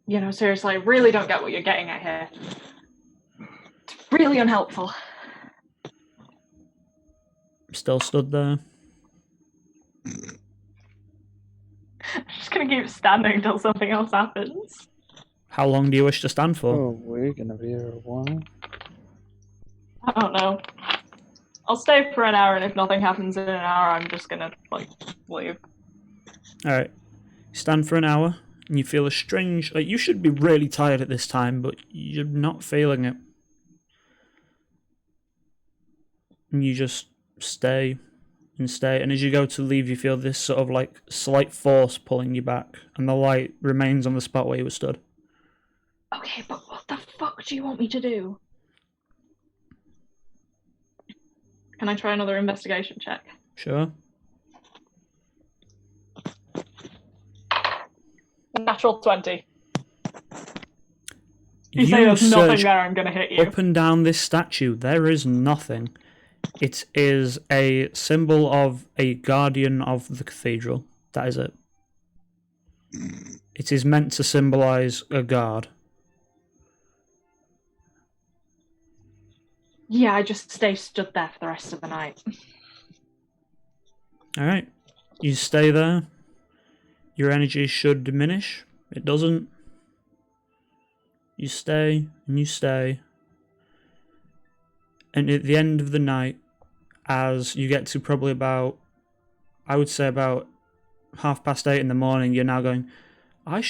You know, seriously, I really don't get what you're getting at here. It's really unhelpful. Still stood there. I'm just gonna keep standing until something else happens. How long do you wish to stand for? Oh, we're gonna be here a while. I don't know. I'll stay for an hour, and if nothing happens in an hour, I'm just gonna, like, leave. Alright. You stand for an hour, and you feel a strange... Like, you should be really tired at this time, but you're not feeling it. And you just stay and stay, and as you go to leave, you feel this sort of, like, slight force pulling you back, and the light remains on the spot where you were stood. Okay, but what the fuck do you want me to do? Can I try another investigation check? Sure. Natural 20. You say there's nothing there, I'm gonna hit you. Up and down this statue, there is nothing. It is a symbol of a guardian of the cathedral. That is it. It is meant to symbolise a guard. Yeah, I just stay stood there for the rest of the night. Alright. You stay there. Your energy should diminish. It doesn't. You stay and you stay. And at the end of the night, as you get to probably about, I would say about 8:30 in the morning, you're now going, I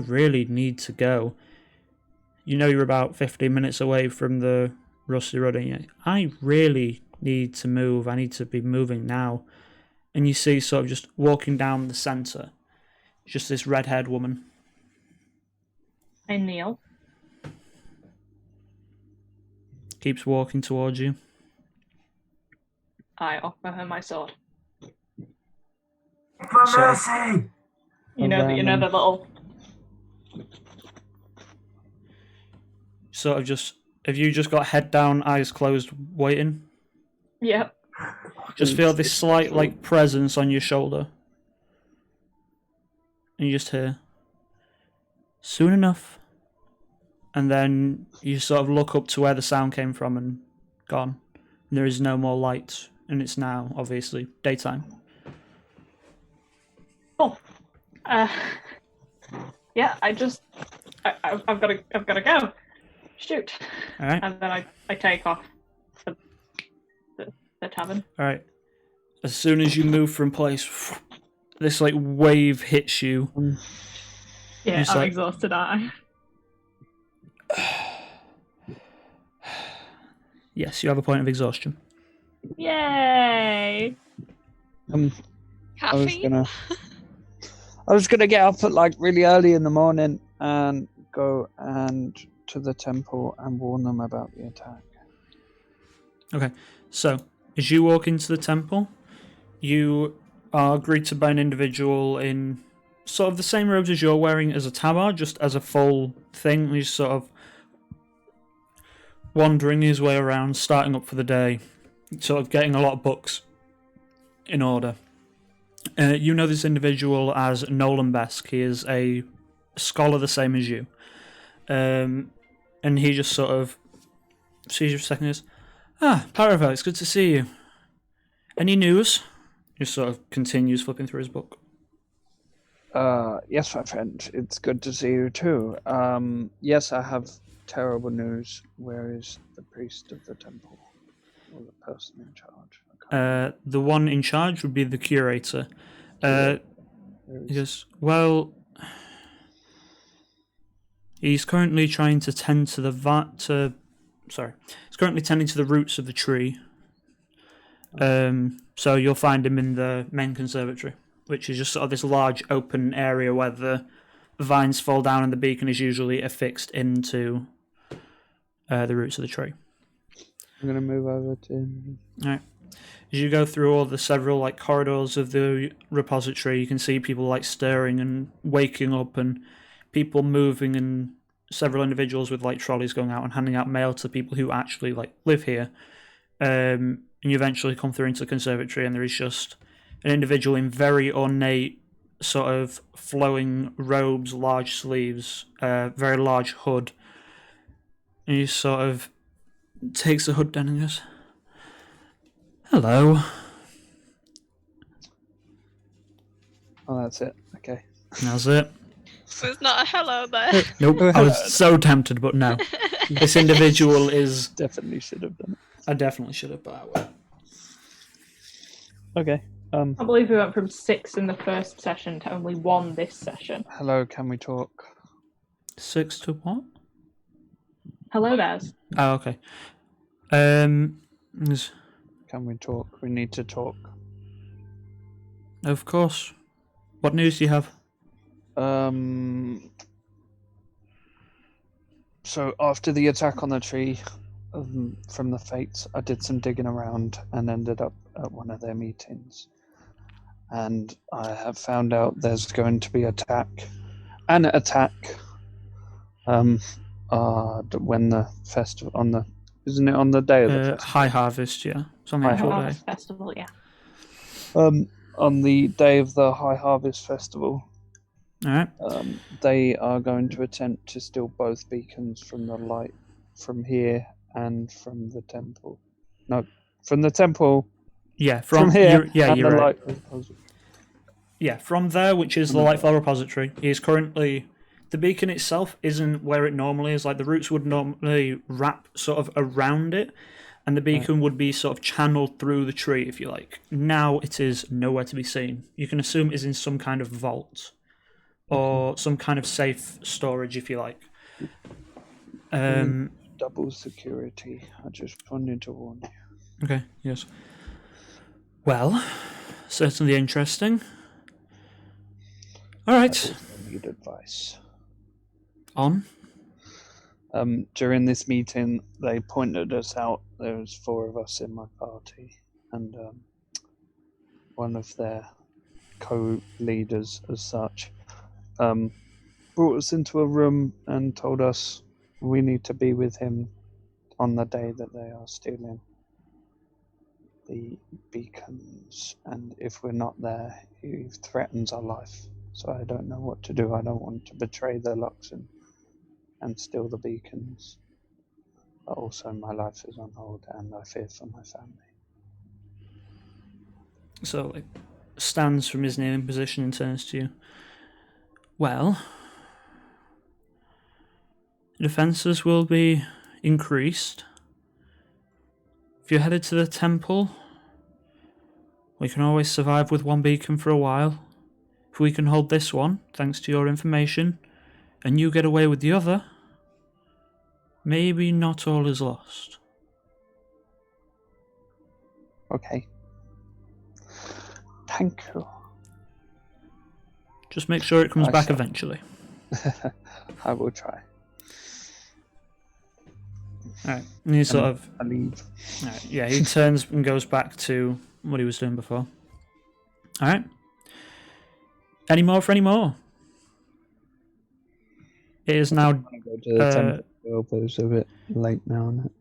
really need to go. You know you're about 15 minutes away from the Rusty Road, and you, I really need to move. I need to be moving now. And you see sort of just walking down the centre, just this red-haired woman. I kneel. Keeps walking towards you. I offer her my sword. For So- mercy! You know the little. Sort of just, have you just got head down, eyes closed, waiting? Yep. Just feel this slight, like, presence on your shoulder. And you just hear, soon enough. And then you sort of look up to where the sound came from and gone. And there is no more light. And it's now, obviously, daytime. Oh. Yeah, I've got to go. Shoot. Alright? And then I take off the tavern. Alright. As soon as you move from place, this, like, wave hits you. Yeah, It's I'm like- exhausted, aren't I? Yes, you have a point of exhaustion. Yay! Caffeine? I was gonna get up at like really early in the morning and go and to the temple and warn them about the attack. Okay, so as you walk into the temple, you are greeted by an individual in sort of the same robes as you're wearing as a tabard, just as a full thing. He's sort of wandering his way around, starting up for the day, sort of getting a lot of books in order. You know this individual as Nolan Besk. He is a scholar the same as you. And he just sort of sees you for a second and goes, Paravel, it's good to see you. Any news? Just sort of continues flipping through his book. Yes, my friend, it's good to see you too. Yes, I have terrible news. Where is the priest of the temple? Or the person in charge? The one in charge would be the curator. He goes, well, he's currently trying to tend to he's currently tending to the roots of the tree. So you'll find him in the main conservatory, which is just sort of this large open area where the vines fall down and the beacon is usually affixed into the roots of the tree. I'm gonna move over to him. Alright. As you go through all the several like corridors of the repository, you can see people like stirring and waking up, and people moving, and several individuals with like trolleys going out and handing out mail to people who actually like live here. And you eventually come through into the conservatory, and there is just an individual in very ornate, sort of flowing robes, large sleeves, very large hood. And he sort of takes the hood down and goes, hello. Oh, that's it. Okay. And that's it. There's not a hello there. Nope. I was so tempted, but no. This individual is... Definitely should have done I definitely should have, but I will. it. Okay. I believe we went from 6 in the first session to only 1 this session. Hello, can we talk? 6 to what? Hello, Des. Oh, okay. Is- Can we talk? We need to talk. Of course. What news do you have? So after the attack on the tree from the Fates, I did some digging around and ended up at one of their meetings. And I have found out there's going to be an attack. When the festival isn't it on the day of the festival? High Harvest, yeah. It's on the High actual day. Harvest Festival, yeah. On the day of the High Harvest Festival, Alright. they are going to attempt to steal both beacons from the light from here and from the temple. No, from the temple Yeah, from here. You're and right. the light. Yeah, from there, which is the Lightfall repository, is currently... The beacon itself isn't where it normally is. Like, the roots would normally wrap sort of around it, and the beacon would be sort of channeled through the tree, if you like. Now it is nowhere to be seen. You can assume it's in some kind of vault, or some kind of safe storage, if you like. Double security. I just wanted to warn you. Okay, yes. Well, certainly interesting. All right. I need advice. On. During this meeting, they pointed us out. There was 4 of us in my party, and one of their co-leaders, as such, brought us into a room and told us we need to be with him on the day that they are stealing the beacons, and if we're not there, he threatens our life. So I don't know what to do. I don't want to betray the Luxon and steal the beacons, but also my life is on hold and I fear for my family. So, like, stands from his kneeling position and turns to you. Well, defences will be increased. If you're headed to the temple, we can always survive with one beacon for a while. If we can hold this one, thanks to your information, and you get away with the other, maybe not all is lost. Okay. Thank you. Just make sure it comes back eventually. I will try. Alright, and he sort of... I leave. Right, yeah, he turns and goes back to what he was doing before. Alright. Any more for any more? It is now... I want to go to the temple, but it's a bit late now, isn't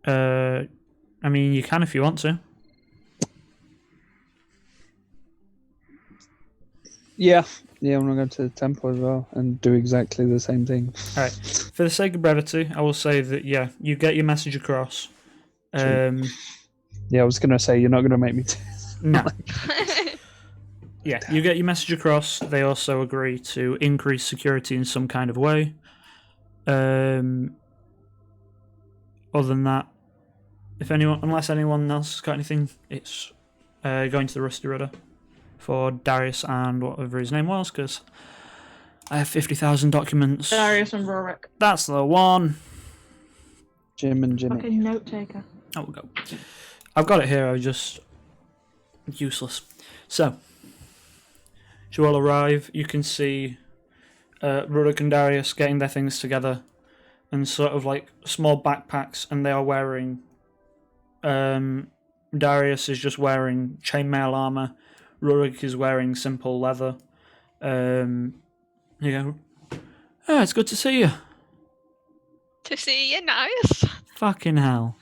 it? I mean, you can if you want to. Yeah, I want to go to the temple as well and do exactly the same thing. Alright, for the sake of brevity, I will say that, yeah, you get your message across. Yeah, I was going to say, you're not going to make me... No. Yeah, you get your message across. They also agree to increase security in some kind of way. Other than that, unless anyone else has got anything, it's going to the Rusty Rudder for Darius and whatever his name was, because I have 50,000 documents. Darius and Rorik. That's the one. Jim and Jimmy. Fucking note taker. Oh, we'll go. I've got it here. I was just useless. So, as you all arrive, you can see Rurik and Darius getting their things together, and sort of like small backpacks, and they are wearing. Darius is just wearing chainmail armor. Rurik is wearing simple leather. You go, oh, it's good to see you. To see you, nice. Fucking hell.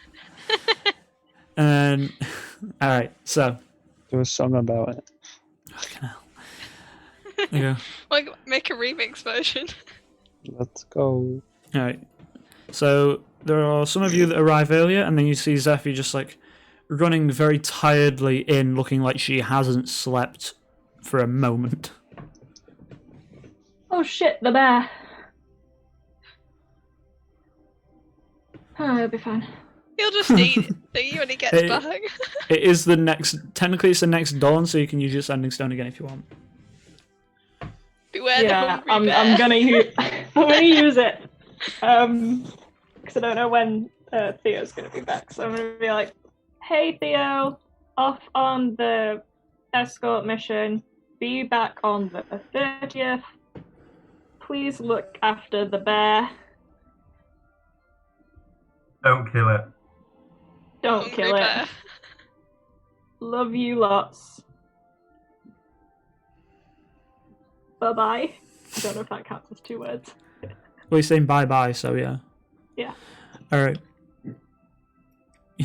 Alright, so. Do a song about it. Fucking hell. You go, Like, make a remix version. Let's go. alright. So, there are some of you that arrive earlier, and then you see Zephy just like running very tiredly in, looking like she hasn't slept for a moment. Oh shit, the bear. Oh, it'll be fine. He'll just eat it when he gets back. It is technically it's the next dawn, so you can use your sending stone again if you want. Beware the hungry I'm bear. gonna use I'm gonna use it. Because I don't know when Theo's gonna be back. So I'm gonna be like, hey Theo, off on the escort mission. Be back on the 30th. Please look after the bear. Don't kill it. Don't Hungry kill it. bear. Love you lots. Bye-bye. I don't know if that counts as 2 words. Well, he's saying bye-bye, so yeah. Yeah. Alright. You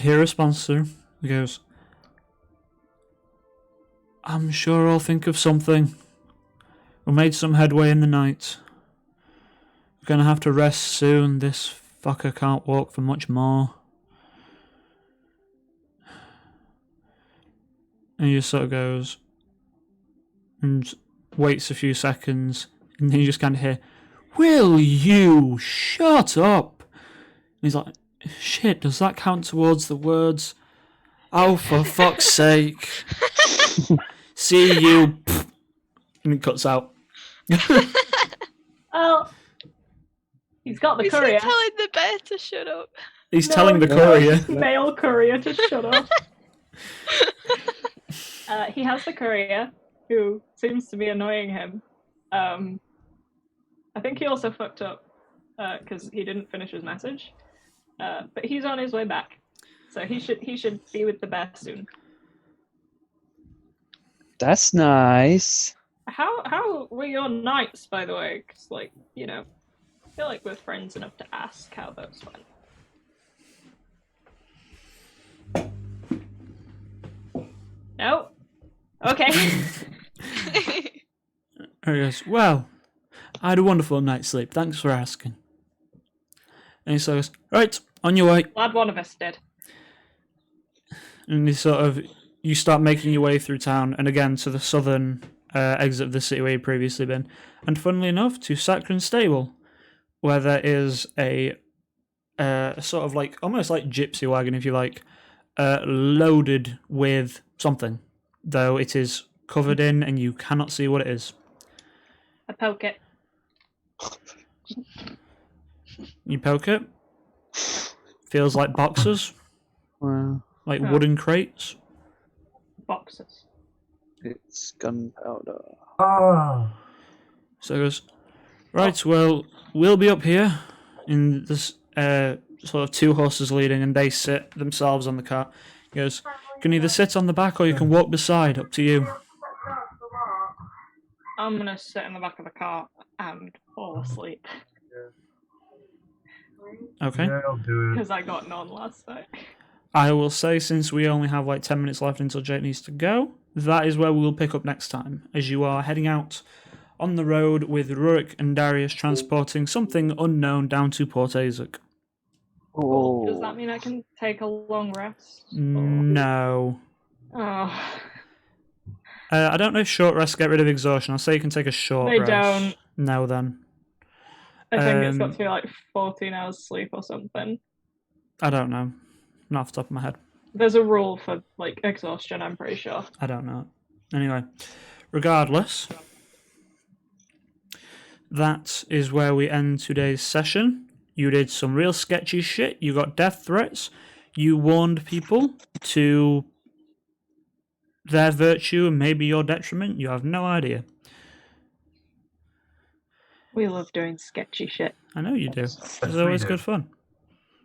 hear a response to him. He goes, I'm sure I'll think of something. We made some headway in the night. We're gonna have to rest soon. This fucker can't walk for much more. And he just sort of goes, and waits a few seconds, and then you just kind of hear, "Will you shut up?" And he's like, "Shit, does that count towards the words? Oh, for fuck's sake. See you." And it cuts out. Well, he's got the He's courier. telling the bear to shut up. He's No, telling the he's courier. telling his male courier to shut up. He has the courier, who seems to be annoying him. I think he also fucked up because he didn't finish his message. But he's on his way back, so he should be with the bear soon. That's nice. How were your nights, by the way? Because, like, you know, I feel like we're friends enough to ask how those went. No? Okay. He goes, "Well, I had a wonderful night's sleep. Thanks for asking." And he says, "Right, on your way." Glad one of us did. And you start making your way through town, and again to the southern exit of the city where you'd previously been. And funnily enough, to Saccharin Stable, where there is a sort of like, almost like gypsy wagon, if you like, loaded with something, though it is covered in and you cannot see what it is. I poke it. You poke it. Feels like boxes, Well, like Oh. wooden crates. Boxes. it's gunpowder. Oh. So he goes, "Right, well, we'll be up here in this sort of two horses leading, and they sit themselves on the cart." He goes, "You can either sit on the back or you can walk beside, up to you." I'm gonna sit in the back of the car and fall asleep Okay. Yeah, I'll do it. because I got none last night. I will say, since we only have like 10 minutes left until Jake needs to go, that is where we will pick up next time, as you are heading out on the road with Rurik and Darius transporting something unknown down to Port Azek. Oh, Does that mean I can take a long rest? No. Oh, I don't know if short rests get rid of exhaustion. I'll say you can take a short they rest. don't. No, then. I think it's got Um, to be like 14 hours sleep or something. I don't know. Not off the top of my head. There's a rule for like exhaustion, I'm pretty sure. I don't know. Anyway, regardless, that is where we end today's session. You did some real sketchy shit. You got death threats. You warned people to their virtue and maybe your detriment. You have no idea. We love doing sketchy shit. I know you do. It's Yes, we always do. good fun.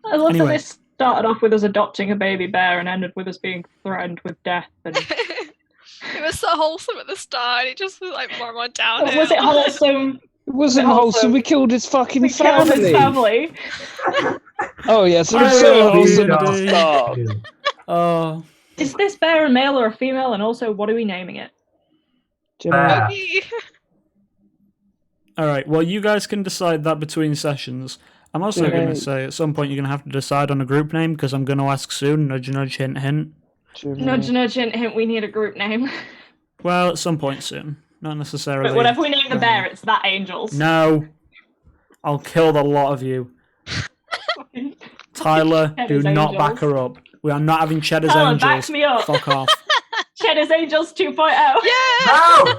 I love Anyway. that this started off with us adopting a baby bear and ended with us being threatened with death. And It was so wholesome at the start. It just was like more and more downhill. was it wholesome? it wasn't Also, wholesome. We killed his fucking We killed family. his family. Oh yes, it was I so love wholesome you, at the Dave. start. Oh, Is this bear a male or a female? And also, what are we naming it? Do you know? Bear. all right. Well, you guys can decide that between sessions. I'm also Yeah. going to say at some point you're going to have to decide on a group name because I'm going to ask soon. Nudge, nudge, hint, hint. Do you know? Nudge, nudge, hint, hint. We need a group name. Well, at some point soon. Not necessarily. But whatever we name the bear, it's that Angels. No. I'll kill the lot of you. Tyler, do Cheddar's not Angels. back her up. We are not having Cheddar's Tyler, Angels. back me up. Fuck off. Cheddar's Angels 2.0. Yeah!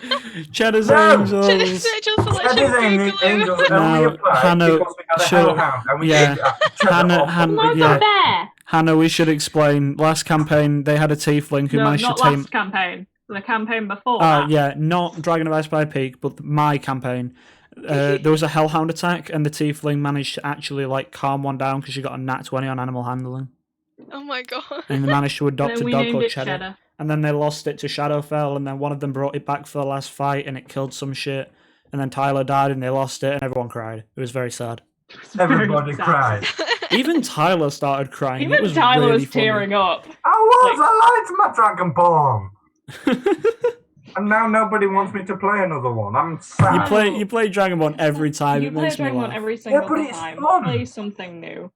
No! Cheddar's No! Angels. Cheddar's Angels That selection is glue. angels No, only apply Hannah, because we had a shut up. hellhound and we Yeah. did cheddar Hannah, off. Hannah, No, yeah. the bear. Hannah, we should explain. Last campaign, they had a tiefling who No, managed not to tame. last campaign. The campaign before Oh, that. yeah, not Dragon of Ice by Peak, but my campaign. There was a hellhound attack, and the tiefling managed to actually like calm one down because she got a nat 20 on animal handling, Oh my god. and they managed to And adopt then a we dog named called it Cheddar. Cheddar. And then they lost it to Shadowfell, and then one of them brought it back for the last fight, and it killed some shit. And then Tyler died, and they lost it, and everyone cried. It was very sad. Everybody cried. Even Tyler started crying. It Even was Tyler really was tearing up. I liked my dragon porn. And now nobody wants me to play another one. I'm sad. You play Dragonborn every time. You it play makes me Dragon Ball laugh. every single but it's time. fun. Play something new.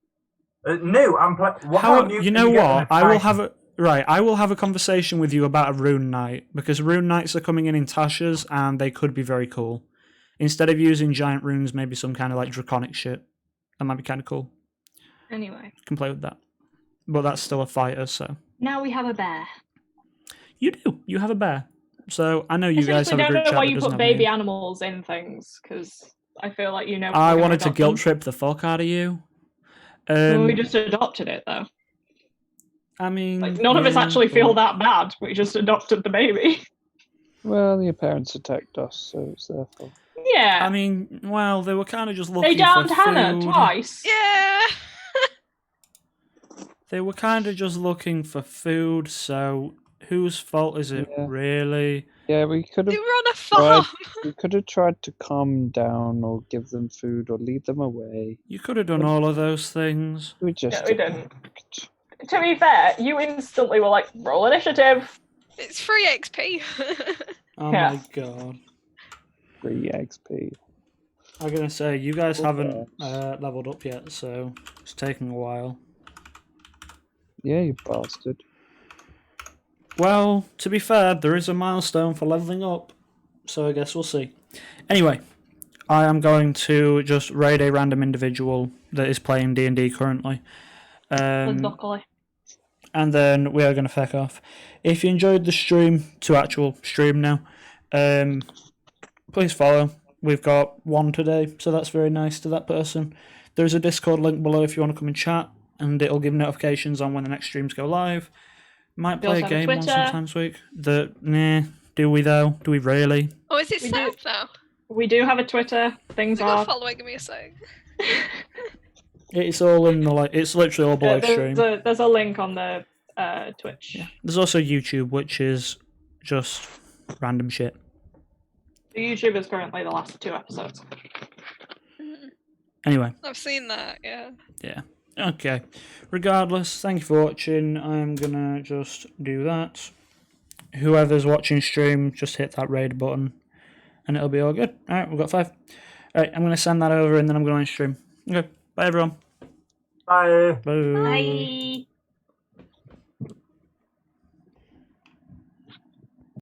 New, I'm playing. How, you know what? I will have a. Right, I will have a conversation with you about a rune knight, because rune knights are coming in Tasha's, and they could be very cool. Instead of using giant runes, maybe some kind of like draconic shit. That might be kind of cool. Anyway. Can play with that. But that's still a fighter, so. Now we have a bear. You do. You have a bear. So I know you I guys seriously have a don't group know chat why that you doesn't put have baby names. animals in things, because I feel like you know. I wanted to guilt trip the fuck out of you. Well, we just adopted it, though. I mean, Like, none of us actually feel that bad. We just adopted the baby. Well, your parents attacked us, so it's their fault. Yeah. I mean, well, they were kind of just looking They downed for Hannah food. twice. Yeah. They were kind of just looking for food, so whose fault is it really? Yeah, we could They have were on a farm. we could have tried to calm them down or give them food or lead them away. You could have done all of those things. We just No, we didn't. To be fair, you instantly were like, roll initiative. It's free XP. Oh Yeah. my god. Free XP. I'm gonna say, you guys Okay. haven't leveled up yet, so it's taking a while. Yeah, you bastard. Well, to be fair, there is a milestone for leveling up, so I guess we'll see. Anyway, I am going to just raid a random individual that is playing D&D currently. Luckily. And then we are going to feck off. If you enjoyed the stream, to actual stream now, please follow. We've got one today, so that's very nice to that person. There's a Discord link below if you want to come and chat, and it'll give notifications on when the next streams go live. Might play a game once sometimes a week. Do we though? Do we really? Oh, is it set now? We do have a Twitter. Things You're are following me a sec. It's all in the it's literally all below stream. There's a link on the Twitch. Yeah. There's also YouTube, which is just random shit. The YouTube is currently the last 2 episodes. Anyway. I've seen that, yeah. Yeah. Okay. Regardless, thank you for watching. I'm gonna just do that. Whoever's watching stream, just hit that raid button and it'll be all good. Alright, we've got 5. Alright, I'm gonna send that over and then I'm going to stream. Okay. Bye everyone. Bye. Bye. Bye.